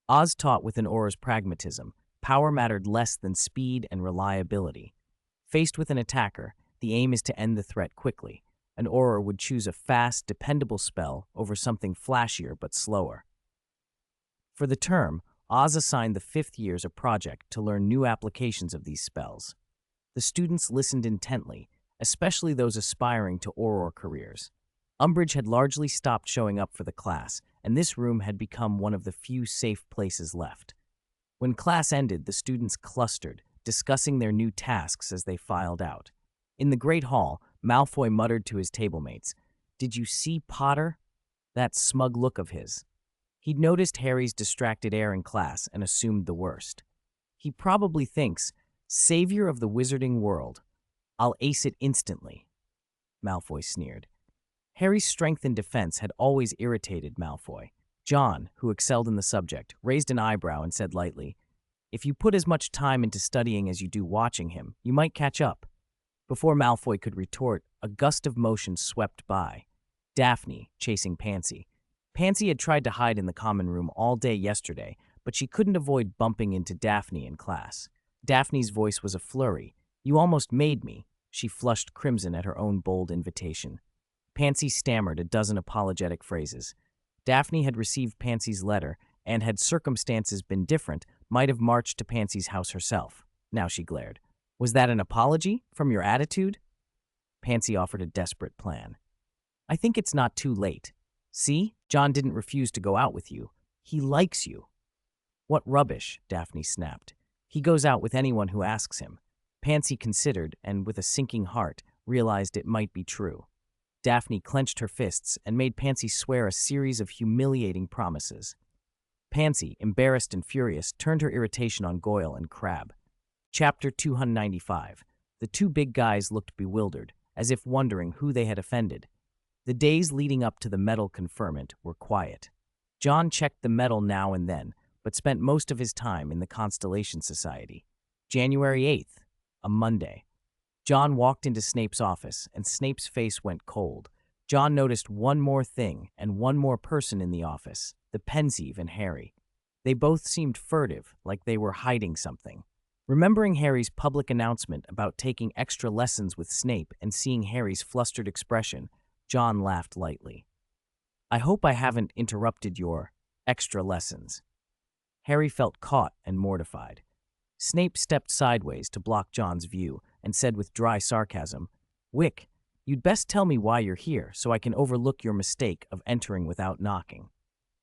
Oz taught with an Auror's pragmatism. Power mattered less than speed and reliability. Faced with an attacker, the aim is to end the threat quickly. An Auror would choose a fast, dependable spell over something flashier but slower. For the term, Oz assigned the 5th years a project to learn new applications of these spells. The students listened intently, especially those aspiring to Auror careers. Umbridge had largely stopped showing up for the class, and this room had become one of the few safe places left. When class ended, the students clustered, discussing their new tasks as they filed out. In the Great Hall, Malfoy muttered to his tablemates, "Did you see Potter? That smug look of his." He'd noticed Harry's distracted air in class and assumed the worst. "He probably thinks, savior of the wizarding world. I'll ace it instantly," Malfoy sneered. Harry's strength in defense had always irritated Malfoy. John, who excelled in the subject, raised an eyebrow and said lightly, "If you put as much time into studying as you do watching him, you might catch up." Before Malfoy could retort, a gust of motion swept by. Daphne, chasing Pansy. Pansy had tried to hide in the common room all day yesterday, but she couldn't avoid bumping into Daphne in class. Daphne's voice was a flurry. "You almost made me." She flushed crimson at her own bold invitation. Pansy stammered a dozen apologetic phrases. Daphne had received Pansy's letter and, had circumstances been different, might have marched to Pansy's house herself. Now she glared. "Was that an apology? From your attitude?" Pansy offered a desperate plan. "I think it's not too late. See, John didn't refuse to go out with you. He likes you." "What rubbish," Daphne snapped. "He goes out with anyone who asks him." Pansy considered and, with a sinking heart, realized it might be true. Daphne clenched her fists and made Pansy swear a series of humiliating promises. Pansy, embarrassed and furious, turned her irritation on Goyle and Crabbe. Chapter 295. The two big guys looked bewildered, as if wondering who they had offended. The days leading up to the medal conferment were quiet. John checked the medal now and then, but spent most of his time in the Constellation Society. January 8th, a Monday. John walked into Snape's office, and Snape's face went cold. John noticed one more thing and one more person in the office, the Pensieve and Harry. They both seemed furtive, like they were hiding something. Remembering Harry's public announcement about taking extra lessons with Snape and seeing Harry's flustered expression, John laughed lightly. "I hope I haven't interrupted your extra lessons." Harry felt caught and mortified. Snape stepped sideways to block John's view and said with dry sarcasm, "Wick, you'd best tell me why you're here so I can overlook your mistake of entering without knocking."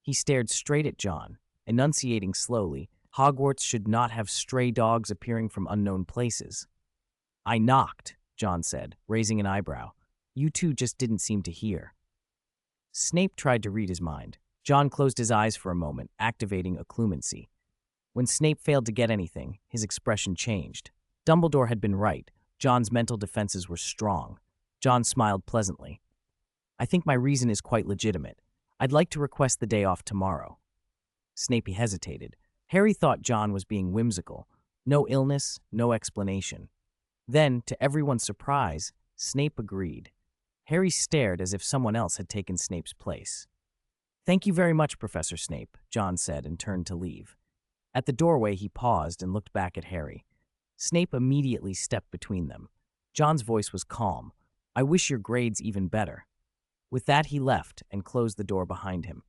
He stared straight at John, enunciating slowly, "Hogwarts should not have stray dogs appearing from unknown places." "I knocked," John said, raising an eyebrow. You two just didn't seem to hear. Snape tried to read his mind. John closed his eyes for a moment, activating occlumency. When Snape failed to get anything, his expression changed. Dumbledore had been right. John's mental defenses were strong. John smiled pleasantly. I think my reason is quite legitimate. I'd like to request the day off tomorrow. Snape hesitated. Harry thought John was being whimsical. No illness, no explanation. Then, to everyone's surprise, Snape agreed. Harry stared as if someone else had taken Snape's place. Thank you very much, Professor Snape, John said and turned to leave. At the doorway, he paused and looked back at Harry. Snape immediately stepped between them. John's voice was calm. I wish your grades even better. With that, he left and closed the door behind him.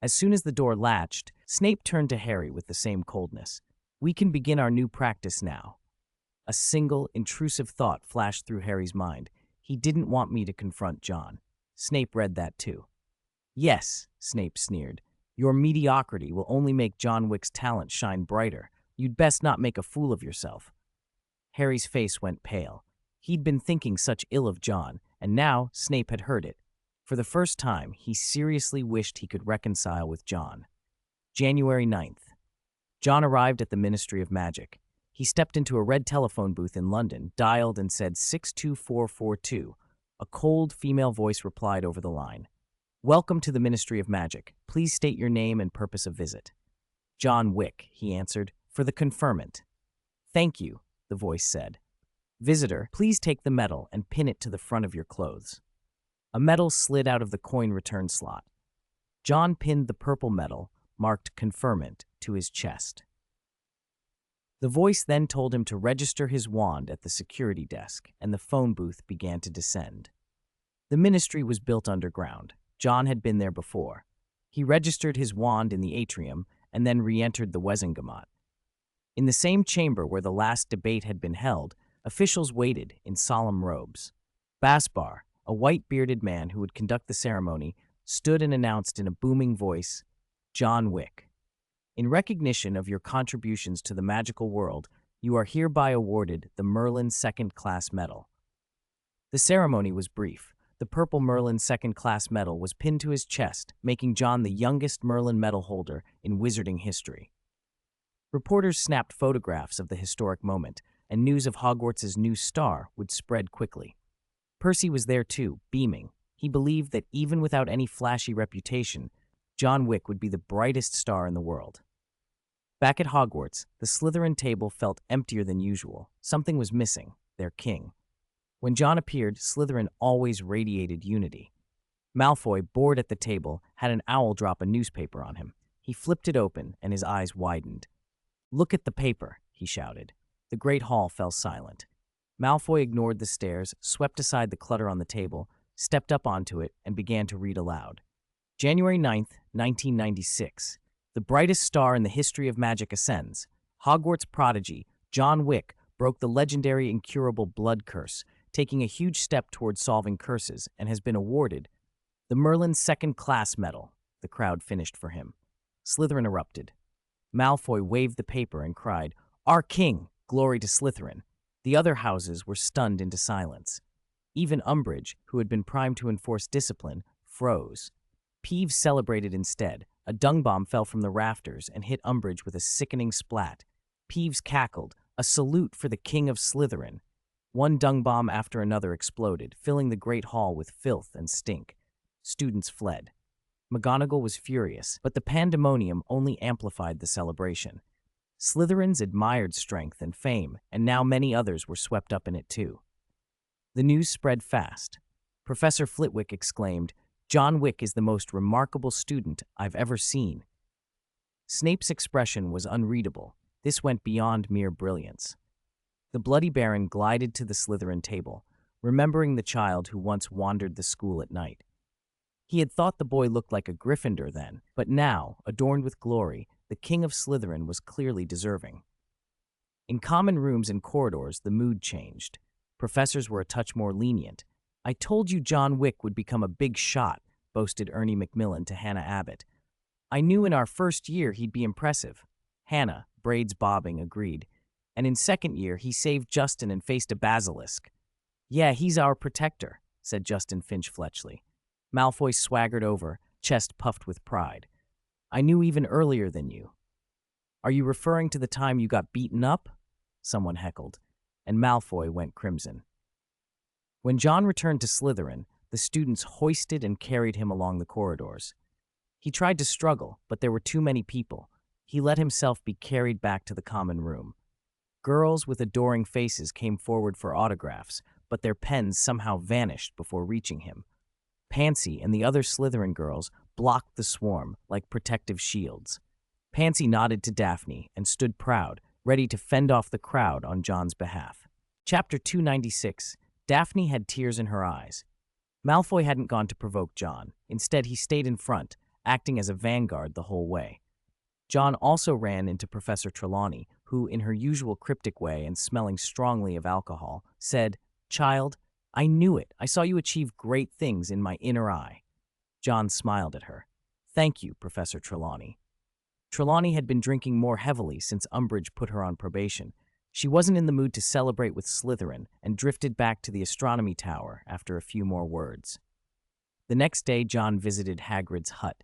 As soon as the door latched, Snape turned to Harry with the same coldness. We can begin our new practice now. A single, intrusive thought flashed through Harry's mind. He didn't want me to confront John. Snape read that too. Yes, Snape sneered. Your mediocrity will only make John Wick's talent shine brighter. You'd best not make a fool of yourself. Harry's face went pale. He'd been thinking such ill of John, and now Snape had heard it. For the first time, he seriously wished he could reconcile with John. January 9th. John arrived at the Ministry of Magic. He stepped into a red telephone booth in London, dialed and said 62442. A cold female voice replied over the line. Welcome to the Ministry of Magic. Please state your name and purpose of visit. John Wick, he answered, for the conferment. Thank you, the voice said. Visitor, please take the medal and pin it to the front of your clothes. A medal slid out of the coin return slot. John pinned the purple medal, marked conferment, to his chest. The voice then told him to register his wand at the security desk, and the phone booth began to descend. The ministry was built underground. John had been there before. He registered his wand in the atrium and then re-entered the Wesengamat. In the same chamber where the last debate had been held, officials waited in solemn robes. Basbar, a white-bearded man who would conduct the ceremony, stood and announced in a booming voice, John Wick. In recognition of your contributions to the magical world, you are hereby awarded the Merlin Second-Class Medal. The ceremony was brief. The purple Merlin Second-Class Medal was pinned to his chest, making John the youngest Merlin medal holder in wizarding history. Reporters snapped photographs of the historic moment, and news of Hogwarts' new star would spread quickly. Percy was there too, beaming. He believed that even without any flashy reputation, John Wick would be the brightest star in the world. Back at Hogwarts, the Slytherin table felt emptier than usual. Something was missing, their king. When John appeared, Slytherin always radiated unity. Malfoy, bored at the table, had an owl drop a newspaper on him. He flipped it open, and his eyes widened. Look at the paper, he shouted. The great hall fell silent. Malfoy ignored the stares, swept aside the clutter on the table, stepped up onto it, and began to read aloud. January 9th, 1996. The brightest star in the history of magic ascends. Hogwarts prodigy, John Wick, broke the legendary incurable blood curse, taking a huge step towards solving curses, and has been awarded the Merlin Second-Class Medal. The crowd finished for him. Slytherin erupted. Malfoy waved the paper and cried, Our king! Glory to Slytherin! The other houses were stunned into silence. Even Umbridge, who had been primed to enforce discipline, froze. Peeves celebrated instead. A dung bomb fell from the rafters and hit Umbridge with a sickening splat. Peeves cackled, a salute for the king of Slytherin. One dung bomb after another exploded, filling the great hall with filth and stink. Students fled. McGonagall was furious, but the pandemonium only amplified the celebration. Slytherins admired strength and fame, and now many others were swept up in it too. The news spread fast. Professor Flitwick exclaimed, John Wick is the most remarkable student I've ever seen. Snape's expression was unreadable. This went beyond mere brilliance. The Bloody Baron glided to the Slytherin table, remembering the child who once wandered the school at night. He had thought the boy looked like a Gryffindor then, but now, adorned with glory, the king of Slytherin was clearly deserving. In common rooms and corridors, the mood changed. Professors were a touch more lenient. I told you John Wick would become a big shot, boasted Ernie Macmillan to Hannah Abbott. I knew in our first year he'd be impressive. Hannah, braids bobbing, agreed. And in second year, he saved Justin and faced a basilisk. Yeah, he's our protector, said Justin Finch-Fletchley. Malfoy swaggered over, chest puffed with pride. I knew even earlier than you. Are you referring to the time you got beaten up? Someone heckled, and Malfoy went crimson. When John returned to Slytherin, the students hoisted and carried him along the corridors. He tried to struggle, but there were too many people. He let himself be carried back to the common room. Girls with adoring faces came forward for autographs, but their pens somehow vanished before reaching him. Pansy and the other Slytherin girls blocked the swarm like protective shields. Pansy nodded to Daphne and stood proud, ready to fend off the crowd on John's behalf. Chapter 296. Daphne had tears in her eyes. Malfoy hadn't gone to provoke John. Instead, he stayed in front, acting as a vanguard the whole way. John also ran into Professor Trelawney, who, in her usual cryptic way and smelling strongly of alcohol, said, "Child, I knew it. I saw you achieve great things in my inner eye." John smiled at her. "Thank you, Professor Trelawney." Trelawney had been drinking more heavily since Umbridge put her on probation. She wasn't in the mood to celebrate with Slytherin and drifted back to the astronomy tower after a few more words. The next day, John visited Hagrid's hut.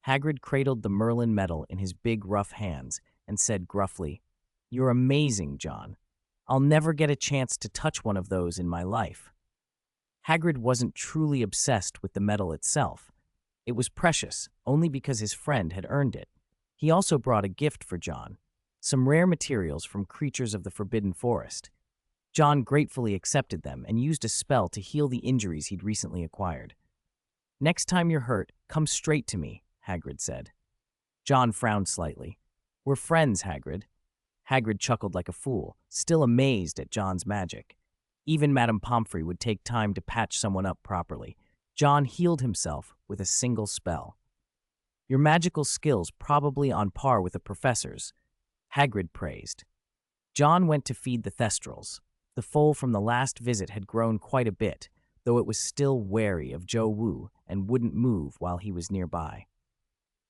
Hagrid cradled the Merlin medal in his big, rough hands and said gruffly, "You're amazing, John. I'll never get a chance to touch one of those in my life." Hagrid wasn't truly obsessed with the medal itself. It was precious, only because his friend had earned it. He also brought a gift for John, some rare materials from creatures of the Forbidden Forest. John gratefully accepted them and used a spell to heal the injuries he'd recently acquired. "Next time you're hurt, come straight to me," Hagrid said. John frowned slightly. "We're friends, Hagrid." Hagrid chuckled like a fool, still amazed at John's magic. Even Madame Pomfrey would take time to patch someone up properly. John healed himself with a single spell. "Your magical skills probably on par with a professor's," Hagrid praised. John went to feed the Thestrals. The foal from the last visit had grown quite a bit, though it was still wary of Joe Wu and wouldn't move while he was nearby.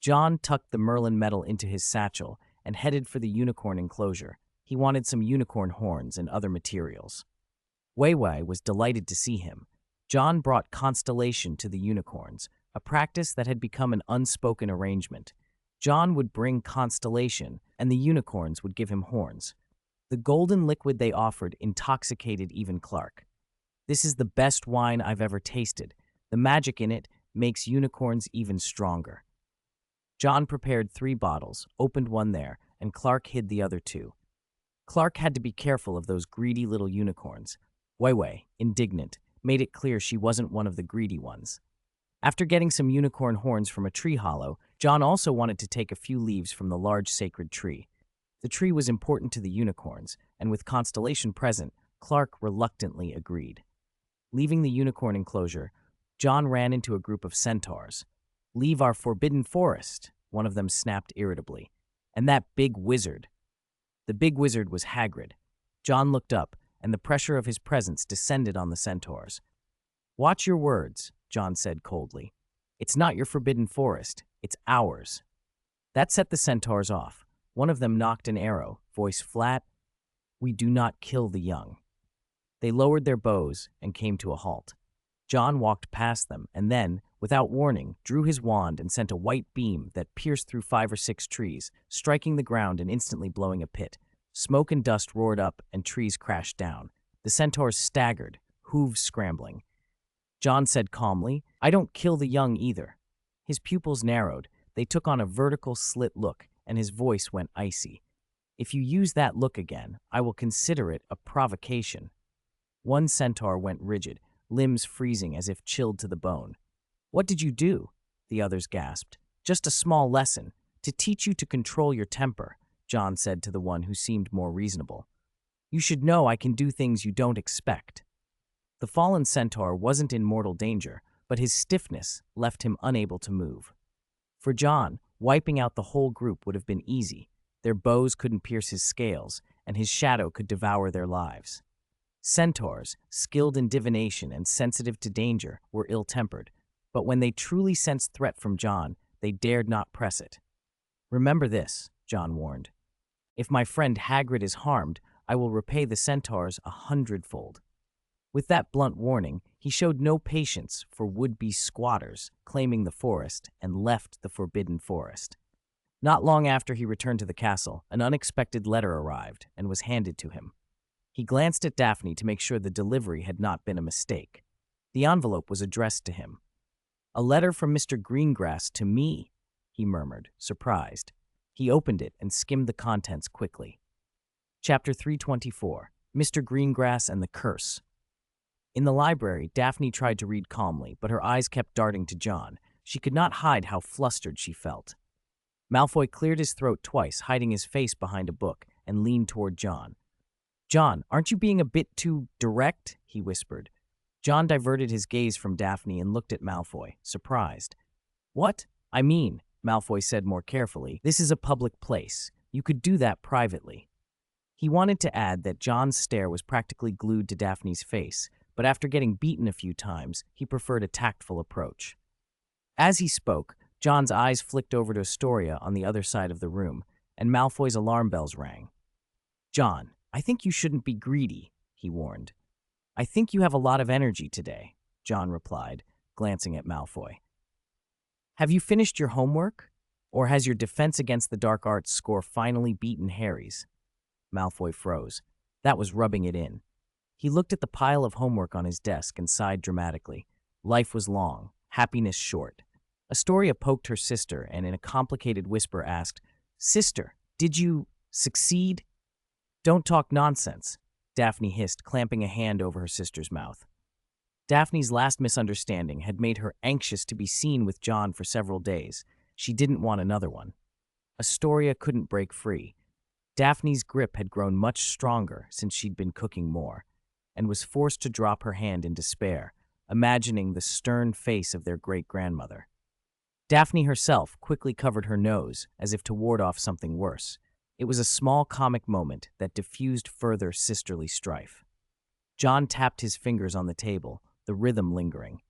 John tucked the Merlin medal into his satchel and headed for the unicorn enclosure. He wanted some unicorn horns and other materials. Wei Wei was delighted to see him. John brought constellation to the unicorns, a practice that had become an unspoken arrangement. John would bring constellation, and the unicorns would give him horns. The golden liquid they offered intoxicated even Clark. "This is the best wine I've ever tasted. The magic in it makes unicorns even stronger." John prepared 3 bottles, opened one there, and Clark hid the other 2. Clark had to be careful of those greedy little unicorns. Wei Wei, indignant, made it clear she wasn't one of the greedy ones. After getting some unicorn horns from a tree hollow, John also wanted to take a few leaves from the large sacred tree. The tree was important to the unicorns, and with constellation present, Clark reluctantly agreed. Leaving the unicorn enclosure, John ran into a group of centaurs. "Leave our forbidden forest," one of them snapped irritably. "And that big wizard." The big wizard was Hagrid. John looked up, and the pressure of his presence descended on the centaurs. "Watch your words," John said coldly. "It's not your forbidden forest, it's ours." That set the centaurs off. One of them knocked an arrow, voice flat. "We do not kill the young." They lowered their bows and came to a halt. John walked past them and then, without warning, drew his wand and sent a white beam that pierced through 5 or 6 trees, striking the ground and instantly blowing a pit. Smoke and dust roared up and trees crashed down. The centaurs staggered, hooves scrambling. John said calmly, "I don't kill the young either." His pupils narrowed. They took on a vertical slit look, and his voice went icy. "If you use that look again, I will consider it a provocation." One centaur went rigid, limbs freezing as if chilled to the bone. "What did you do?" the others gasped. "Just a small lesson, to teach you to control your temper," John said to the one who seemed more reasonable. "You should know I can do things you don't expect." The fallen centaur wasn't in mortal danger, but his stiffness left him unable to move. For John, wiping out the whole group would have been easy. Their bows couldn't pierce his scales, and his shadow could devour their lives. Centaurs, skilled in divination and sensitive to danger, were ill-tempered, but when they truly sensed threat from John, they dared not press it. "Remember this," John warned. "If my friend Hagrid is harmed, I will repay the centaurs 100-fold." With that blunt warning, he showed no patience for would-be squatters claiming the forest and left the forbidden forest. Not long after he returned to the castle, an unexpected letter arrived and was handed to him. He glanced at Daphne to make sure the delivery had not been a mistake. The envelope was addressed to him. "A letter from Mr. Greengrass to me," he murmured, surprised. He opened it and skimmed the contents quickly. Chapter 324, Mr. Greengrass and the Curse. In the library, Daphne tried to read calmly, but her eyes kept darting to John. She could not hide how flustered she felt. Malfoy cleared his throat twice, hiding his face behind a book, and leaned toward John. "John, aren't you being a bit too direct?" he whispered. John diverted his gaze from Daphne and looked at Malfoy, surprised. "What? I mean," Malfoy said more carefully, "this is a public place. You could do that privately." He wanted to add that John's stare was practically glued to Daphne's face, but after getting beaten a few times, he preferred a tactful approach. As he spoke, John's eyes flicked over to Astoria on the other side of the room, and Malfoy's alarm bells rang. "John, I think you shouldn't be greedy," he warned. "I think you have a lot of energy today," John replied, glancing at Malfoy. "Have you finished your homework? Or has your defense against the dark arts score finally beaten Harry's?" Malfoy froze. That was rubbing it in. He looked at the pile of homework on his desk and sighed dramatically. Life was long, happiness short. Astoria poked her sister and in a complicated whisper asked, "Sister, did you succeed?" "Don't talk nonsense," Daphne hissed, clamping a hand over her sister's mouth. Daphne's last misunderstanding had made her anxious to be seen with John for several days. She didn't want another one. Astoria couldn't break free. Daphne's grip had grown much stronger since she'd been cooking more, and was forced to drop her hand in despair, imagining the stern face of their great-grandmother. Daphne herself quickly covered her nose, as if to ward off something worse. It was a small comic moment that diffused further sisterly strife. John tapped his fingers on the table, the rhythm lingering.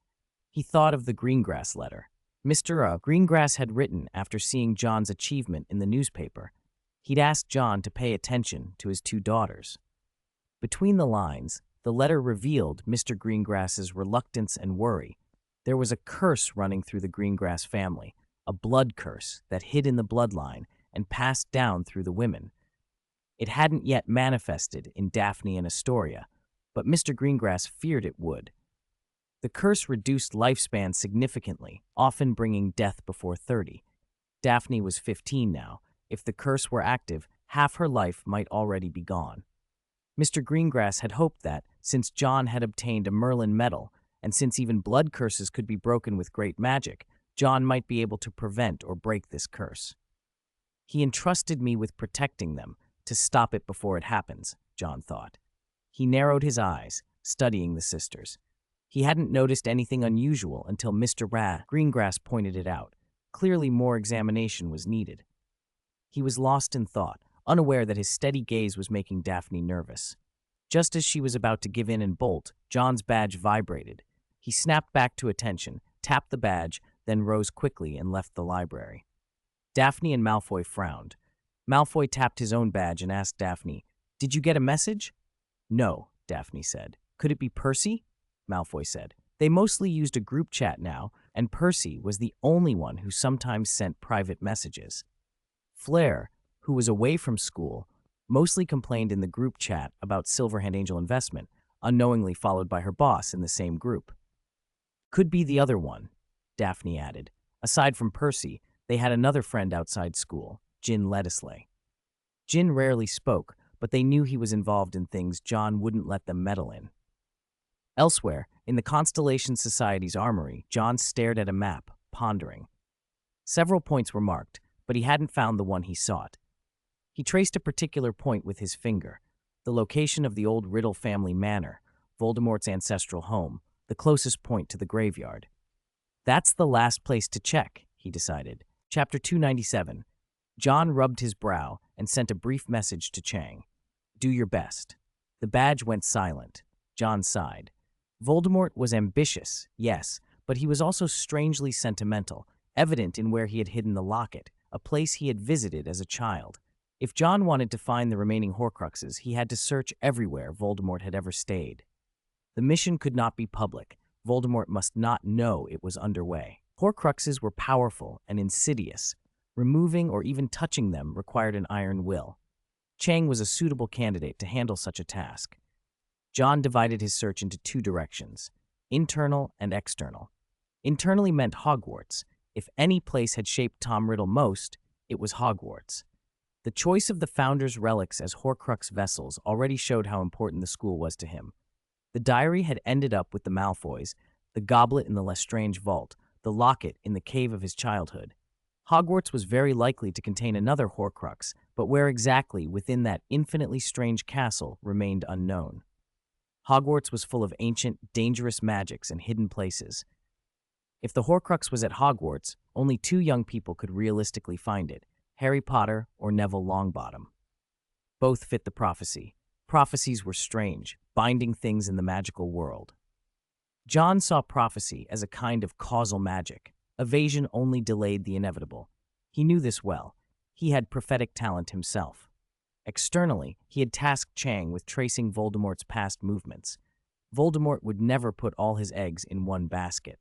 He thought of the Greengrass letter. Mr. Greengrass had written after seeing John's achievement in the newspaper. He'd asked John to pay attention to his two daughters. Between the lines, the letter revealed Mr. Greengrass's reluctance and worry. There was a curse running through the Greengrass family, a blood curse that hid in the bloodline and passed down through the women. It hadn't yet manifested in Daphne and Astoria, but Mr. Greengrass feared it would. The curse reduced lifespan significantly, often bringing death before 30. Daphne was 15 now. If the curse were active, half her life might already be gone. Mr. Greengrass had hoped that, since John had obtained a Merlin medal, and since even blood curses could be broken with great magic, John might be able to prevent or break this curse. "He entrusted me with protecting them, to stop it before it happens," John thought. He narrowed his eyes, studying the sisters. He hadn't noticed anything unusual until Mr. Greengrass pointed it out. Clearly more examination was needed. He was lost in thought, unaware that his steady gaze was making Daphne nervous. Just as she was about to give in and bolt, John's badge vibrated. He snapped back to attention, tapped the badge, then rose quickly and left the library. Daphne and Malfoy frowned. Malfoy tapped his own badge and asked Daphne, "Did you get a message?" "No," Daphne said. "Could it be Percy?" Malfoy said. They mostly used a group chat now, and Percy was the only one who sometimes sent private messages. Flair, who was away from school, mostly complained in the group chat about Silverhand Angel investment, unknowingly followed by her boss in the same group. "Could be the other one," Daphne added. Aside from Percy, they had another friend outside school, Jin Ledisley. Jin rarely spoke, but they knew he was involved in things John wouldn't let them meddle in. Elsewhere, in the Constellation Society's armory, John stared at a map, pondering. Several points were marked, but he hadn't found the one he sought. He traced a particular point with his finger, the location of the old Riddle family manor, Voldemort's ancestral home, the closest point to the graveyard. That's the last place to check, he decided. Chapter 297. John rubbed his brow and sent a brief message to Chang. "Do your best." The badge went silent. John sighed. Voldemort was ambitious, yes, but he was also strangely sentimental, evident in where he had hidden the locket, a place he had visited as a child. If John wanted to find the remaining Horcruxes, he had to search everywhere Voldemort had ever stayed. The mission could not be public. Voldemort must not know it was underway. Horcruxes were powerful and insidious. Removing or even touching them required an iron will. Chang was a suitable candidate to handle such a task. John divided his search into two directions, internal and external. Internally meant Hogwarts. If any place had shaped Tom Riddle most, it was Hogwarts. The choice of the Founder's relics as Horcrux vessels already showed how important the school was to him. The diary had ended up with the Malfoys, the goblet in the Lestrange vault, the locket in the cave of his childhood. Hogwarts was very likely to contain another Horcrux, but where exactly within that infinitely strange castle remained unknown. Hogwarts was full of ancient, dangerous magics and hidden places. If the Horcrux was at Hogwarts, only two young people could realistically find it, Harry Potter or Neville Longbottom. Both fit the prophecy. Prophecies were strange, binding things in the magical world. John saw prophecy as a kind of causal magic. Evasion only delayed the inevitable. He knew this well. He had prophetic talent himself. Externally, he had tasked Chang with tracing Voldemort's past movements. Voldemort would never put all his eggs in one basket.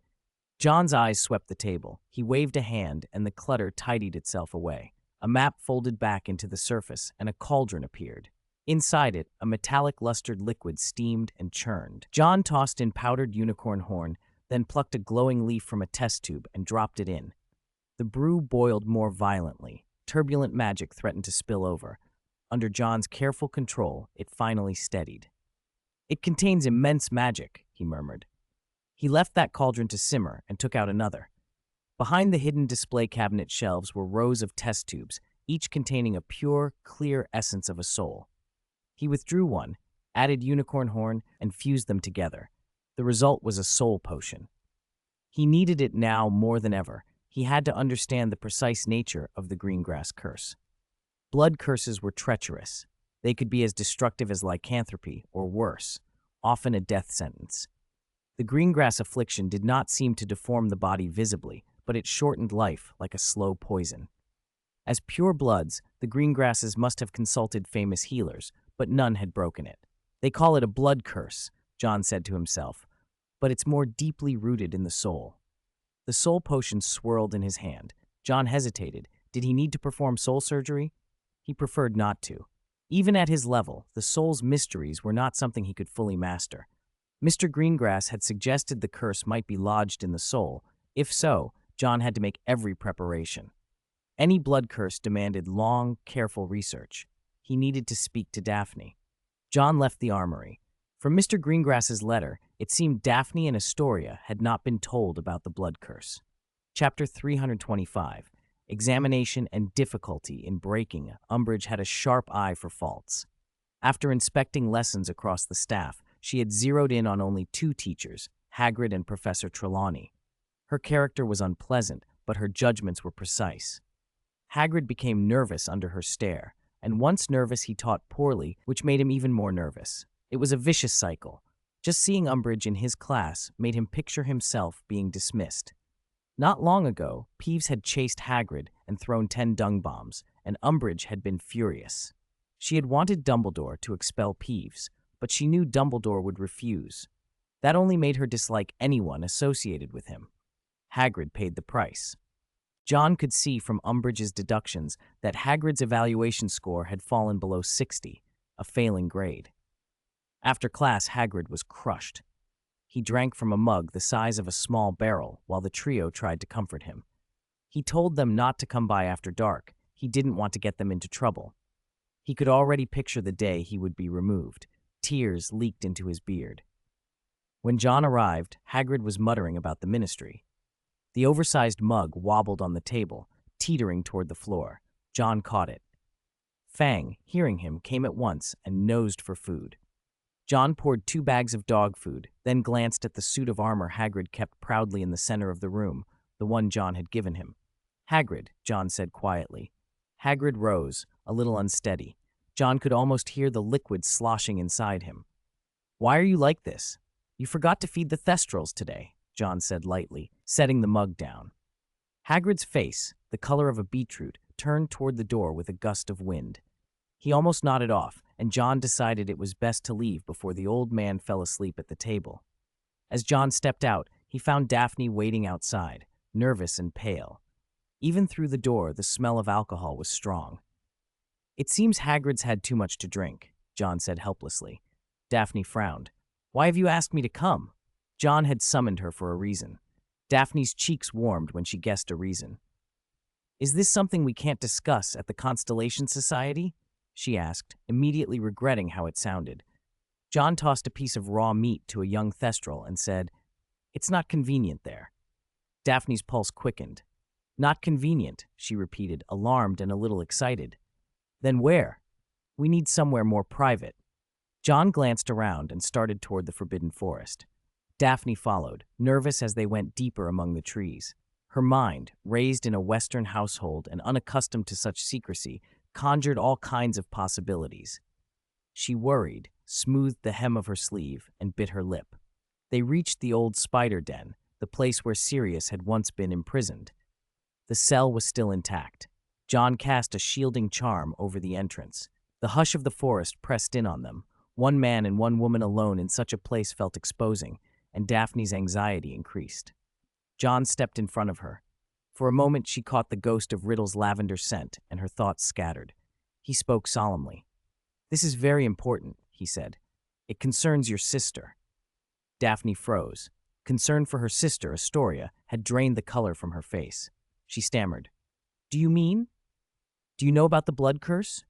John's eyes swept the table. He waved a hand, and the clutter tidied itself away. A map folded back into the surface, and a cauldron appeared. Inside it, a metallic lustered liquid steamed and churned. John tossed in powdered unicorn horn, then plucked a glowing leaf from a test tube and dropped it in. The brew boiled more violently. Turbulent magic threatened to spill over. Under John's careful control, it finally steadied. "It contains immense magic," he murmured. He left that cauldron to simmer and took out another. Behind the hidden display cabinet shelves were rows of test tubes, each containing a pure, clear essence of a soul. He withdrew one, added unicorn horn, and fused them together. The result was a soul potion. He needed it now more than ever. He had to understand the precise nature of the Greengrass curse. Blood curses were treacherous. They could be as destructive as lycanthropy, or worse, often a death sentence. The Greengrass affliction did not seem to deform the body visibly, but it shortened life like a slow poison. As pure bloods, the Greengrasses must have consulted famous healers, but none had broken it. "They call it a blood curse," John said to himself, "but it's more deeply rooted in the soul." The soul potion swirled in his hand. John hesitated. Did he need to perform soul surgery? He preferred not to. Even at his level, the soul's mysteries were not something he could fully master. Mr. Greengrass had suggested the curse might be lodged in the soul. If so, John had to make every preparation. Any blood curse demanded long, careful research. He needed to speak to Daphne. John left the armory. From Mr. Greengrass's letter, it seemed Daphne and Astoria had not been told about the blood curse. Chapter 325. Examination and difficulty in breaking. Umbridge had a sharp eye for faults. After inspecting lessons across the staff, she had zeroed in on only two teachers, Hagrid and Professor Trelawney. Her character was unpleasant, but her judgments were precise. Hagrid became nervous under her stare, and once nervous he taught poorly, which made him even more nervous. It was a vicious cycle. Just seeing Umbridge in his class made him picture himself being dismissed. Not long ago, Peeves had chased Hagrid and thrown 10 dung bombs, and Umbridge had been furious. She had wanted Dumbledore to expel Peeves, but she knew Dumbledore would refuse. That only made her dislike anyone associated with him. Hagrid paid the price. John could see from Umbridge's deductions that Hagrid's evaluation score had fallen below 60, a failing grade. After class, Hagrid was crushed. He drank from a mug the size of a small barrel while the trio tried to comfort him. He told them not to come by after dark. He didn't want to get them into trouble. He could already picture the day he would be removed. Tears leaked into his beard. When John arrived, Hagrid was muttering about the ministry. The oversized mug wobbled on the table, teetering toward the floor. John caught it. Fang, hearing him, came at once and nosed for food. John poured 2 bags of dog food, then glanced at the suit of armor Hagrid kept proudly in the center of the room, the one John had given him. "Hagrid," John said quietly. Hagrid rose, a little unsteady. John could almost hear the liquid sloshing inside him. "Why are you like this? You forgot to feed the Thestrals today," John said lightly, setting the mug down. Hagrid's face, the color of a beetroot, turned toward the door with a gust of wind. He almost nodded off, and John decided it was best to leave before the old man fell asleep at the table. As John stepped out, he found Daphne waiting outside, nervous and pale. Even through the door, the smell of alcohol was strong. "It seems Hagrid's had too much to drink," John said helplessly. Daphne frowned. "Why have you asked me to come?" John had summoned her for a reason. Daphne's cheeks warmed when she guessed a reason. "Is this something we can't discuss at the Constellation Society?" she asked, immediately regretting how it sounded. John tossed a piece of raw meat to a young thestral and said, "It's not convenient there." Daphne's pulse quickened. "Not convenient," she repeated, alarmed and a little excited. "Then where? We need somewhere more private." John glanced around and started toward the forbidden forest. Daphne followed, nervous as they went deeper among the trees. Her mind, raised in a Western household and unaccustomed to such secrecy, conjured all kinds of possibilities. She worried, smoothed the hem of her sleeve, and bit her lip. They reached the old spider den, the place where Sirius had once been imprisoned. The cell was still intact. John cast a shielding charm over the entrance. The hush of the forest pressed in on them. One man and one woman alone in such a place felt exposing, and Daphne's anxiety increased. John stepped in front of her. For a moment she caught the ghost of Riddle's lavender scent, and her thoughts scattered. He spoke solemnly. "This is very important," he said. "It concerns your sister." Daphne froze. Concern for her sister, Astoria, had drained the color from her face. She stammered. "Do you mean? Do you know about the blood curse?"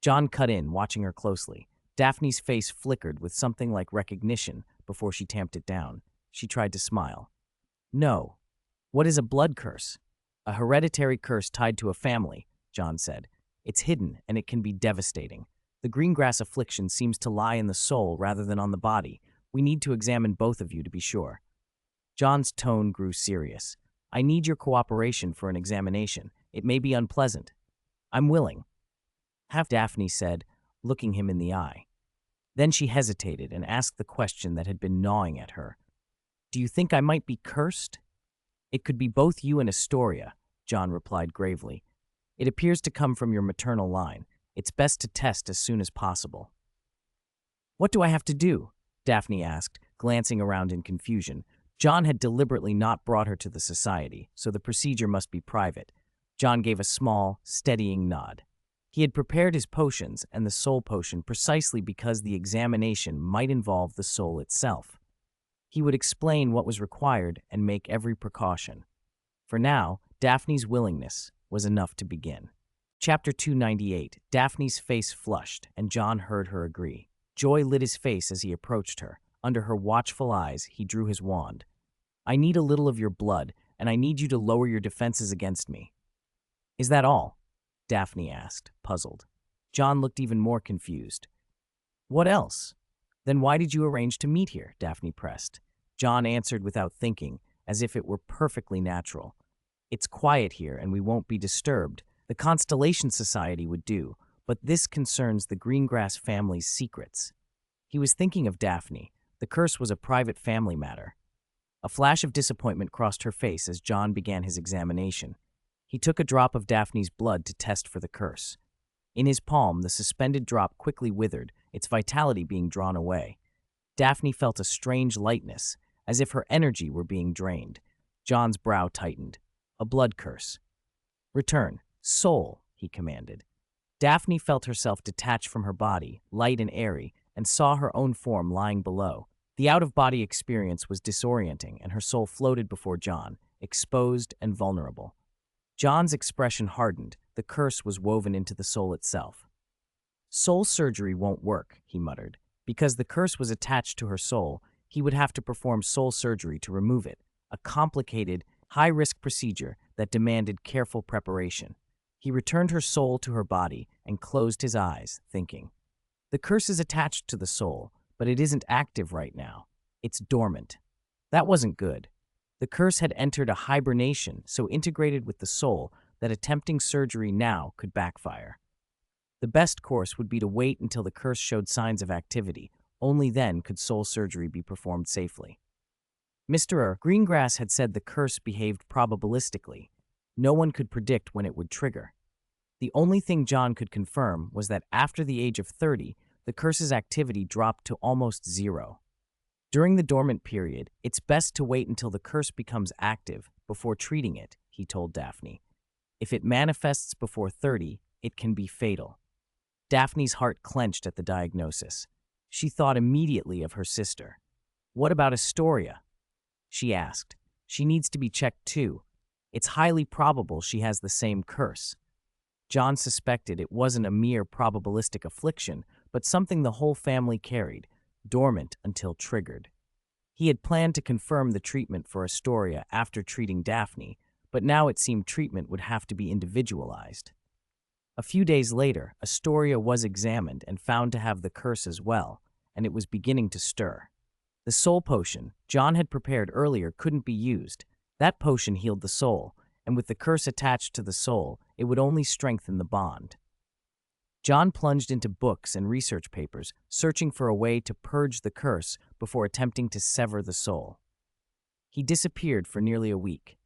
John cut in, watching her closely. Daphne's face flickered with something like recognition before she tamped it down. She tried to smile. "No. What is a blood curse?" "A hereditary curse tied to a family," John said. "It's hidden, and it can be devastating. The greengrass affliction seems to lie in the soul rather than on the body. We need to examine both of you to be sure." John's tone grew serious. "I need your cooperation for an examination. It may be unpleasant." "I'm willing," Daphne said, looking him in the eye. Then she hesitated and asked the question that had been gnawing at her. "Do you think I might be cursed?" "It could be both you and Astoria," John replied gravely. "It appears to come from your maternal line. It's best to test as soon as possible." "What do I have to do?" Daphne asked, glancing around in confusion. John had deliberately not brought her to the society, so the procedure must be private. John gave a small, steadying nod. He had prepared his potions and the soul potion precisely because the examination might involve the soul itself. He would explain what was required and make every precaution. For now, Daphne's willingness was enough to begin. Chapter 298. Daphne's face flushed, and John heard her agree. Joy lit his face as he approached her. Under her watchful eyes, he drew his wand. "I need a little of your blood, and I need you to lower your defenses against me." "Is that all?" Daphne asked, puzzled. John looked even more confused. "What else?" "Then why did you arrange to meet here?" Daphne pressed. John answered without thinking, as if it were perfectly natural. "It's quiet here, and we won't be disturbed. The Constellation Society would do, but this concerns the Greengrass family's secrets." He was thinking of Daphne. The curse was a private family matter. A flash of disappointment crossed her face as John began his examination. He took a drop of Daphne's blood to test for the curse. In his palm, the suspended drop quickly withered, its vitality being drawn away. Daphne felt a strange lightness, as if her energy were being drained. John's brow tightened. A blood curse. "Return. Soul," he commanded. Daphne felt herself detach from her body, light and airy, and saw her own form lying below. The out-of-body experience was disorienting, and her soul floated before John, exposed and vulnerable. John's expression hardened. The curse was woven into the soul itself. "Soul surgery won't work," he muttered. Because the curse was attached to her soul, he would have to perform soul surgery to remove it, a complicated, high-risk procedure that demanded careful preparation. He returned her soul to her body and closed his eyes, thinking. The curse is attached to the soul, but it isn't active right now. It's dormant. That wasn't good. The curse had entered a hibernation so integrated with the soul that attempting surgery now could backfire. The best course would be to wait until the curse showed signs of activity. Only then could soul surgery be performed safely. Mr. Greengrass had said the curse behaved probabilistically. No one could predict when it would trigger. The only thing John could confirm was that after the age of 30, the curse's activity dropped to almost zero. During the dormant period, it's best to wait until the curse becomes active before treating it, he told Daphne. If it manifests before 30, it can be fatal. Daphne's heart clenched at the diagnosis. She thought immediately of her sister. What about Astoria? She asked. She needs to be checked too. It's highly probable she has the same curse. John suspected it wasn't a mere probabilistic affliction, but something the whole family carried, dormant until triggered. He had planned to confirm the treatment for Astoria after treating Daphne, but now it seemed treatment would have to be individualized. A few days later, Astoria was examined and found to have the curse as well, and it was beginning to stir. The soul potion John had prepared earlier couldn't be used. That potion healed the soul, and with the curse attached to the soul, it would only strengthen the bond. John plunged into books and research papers, searching for a way to purge the curse before attempting to sever the soul. He disappeared for nearly a week.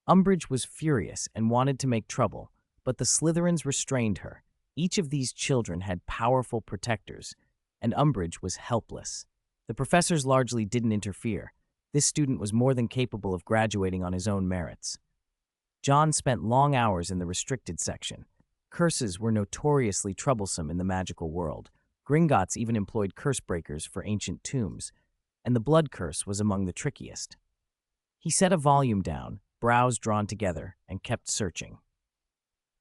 Umbridge was furious and wanted to make trouble, but the Slytherins restrained her. Each of these children had powerful protectors, and Umbridge was helpless. The professors largely didn't interfere. This student was more than capable of graduating on his own merits. John spent long hours in the restricted section. Curses were notoriously troublesome in the magical world. Gringotts even employed curse breakers for ancient tombs, and the blood curse was among the trickiest. He set a volume down, brows drawn together, and kept searching.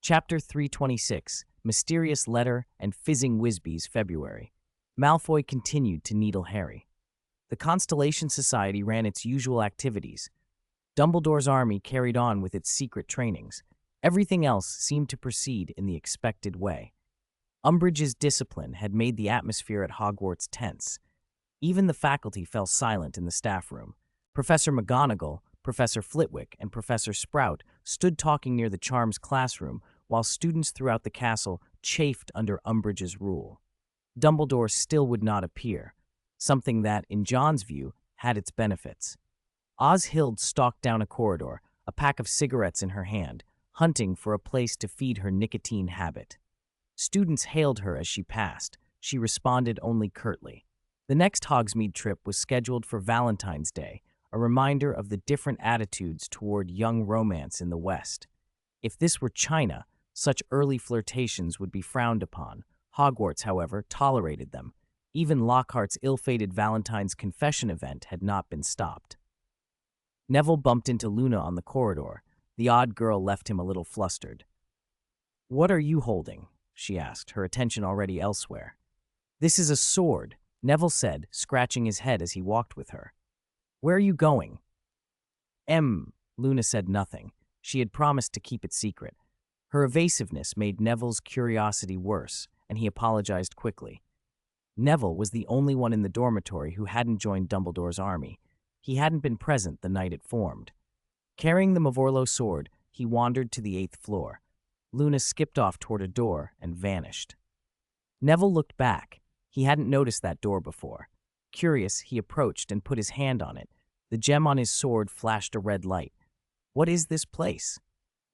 Chapter 326, Mysterious Letter and Fizzing Whizbees, February. Malfoy continued to needle Harry. The Constellation Society ran its usual activities. Dumbledore's army carried on with its secret trainings. Everything else seemed to proceed in the expected way. Umbridge's discipline had made the atmosphere at Hogwarts tense. Even the faculty fell silent in the staff room. Professor McGonagall, Professor Flitwick, and Professor Sprout stood talking near the Charms classroom while students throughout the castle chafed under Umbridge's rule. Dumbledore still would not appear, something that, in John's view, had its benefits. Oshild stalked down a corridor, a pack of cigarettes in her hand, hunting for a place to feed her nicotine habit. Students hailed her as she passed. She responded only curtly. The next Hogsmeade trip was scheduled for Valentine's Day, a reminder of the different attitudes toward young romance in the West. If this were China, such early flirtations would be frowned upon. Hogwarts, however, tolerated them. Even Lockhart's ill-fated Valentine's confession event had not been stopped. Neville bumped into Luna on the corridor. The odd girl left him a little flustered. "What are you holding?" she asked, her attention already elsewhere. "This is a sword," Neville said, scratching his head as he walked with her. "Where are you going?" Luna said nothing. She had promised to keep it secret. Her evasiveness made Neville's curiosity worse, and he apologized quickly. Neville was the only one in the dormitory who hadn't joined Dumbledore's army. He hadn't been present the night it formed. Carrying the Mavorlo sword, he wandered to the 8th floor. Luna skipped off toward a door and vanished. Neville looked back. He hadn't noticed that door before. Curious, he approached and put his hand on it. The gem on his sword flashed a red light. "What is this place?"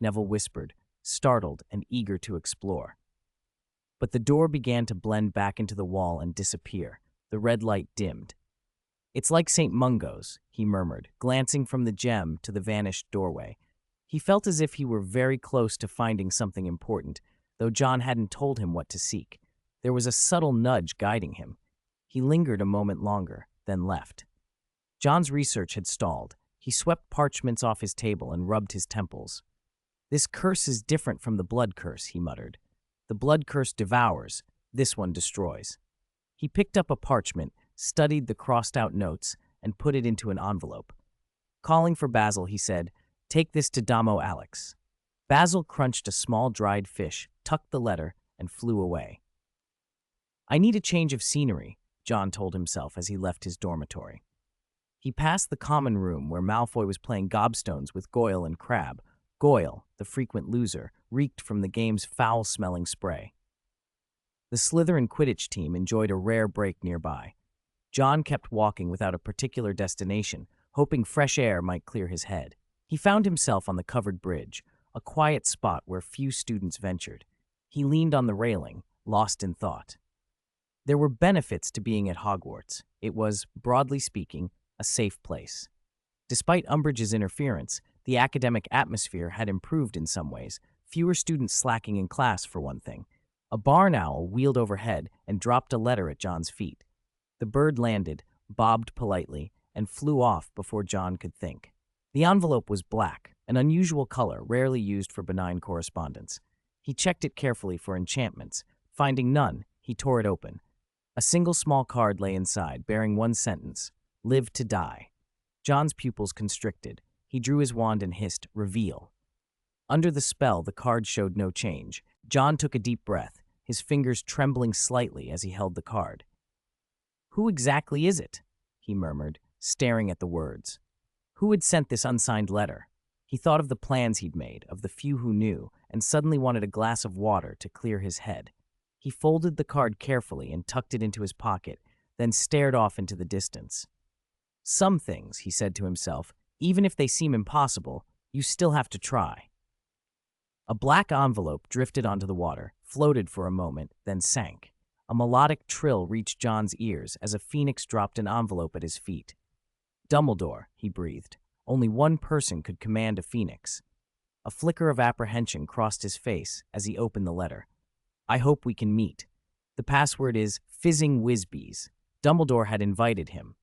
Neville whispered, startled and eager to explore. But the door began to blend back into the wall and disappear. The red light dimmed. "It's like St. Mungo's," he murmured, glancing from the gem to the vanished doorway. He felt as if he were very close to finding something important, though John hadn't told him what to seek. There was a subtle nudge guiding him. He lingered a moment longer, then left. John's research had stalled. He swept parchments off his table and rubbed his temples. "This curse is different from the blood curse," he muttered. "The blood curse devours. This one destroys." He picked up a parchment, studied the crossed-out notes, and put it into an envelope. Calling for Basil, he said, "Take this to Damo Alex." Basil crunched a small dried fish, tucked the letter, and flew away. "I need a change of scenery," John told himself as he left his dormitory. He passed the common room where Malfoy was playing gobstones with Goyle and Crabbe. Goyle, the frequent loser, reeked from the game's foul-smelling spray. The Slytherin Quidditch team enjoyed a rare break nearby. John kept walking without a particular destination, hoping fresh air might clear his head. He found himself on the covered bridge. a quiet spot where few students ventured. He leaned on the railing, lost in thought. There were benefits to being at Hogwarts. It was, broadly speaking, a safe place. Despite Umbridge's interference, the academic atmosphere had improved in some ways, fewer students slacking in class for one thing. A barn owl wheeled overhead and dropped a letter at John's feet. The bird landed, bobbed politely, and flew off before John could think. The envelope was black, an unusual color rarely used for benign correspondence. He checked it carefully for enchantments. Finding none, he tore it open. A single small card lay inside, bearing one sentence: "Live to die." John's pupils constricted. He drew his wand and hissed, "Reveal." Under the spell, the card showed no change. John took a deep breath, his fingers trembling slightly as he held the card. "Who exactly is it?" he murmured, staring at the words. Who had sent this unsigned letter? He thought of the plans he'd made, of the few who knew, and suddenly wanted a glass of water to clear his head. He folded the card carefully and tucked it into his pocket, then stared off into the distance. Some things, he said to himself, even if they seem impossible, you still have to try. A black envelope drifted onto the water, floated for a moment, then sank. A melodic trill reached John's ears as a phoenix dropped an envelope at his feet. "Dumbledore," he breathed. Only one person could command a phoenix. A flicker of apprehension crossed his face as he opened the letter. "I hope we can meet. The password is Fizzing Whizbees." Dumbledore had invited him.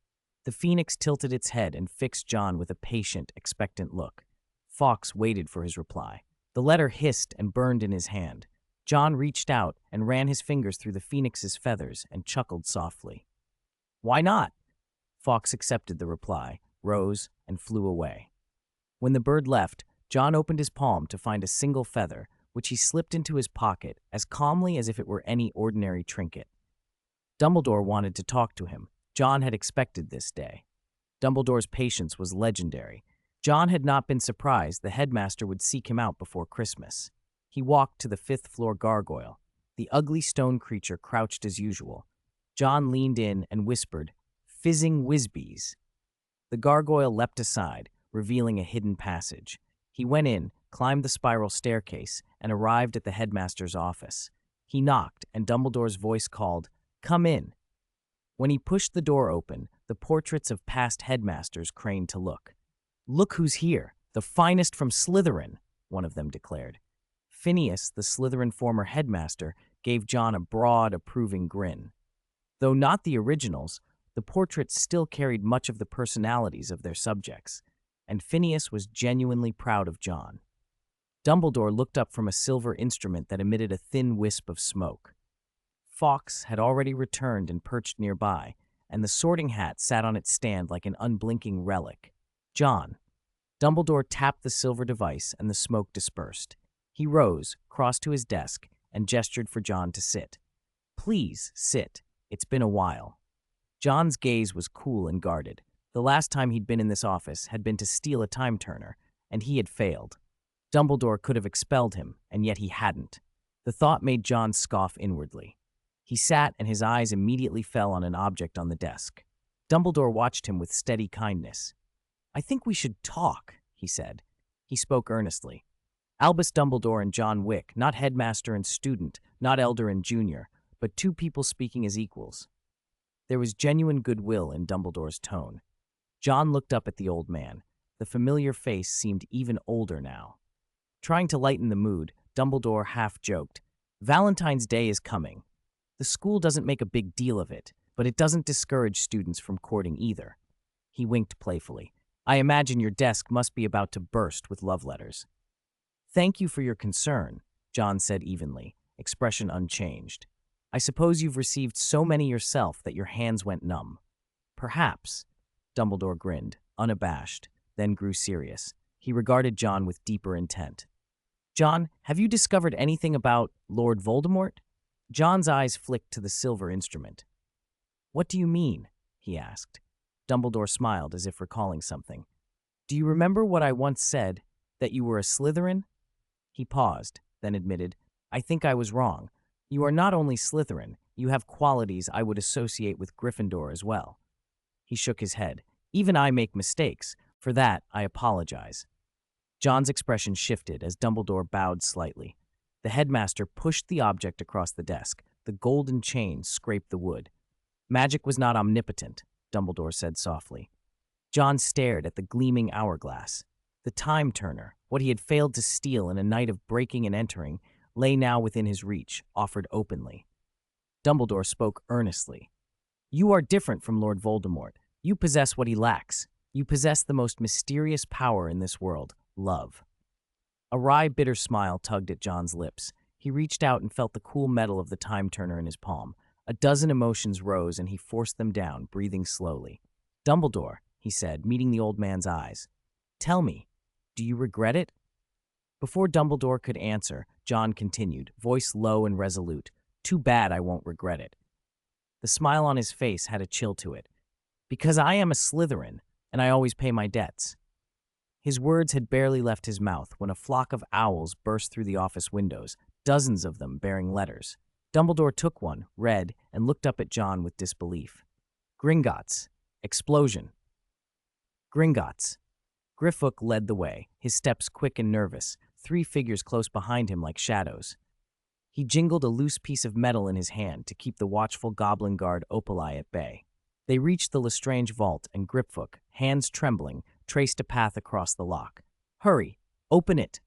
The phoenix tilted its head and fixed John with a patient, expectant look. Fawkes waited for his reply. The letter hissed and burned in his hand. John reached out and ran his fingers through the phoenix's feathers and chuckled softly. "Why not?" Fawkes accepted the reply, rose, and flew away. When the bird left, John opened his palm to find a single feather, which he slipped into his pocket as calmly as if it were any ordinary trinket. Dumbledore wanted to talk to him. John had expected this day. Dumbledore's patience was legendary. John had not been surprised the headmaster would seek him out before Christmas. He walked to the fifth-floor gargoyle. The ugly stone creature crouched as usual. John leaned in and whispered, "Fizzing Whizbees." The gargoyle leapt aside, revealing a hidden passage. He went in, climbed the spiral staircase, and arrived at the headmaster's office. He knocked, and Dumbledore's voice called, "Come in." When he pushed the door open, the portraits of past headmasters craned to look. "Look who's here, the finest from Slytherin," one of them declared. Phineas, the Slytherin former headmaster, gave John a broad, approving grin. Though not the originals, the portraits still carried much of the personalities of their subjects, and Phineas was genuinely proud of John. Dumbledore looked up from a silver instrument that emitted a thin wisp of smoke. Fawkes had already returned and perched nearby, and the sorting hat sat on its stand like an unblinking relic. "John." Dumbledore tapped the silver device, and the smoke dispersed. He rose, crossed to his desk, and gestured for John to sit. "Please, sit. It's been a while." John's gaze was cool and guarded. The last time he'd been in this office had been to steal a time-turner, and he had failed. Dumbledore could have expelled him, and yet he hadn't. The thought made John scoff inwardly. He sat, and his eyes immediately fell on an object on the desk. Dumbledore watched him with steady kindness. "I think we should talk," he said. He spoke earnestly. Albus Dumbledore and John Wick, not headmaster and student, not elder and junior, but two people speaking as equals. There was genuine goodwill in Dumbledore's tone. John looked up at the old man. The familiar face seemed even older now. Trying to lighten the mood, Dumbledore half joked, "Valentine's Day is coming. The school doesn't make a big deal of it, but it doesn't discourage students from courting either." He winked playfully. "I imagine your desk must be about to burst with love letters." "Thank you for your concern," John said evenly, expression unchanged. "I suppose you've received so many yourself that your hands went numb." "Perhaps." Dumbledore grinned, unabashed, then grew serious. He regarded John with deeper intent. "John, have you discovered anything about Lord Voldemort?" John's eyes flicked to the silver instrument. "What do you mean?" he asked. Dumbledore smiled as if recalling something. "Do you remember what I once said, that you were a Slytherin?" He paused, then admitted, "I think I was wrong. You are not only Slytherin, you have qualities I would associate with Gryffindor as well." He shook his head. "Even I make mistakes. For that, I apologize." John's expression shifted as Dumbledore bowed slightly. The headmaster pushed the object across the desk. The golden chain scraped the wood. Magic was not omnipotent, Dumbledore said softly. John stared at the gleaming hourglass. The time turner, what he had failed to steal in a night of breaking and entering, lay now within his reach, offered openly. Dumbledore spoke earnestly. You are different from Lord Voldemort. You possess what he lacks. You possess the most mysterious power in this world, love. A wry, bitter smile tugged at John's lips. He reached out and felt the cool metal of the time turner in his palm. A dozen emotions rose and he forced them down, breathing slowly. Dumbledore, he said, meeting the old man's eyes. Tell me, do you regret it? Before Dumbledore could answer, John continued, voice low and resolute. Too bad I won't regret it. The smile on his face had a chill to it. Because I am a Slytherin, and I always pay my debts. His words had barely left his mouth when a flock of owls burst through the office windows, dozens of them bearing letters. Dumbledore took one, read, and looked up at John with disbelief. Gringotts. Explosion. Gringotts. Griffook led the way, his steps quick and nervous, 3 figures close behind him like shadows. He jingled a loose piece of metal in his hand to keep the watchful goblin guard Opali at bay. They reached the Lestrange vault, and Griphook, hands trembling, traced a path across the lock. Hurry! Open it!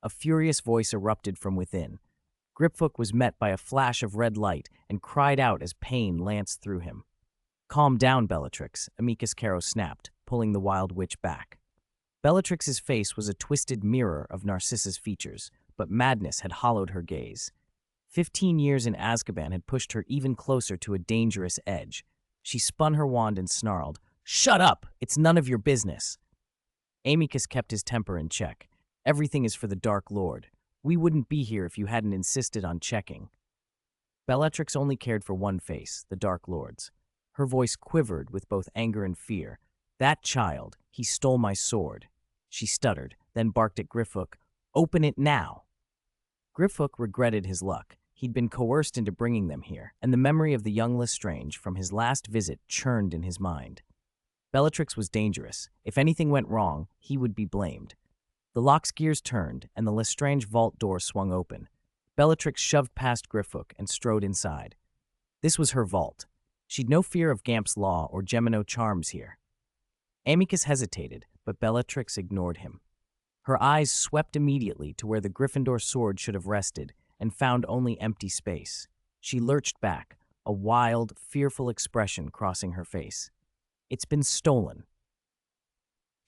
A furious voice erupted from within. Griphook was met by a flash of red light and cried out as pain lanced through him. Calm down, Bellatrix, Amicus Carrow snapped, pulling the wild witch back. Bellatrix's face was a twisted mirror of Narcissa's features, but madness had hollowed her gaze. 15 years in Azkaban had pushed her even closer to a dangerous edge. She spun her wand and snarled, Shut up! It's none of your business. Amicus kept his temper in check. Everything is for the Dark Lord. We wouldn't be here if you hadn't insisted on checking. Bellatrix only cared for one face, the Dark Lord's. Her voice quivered with both anger and fear. That child, he stole my sword. She stuttered, then barked at Griffook, Open it now! Griffook regretted his luck. He'd been coerced into bringing them here, and the memory of the young Lestrange from his last visit churned in his mind. Bellatrix was dangerous. If anything went wrong, he would be blamed. The lock's gears turned, and the Lestrange vault door swung open. Bellatrix shoved past Griffook and strode inside. This was her vault. She'd no fear of Gamp's law or Gemino charms here. Amicus hesitated, but Bellatrix ignored him. Her eyes swept immediately to where the Gryffindor sword should have rested, and found only empty space. She lurched back, a wild, fearful expression crossing her face. It's been stolen.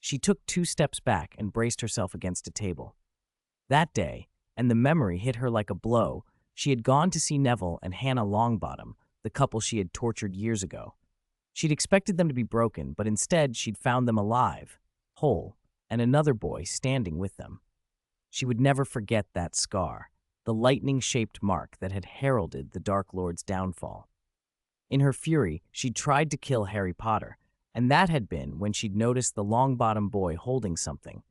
She took 2 steps back and braced herself against a table. That day, and the memory hit her like a blow, she had gone to see Neville and Hannah Longbottom, the couple she had tortured years ago. She'd expected them to be broken, but instead she'd found them alive, whole, and another boy standing with them. She would never forget that scar, the lightning-shaped mark that had heralded the Dark Lord's downfall. In her fury, she'd tried to kill Harry Potter, and that had been when she'd noticed the Longbottom boy holding something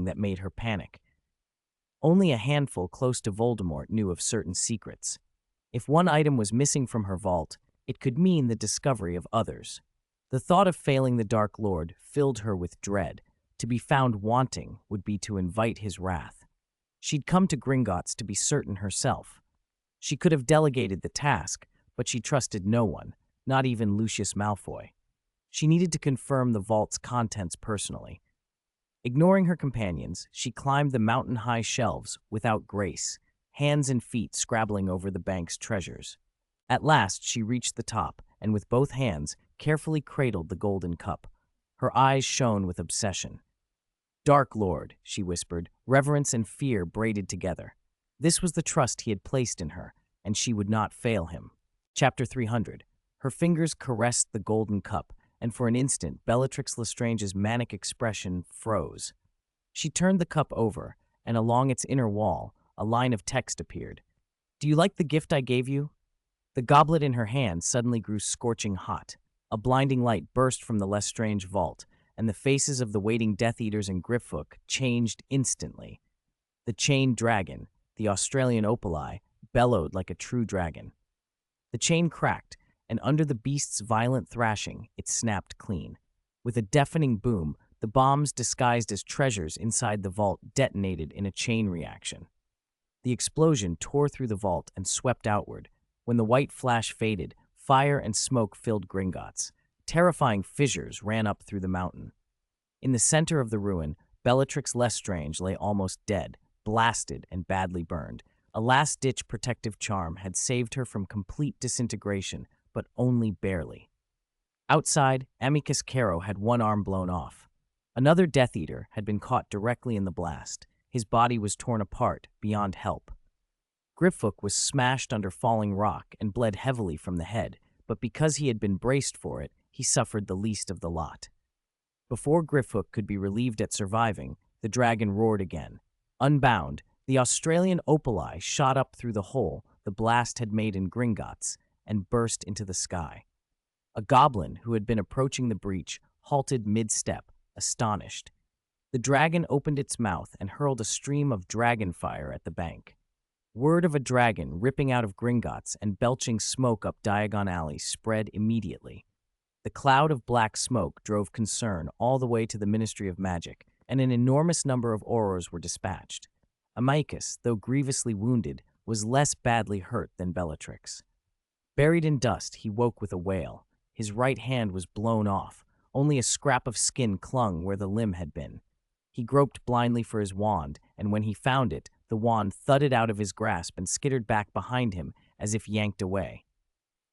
that made her panic. Only a handful close to Voldemort knew of certain secrets. If one item was missing from her vault, it could mean the discovery of others. The thought of failing the Dark Lord filled her with dread. To be found wanting would be to invite his wrath. She'd come to Gringotts to be certain herself. She could have delegated the task, but she trusted no one, not even Lucius Malfoy. She needed to confirm the vault's contents personally. Ignoring her companions, she climbed the mountain-high shelves without grace, hands and feet scrabbling over the bank's treasures. At last, she reached the top, and with both hands, carefully cradled the golden cup. Her eyes shone with obsession. Dark Lord, she whispered, reverence and fear braided together. This was the trust he had placed in her, and she would not fail him. Chapter 300. Her fingers caressed the golden cup, and for an instant, Bellatrix Lestrange's manic expression froze. She turned the cup over, and along its inner wall, a line of text appeared. Do you like the gift I gave you? The goblet in her hand suddenly grew scorching hot. A blinding light burst from the Lestrange vault, and the faces of the waiting Death Eaters and Griffook changed instantly. The chained dragon, the Australian Opali, bellowed like a true dragon. The chain cracked, and under the beast's violent thrashing, it snapped clean. With a deafening boom, the bombs disguised as treasures inside the vault detonated in a chain reaction. The explosion tore through the vault and swept outward. When the white flash faded, fire and smoke filled Gringotts. Terrifying fissures ran up through the mountain. In the center of the ruin, Bellatrix Lestrange lay almost dead, blasted and badly burned. A last-ditch protective charm had saved her from complete disintegration, but only barely. Outside, Amicus Caro had one arm blown off. Another Death Eater had been caught directly in the blast. His body was torn apart, beyond help. Griffook was smashed under falling rock and bled heavily from the head, but because he had been braced for it, he suffered the least of the lot. Before Griffook could be relieved at surviving, the dragon roared again. Unbound, the Australian Opali shot up through the hole the blast had made in Gringotts and burst into the sky. A goblin who had been approaching the breach halted mid-step, astonished. The dragon opened its mouth and hurled a stream of dragon fire at the bank. Word of a dragon ripping out of Gringotts and belching smoke up Diagon Alley spread immediately. The cloud of black smoke drove concern all the way to the Ministry of Magic, and an enormous number of Aurors were dispatched. Amicus, though grievously wounded, was less badly hurt than Bellatrix. Buried in dust, he woke with a wail. His right hand was blown off. Only a scrap of skin clung where the limb had been. He groped blindly for his wand, and when he found it, the wand thudded out of his grasp and skittered back behind him as if yanked away.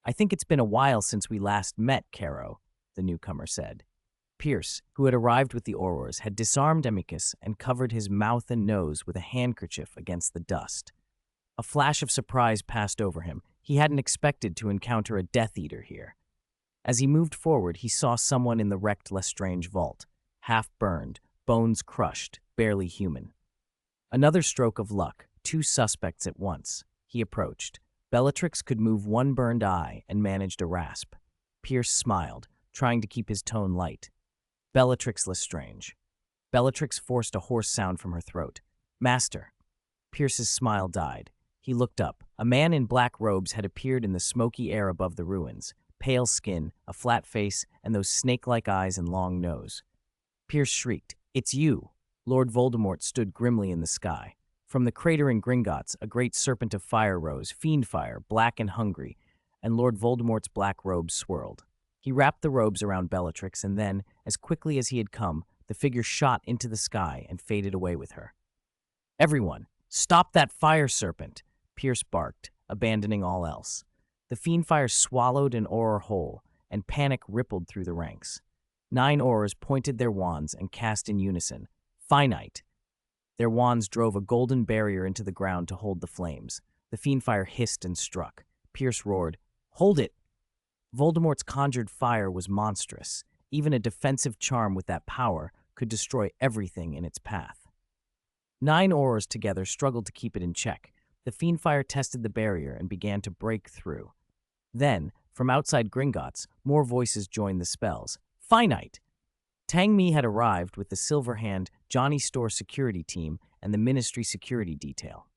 "I think it's been a while since we last met, Caro," the newcomer said. Pierce, who had arrived with the Aurors, had disarmed Amicus and covered his mouth and nose with a handkerchief against the dust. A flash of surprise passed over him. He hadn't expected to encounter a Death Eater here. As he moved forward, he saw someone in the wrecked Lestrange vault, half burned, bones crushed, barely human. Another stroke of luck, two suspects at once. He approached. Bellatrix could move one burned eye and managed a rasp. Pierce smiled, trying to keep his tone light. Bellatrix Lestrange. Bellatrix forced a hoarse sound from her throat. "Master." Pierce's smile died. He looked up. A man in black robes had appeared in the smoky air above the ruins. Pale skin, a flat face, and those snake-like eyes and long nose. Pierce shrieked, "It's you!" Lord Voldemort stood grimly in the sky. From the crater in Gringotts, a great serpent of fire rose, fiend fire, black and hungry, and Lord Voldemort's black robes swirled. He wrapped the robes around Bellatrix, and then, as quickly as he had come, the figure shot into the sky and faded away with her. "Everyone, stop that fire serpent!" Pierce barked, abandoning all else. The fiend fire swallowed an Auror whole, and panic rippled through the ranks. 9 Aurors pointed their wands and cast in unison, "Finite!" Their wands drove a golden barrier into the ground to hold the flames. The fiend fire hissed and struck. Pierce roared, "Hold it!" Voldemort's conjured fire was monstrous. Even a defensive charm with that power could destroy everything in its path. 9 Aurors together struggled to keep it in check. The fiend fire tested the barrier and began to break through. Then, from outside Gringotts, more voices joined the spells. "Finite!" Tang Mi had arrived with the Silver Hand, Johnny Store security team, and the Ministry security detail.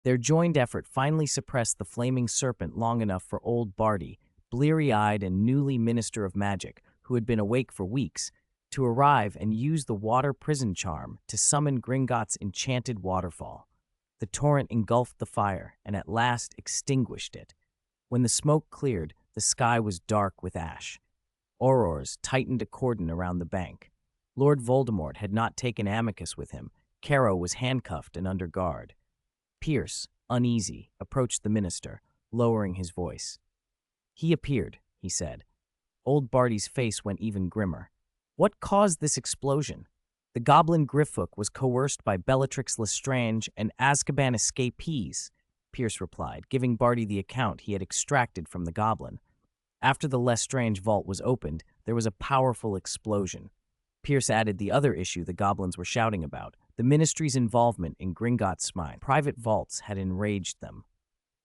Their joined effort finally suppressed the flaming serpent long enough for old Barty, bleary-eyed and newly Minister of Magic, who had been awake for weeks, to arrive and use the water prison charm to summon Gringotts' enchanted waterfall. The torrent engulfed the fire and at last extinguished it. When the smoke cleared, the sky was dark with ash. Aurors tightened a cordon around the bank. Lord Voldemort had not taken Amicus with him. Caro was handcuffed and under guard. Pierce, uneasy, approached the minister, lowering his voice. "He appeared," he said. Old Barty's face went even grimmer. "What caused this explosion?" "The goblin Griffook was coerced by Bellatrix Lestrange and Azkaban escapees," Pierce replied, giving Barty the account he had extracted from the goblin. After the Lestrange vault was opened, there was a powerful explosion. Pierce added the other issue the goblins were shouting about, the Ministry's involvement in Gringotts' mine. Private vaults had enraged them.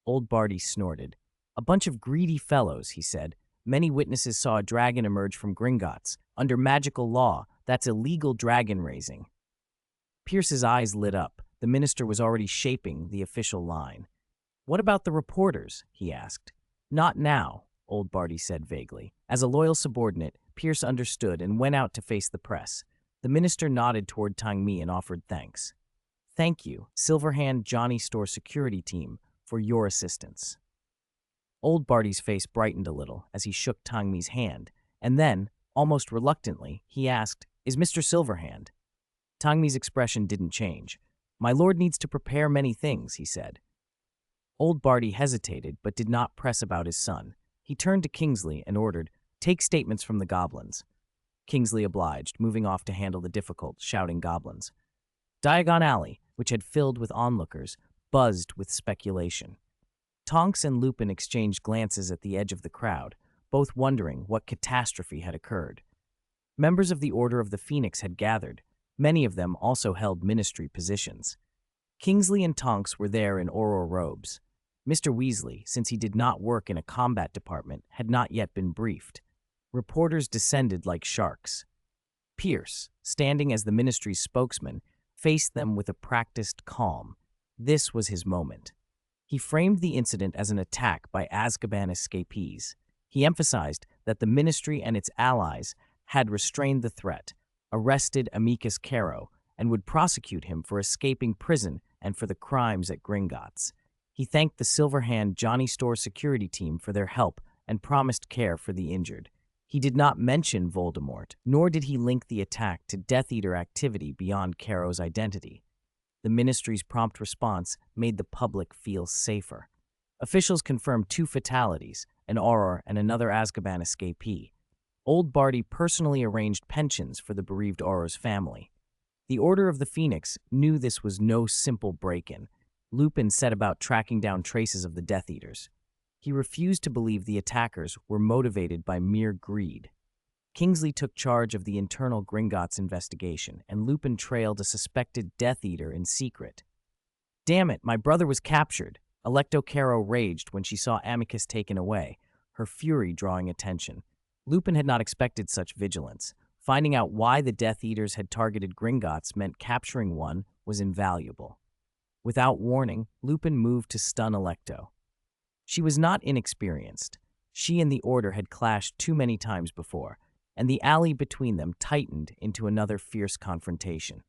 Old Barty snorted. "A bunch of greedy fellows," he said. "Many witnesses saw a dragon emerge from Gringotts. Under magical law, that's illegal dragon raising." Pierce's eyes lit up. The minister was already shaping the official line. "What about the reporters?" he asked. "Not now," Old Barty said vaguely. As a loyal subordinate, Pierce understood and went out to face the press. The minister nodded toward Tang Mi and offered thanks. Thank you, Silverhand Johnny Store security team, for your assistance. Old Barty's face brightened a little as he shook Tang Mi's hand, and then, almost reluctantly, he asked, Is Mr. Silverhand? Tang Mi's expression didn't change. My lord needs to prepare many things, he said. Old Barty hesitated but did not press about his son. He turned to Kingsley and ordered, Take statements from the goblins. Kingsley obliged, moving off to handle the difficult, shouting goblins. Diagon Alley, which had filled with onlookers, buzzed with speculation. Tonks and Lupin exchanged glances at the edge of the crowd, both wondering what catastrophe had occurred. Members of the Order of the Phoenix had gathered. Many of them also held ministry positions. Kingsley and Tonks were there in Auror robes. Mr. Weasley, since he did not work in a combat department, had not yet been briefed. Reporters descended like sharks. Pierce, standing as the ministry's spokesman, faced them with a practiced calm. This was his moment. He framed the incident as an attack by Azkaban escapees. He emphasized that the ministry and its allies had restrained the threat, arrested Amicus Caro, and would prosecute him for escaping prison and for the crimes at Gringotts. He thanked the Silverhand Johnny Store security team for their help and promised care for the injured. He did not mention Voldemort, nor did he link the attack to Death Eater activity beyond Caro's identity. The ministry's prompt response made the public feel safer. Officials confirmed 2 fatalities, an Auror and another Azkaban escapee. Old Barty personally arranged pensions for the bereaved Auror's family. The Order of the Phoenix knew this was no simple break-in. Lupin set about tracking down traces of the Death Eaters. He refused to believe the attackers were motivated by mere greed. Kingsley took charge of the internal Gringotts investigation, and Lupin trailed a suspected Death Eater in secret. Damn it, my brother was captured. Alecto Caro raged when she saw Amicus taken away, her fury drawing attention. Lupin had not expected such vigilance. Finding out why the Death Eaters had targeted Gringotts meant capturing one was invaluable. Without warning, Lupin moved to stun Alecto. She was not inexperienced. She and the Order had clashed too many times before, and the alley between them tightened into another fierce confrontation.